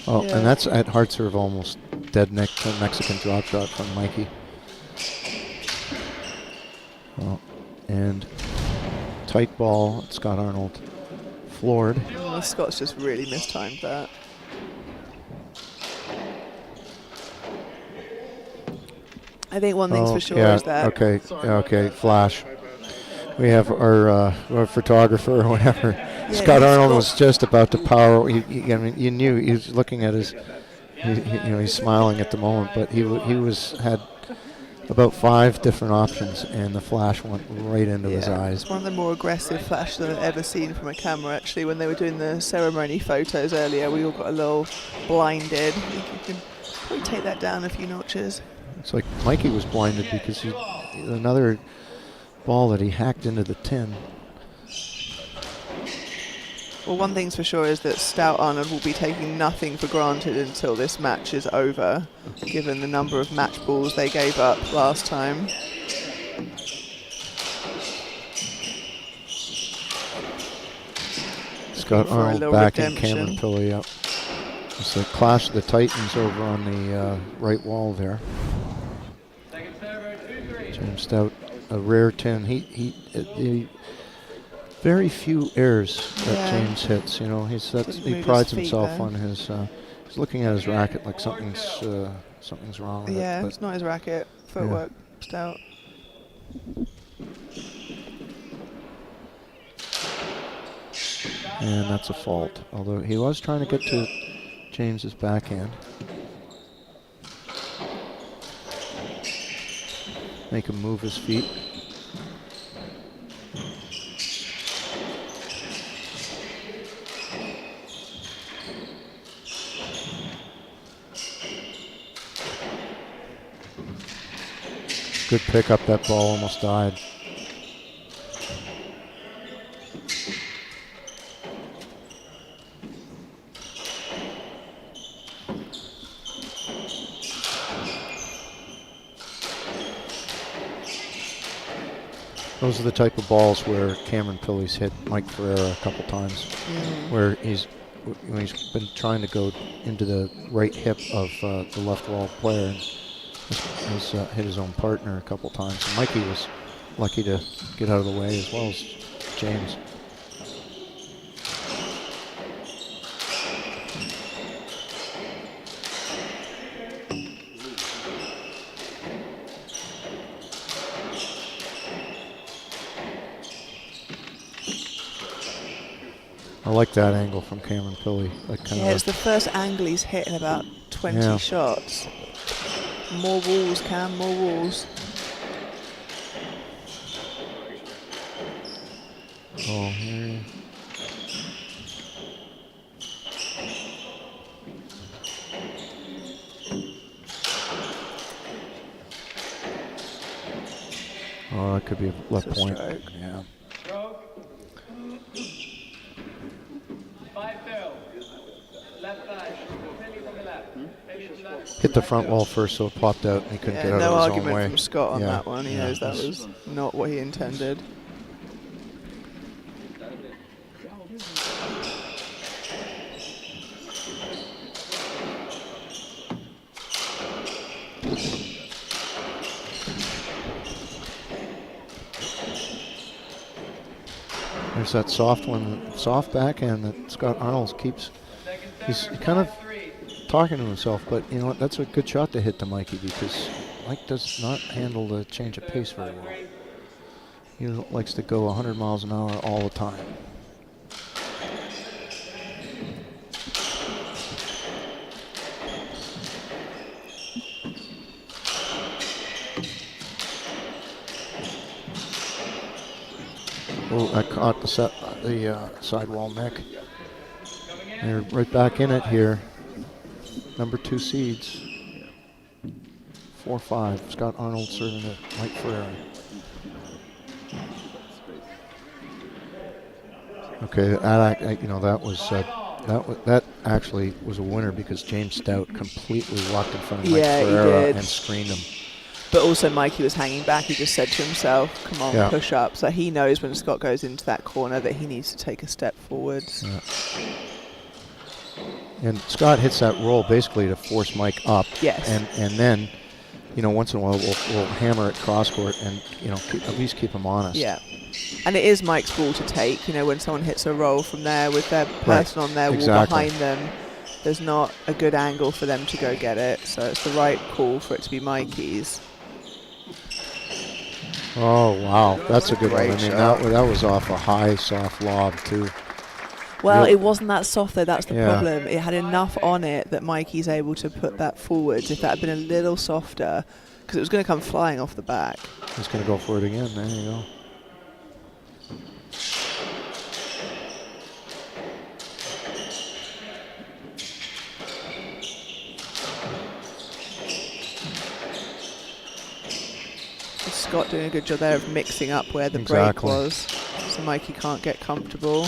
Oh, yeah. And that's at hard serve almost dead nick, a Mexican drop shot from Mikey. Oh, and tight ball, Scott Arnold floored. Oh, Scott's just really mistimed that. I think one thing's for sure is that... Okay, flash. We have our photographer or whatever. Yeah, Scott Arnold was just about to power. I mean, you knew he was looking at his... he's smiling at the moment, but he had about 5 different options, and the flash went right into his eyes. It's one of the more aggressive flashes that I've ever seen from a camera, actually. When they were doing the ceremony photos earlier, we all got a little blinded. I think you can probably take that down a few notches. It's like Mikey was blinded because another ball that he hacked into the tin. Well, one thing's for sure is that Stout Arnold will be taking nothing for granted until this match is over, given the number of match balls they gave up last time. Scott Arnold backing Cameron Pilley up. It's the Clash of the Titans over on the right wall there. James Stout, a rare 10. He very few errors that James hits. He prides himself on his. He's looking at his racket like something's wrong with it. Yeah, it's not his racket. Footwork, Stout. And that's a fault. Although he was trying to get to James's backhand. Make him move his feet. Good pick up, that ball almost died. Those are the type of balls where Cameron Pilley's hit Mike Ferreira a couple times, where he's been trying to go into the right hip of the left wall player and has hit his own partner a couple times. And Mikey was lucky to get out of the way as well as James. I like that angle from Cameron Pilley. It's the first angle he's hit in about 20 shots. More walls, Cam, more walls. Oh, here. Oh, that could be a left point. Stroke. Yeah. hit the front wall first, so it popped out and he couldn't get out no of his own argument way. from Scott on Yeah, that one. He yeah, knows that was not what he intended. There's that soft backhand that Scott Arnold keeps. He's kind of talking to himself, but you know what? That's a good shot to hit to Mikey because Mike does not handle the change of pace very well. He likes to go 100 miles an hour all the time. Oh, I caught the sidewall neck. They're right back in it here. Number 2 seeds. 4-5. Scott Arnold serving to Mike Ferreira. Okay, that actually was a winner because James Stout completely walked in front of Mike Ferreira and screened him. But also Mikey was hanging back. He just said to himself, come on, push up. So he knows when Scott goes into that corner that he needs to take a step forward. Yeah. And Scott hits that roll basically to force Mike up. Yes. And then, you know, once in a while we'll hammer at cross court and, you know, at least keep him honest. Yeah. And it is Mike's ball to take. You know, when someone hits a roll from there with their person on their wall behind them, there's not a good angle for them to go get it. So it's the right call for it to be Mikey's. Oh, wow. That's a good one. I mean, that was off a high, soft lob, too. Well, it wasn't that soft, though. That's the problem. It had enough on it that Mikey's able to put that forwards. If that had been a little softer, because it was going to come flying off the back. He's going to go for it again. There you go. Scott doing a good job there of mixing up where the break was, so Mikey can't get comfortable.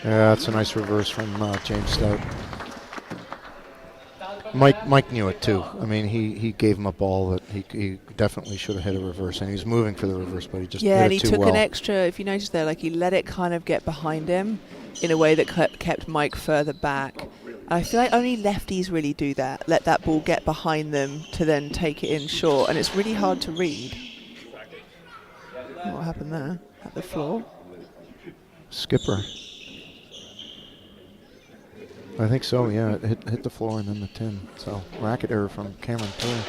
Yeah, that's a nice reverse from James Stout. Mike knew it too. I mean, he gave him a ball that he definitely should have hit a reverse, and he was moving for the reverse, but he just hit it too well. Yeah, and he took an extra, if you notice there, like he let it kind of get behind him in a way that kept Mike further back. I feel like only lefties really do that, let that ball get behind them to then take it in short, and it's really hard to read. What happened there? At the floor? Skipper. I think so, yeah. It hit the floor and then the tin. So, racket error from Cameron Taylor.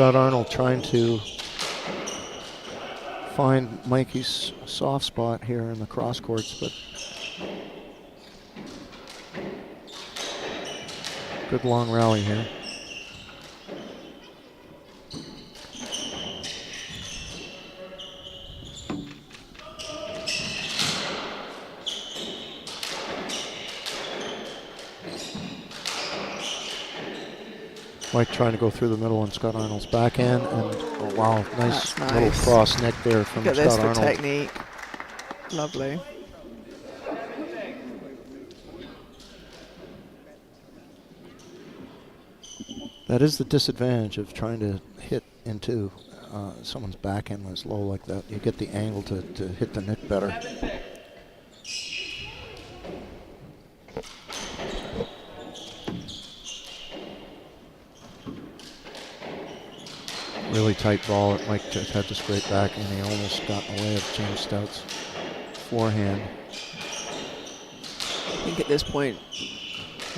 Scott Arnold trying to find Mikey's soft spot here in the cross courts, but good long rally here. Mike trying to go through the middle on Scott Arnold's backhand, and oh wow, nice little cross neck there from Scott Arnold. Look at this for technique. Lovely. That is the disadvantage of trying to hit into someone's backhand when it's low like that. You get the angle to hit the nick better. Really tight ball that Mike just had to scrape back, and he almost got in the way of James Stout's forehand. I think at this point,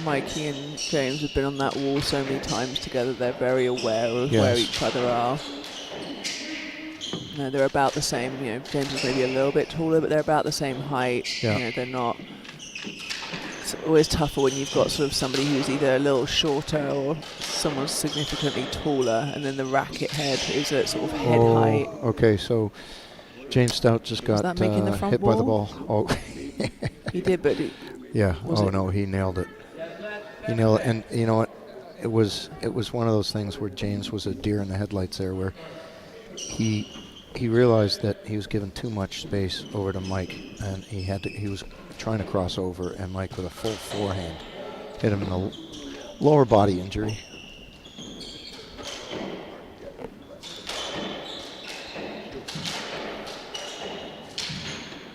Mikey and James have been on that wall so many times together, they're very aware of where each other are. No, they're about the same, you know, James is maybe a little bit taller, but they're about the same height. Yeah. You know, they're not. It's always tougher when you've got sort of somebody who's either a little shorter or someone significantly taller, and then the racket head is at sort of head height. Okay, so James Stout just got that making the front hit by the wall? ball. Oh. He did, but yeah. Was it? No, he nailed it. He nailed it, and you know what? It was one of those things where James was a deer in the headlights there, where he realized that he was given too much space over to Mike, and he was trying to cross over, and Mike with a full forehand hit him in the lower body injury.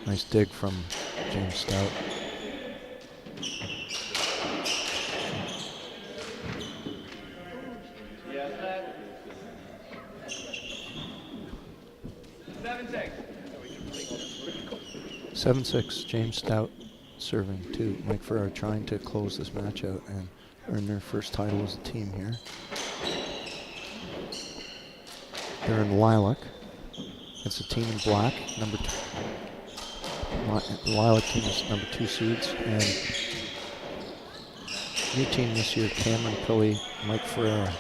Nice dig from James Stout. Yes, left. 7-6. 7-6, James Stout serving to Mike Ferrara, trying to close this match out and earn their first title as a team here. They're in lilac. It's a team in black, number 2. Lilac team is number 2 seeds, and new team this year, Cameron Pilley, Mike Ferrara.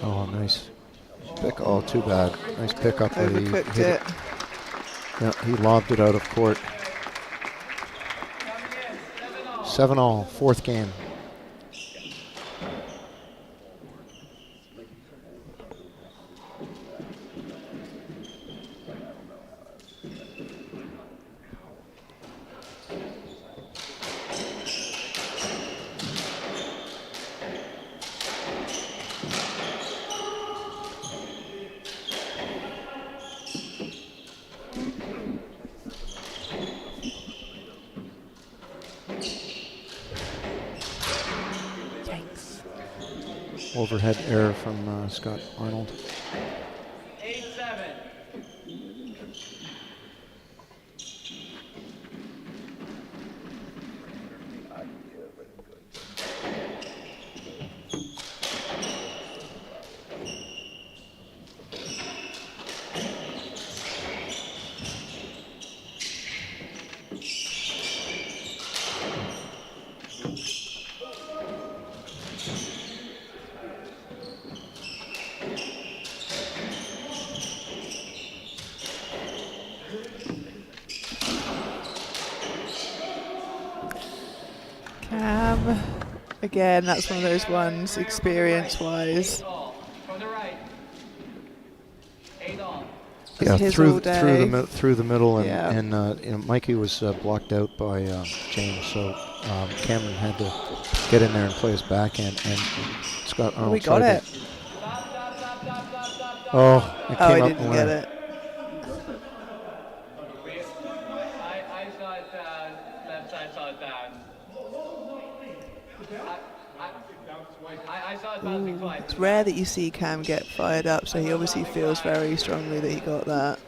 Oh, nice pick. Oh, too bad. Nice pickup. Overcooked it. Yeah, he lobbed it out of court. 7-all, 4th game. Overhead error from Scott Arnold. 8-7. Cam, again, that's one of those ones, experience-wise. From the right. 8-all. Yeah, his through all day. through the middle, and Yeah. you know, Mikey was blocked out by James, so Cameron had to get in there and play his backhand, and Scott Arnold We got tried it. to- Oh, it Oh, came he up didn't and get went. it. I saw it down. Left side saw it down. I saw it bouncing twice. It's rare that you see Cam get fired up, so he obviously feels very strongly that he got that.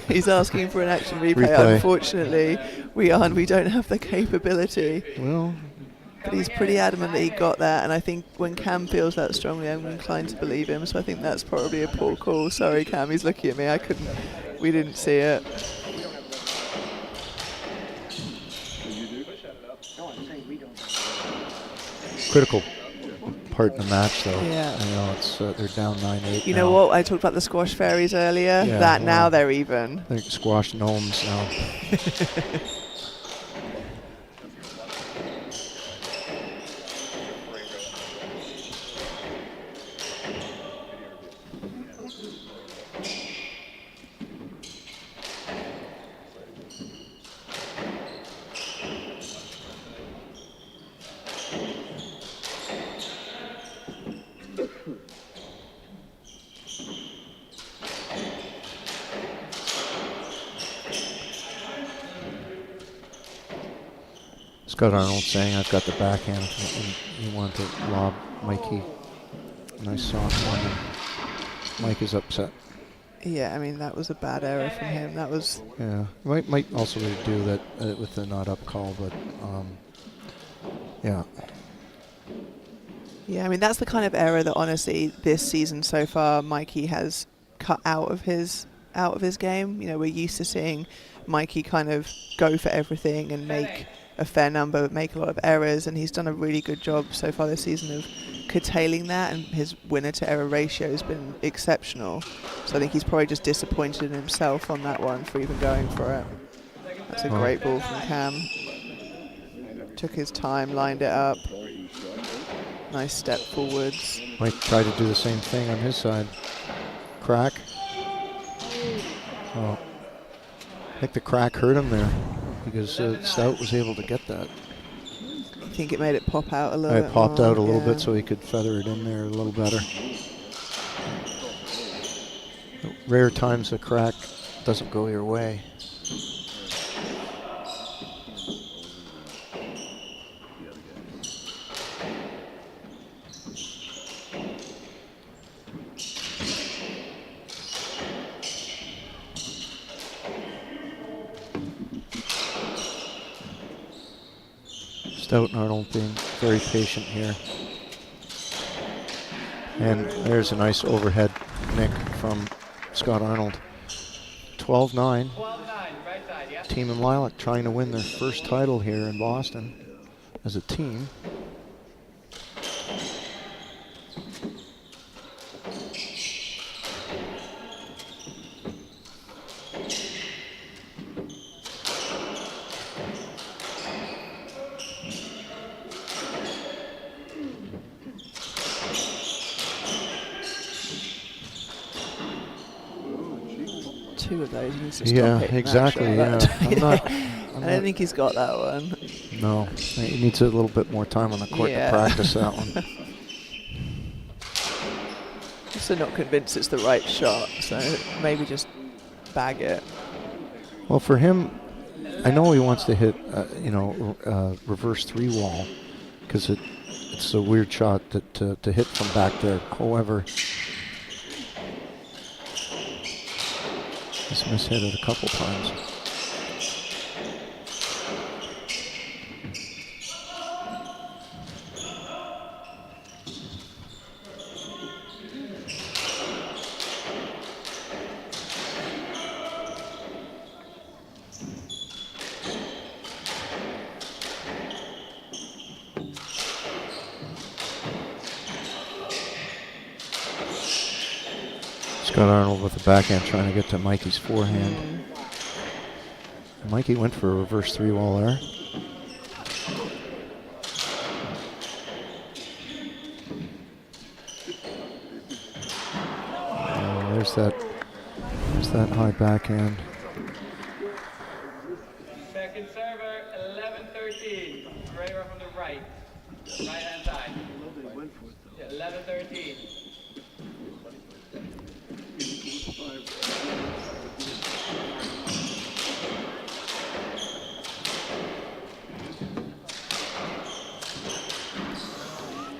He's asking for an action replay. Unfortunately, we don't have the capability. Well, but he's pretty adamant that he got that, and I think when Cam feels that strongly, I'm inclined to believe him. So I think that's probably a poor call. Sorry, Cam. He's looking at me. We didn't see it. Critical part in the match, though. Yeah. You know, it's they're down 9-8. You know what? I talked about the squash fairies earlier. Yeah, Now they're even. They're squash gnomes now. Scott Arnold saying, I've got the backhand, and he wanted to lob Mikey. Nice soft one. And Mike is upset. Yeah, I mean, that was a bad error from him. That was... Yeah, might also do that with the not up call, but yeah. Yeah, I mean, that's the kind of error that honestly this season so far Mikey has cut out of his game. You know, we're used to seeing Mikey kind of go for everything and make a fair number, make a lot of errors, and he's done a really good job so far this season of curtailing that, and his winner to error ratio has been exceptional. So I think he's probably just disappointed in himself on that one for even going for it. That's a great ball from Cam. Took his time, lined it up. Nice step forwards. Might try to do the same thing on his side. Crack. Oh. I think the crack hurt him there because Stout was able to get that. I think it made it pop out a little bit. It popped more, out a little bit so he could feather it in there a little better. Rare times a crack doesn't go your way. Stout and Arnold being very patient here. And there's a nice overhead nick from Scott Arnold. 12-9. Team in Lilac trying to win their first title here in Boston as a team. Two of those, he needs to stop Yeah, hitting exactly. that shot. Yeah, I don't think he's got that one. No, he needs a little bit more time on the court to practice that one. Also not convinced it's the right shot, so maybe just bag it. Well, for him, I know he wants to hit, reverse three wall because it's a weird shot to hit from back there. However, he's mishit it a couple times. Scott Arnold with the backhand trying to get to Mikey's forehand. Mikey went for a reverse three wall there. There's that high backhand. Second server, 11-13. Braver from the right. Right hand side. 11-13.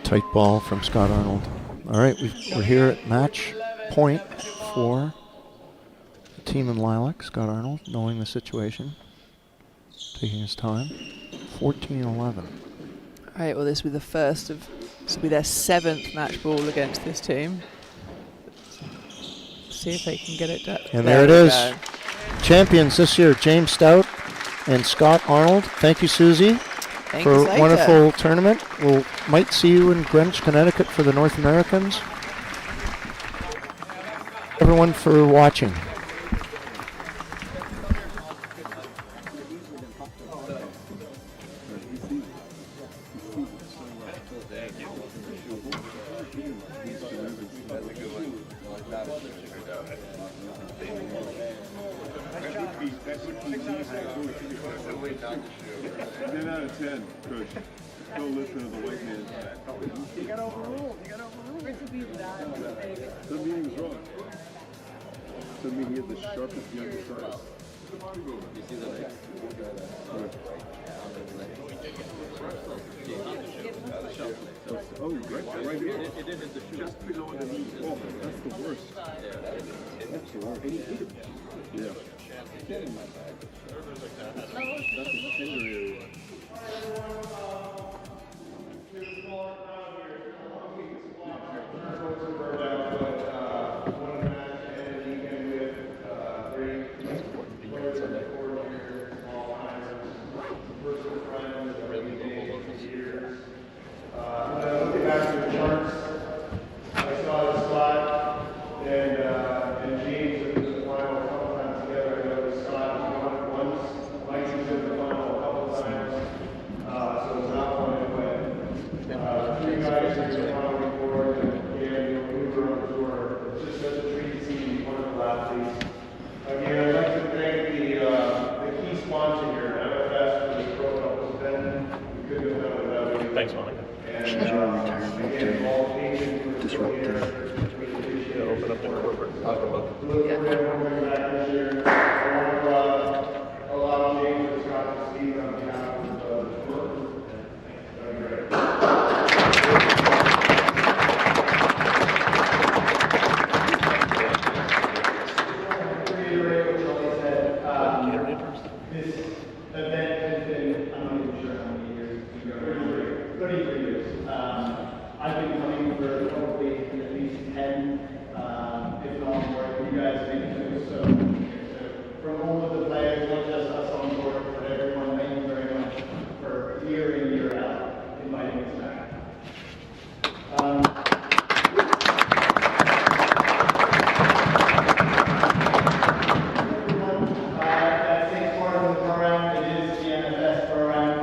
Tight ball from Scott Arnold. All right, we're here at match point for the team in Lilac. Scott Arnold knowing the situation, taking his time. 14-11. All right, well, this will be the first of, this will be their 7th match ball against this team. See if they can get it done. And there it is. Champions this year, James Stout and Scott Arnold. Thank you, Susie, for a wonderful tournament. We might see you in Greenwich, Connecticut for the North Americans. Everyone for watching. The meaning of the sharpest young size. You see the legs? Oh, right here. It didn't hit the shoe. Just below the knee. Oh, that's the worst. That's the worst. Yeah. That's a tender area. Looking back to the charts, I saw the spot, and James was in the final a couple times together. I know Scott won it once, Mike was in the final a couple times, so it's not one and win. Three guys in the final report, and again, Uber on tour. It's just such a treat to see wonderful athletes. Again, I'd like to thank the key sponsor here, MFS, for this Pro Couples event. We couldn't have done it without you. Thanks, Monica. Disruptive. Open up the corporate. Look for everyone coming back this year. I want to allow James and Scott to speak on behalf of the group. That'd be great. To reiterate what Charlie said, this event has been, I'm not even sure how many years, 33 years. I've been coming for probably at least 10, if not more. You guys have been too. So from all of the players, not just us on board, but everyone, thank you very much for year in, year out inviting us back. I think part of the program, it is the MFS program.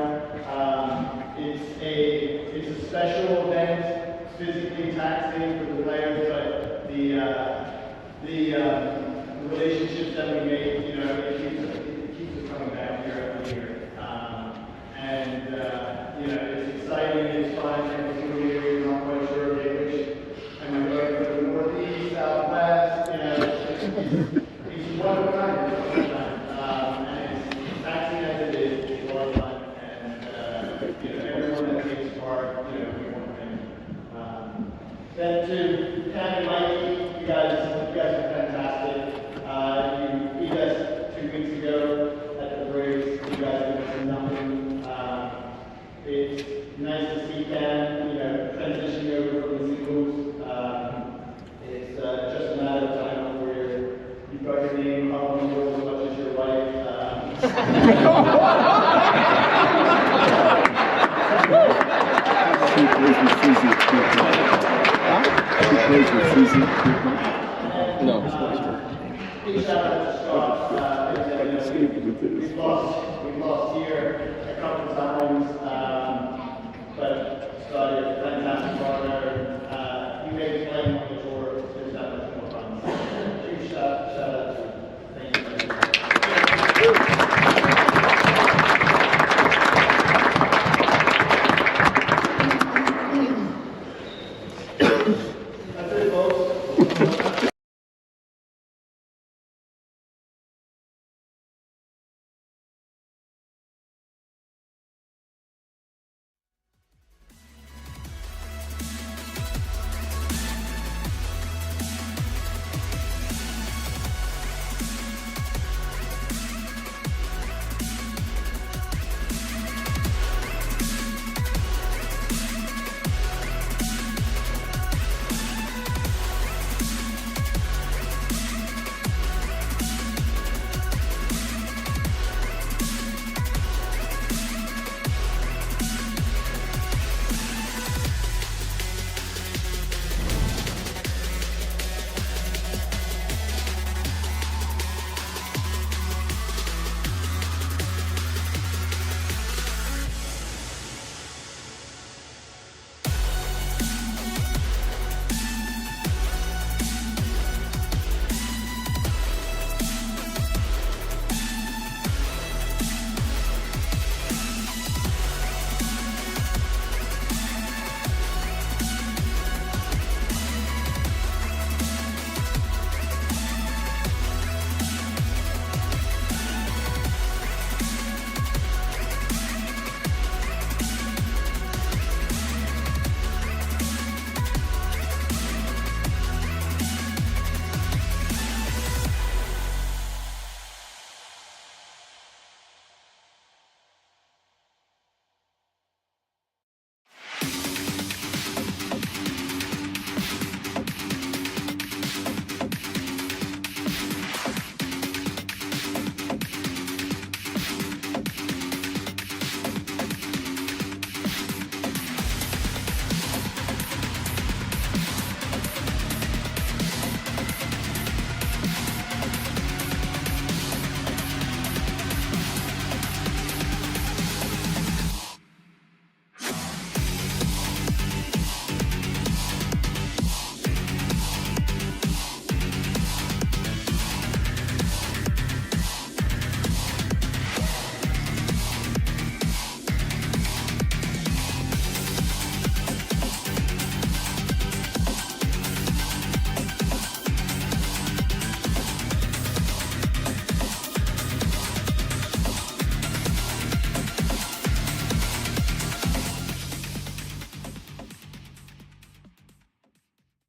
It's a special event, physically taxing for the players, but the relationships that we make, you know, it keeps us coming back year after year. You know, it's exciting, it's fun, every single year, you're not quite sure, okay, which, am I going for the Northeast, Southwest, you know, it's one of a kind, and it's taxing as it is, it's a lot of fun, and, you know, everyone that takes part, you know, we want to win. Then to Cam and Mikey, you guys are fantastic. You beat us 2 weeks ago at the Braves. You guys did us nothing. It's nice to see Cam, you know, transitioning over from the singles. It's just a matter of time before you've got your name up on the board as much as your wife. She plays with Susie. She plays with Susie. No, it's not. Big shout out to Scott. We've lost here a couple of times, but Scott is a fantastic partner. He made playing on the tour just that much more fun. Huge shout out to you. Thank you very much. That's it, folks.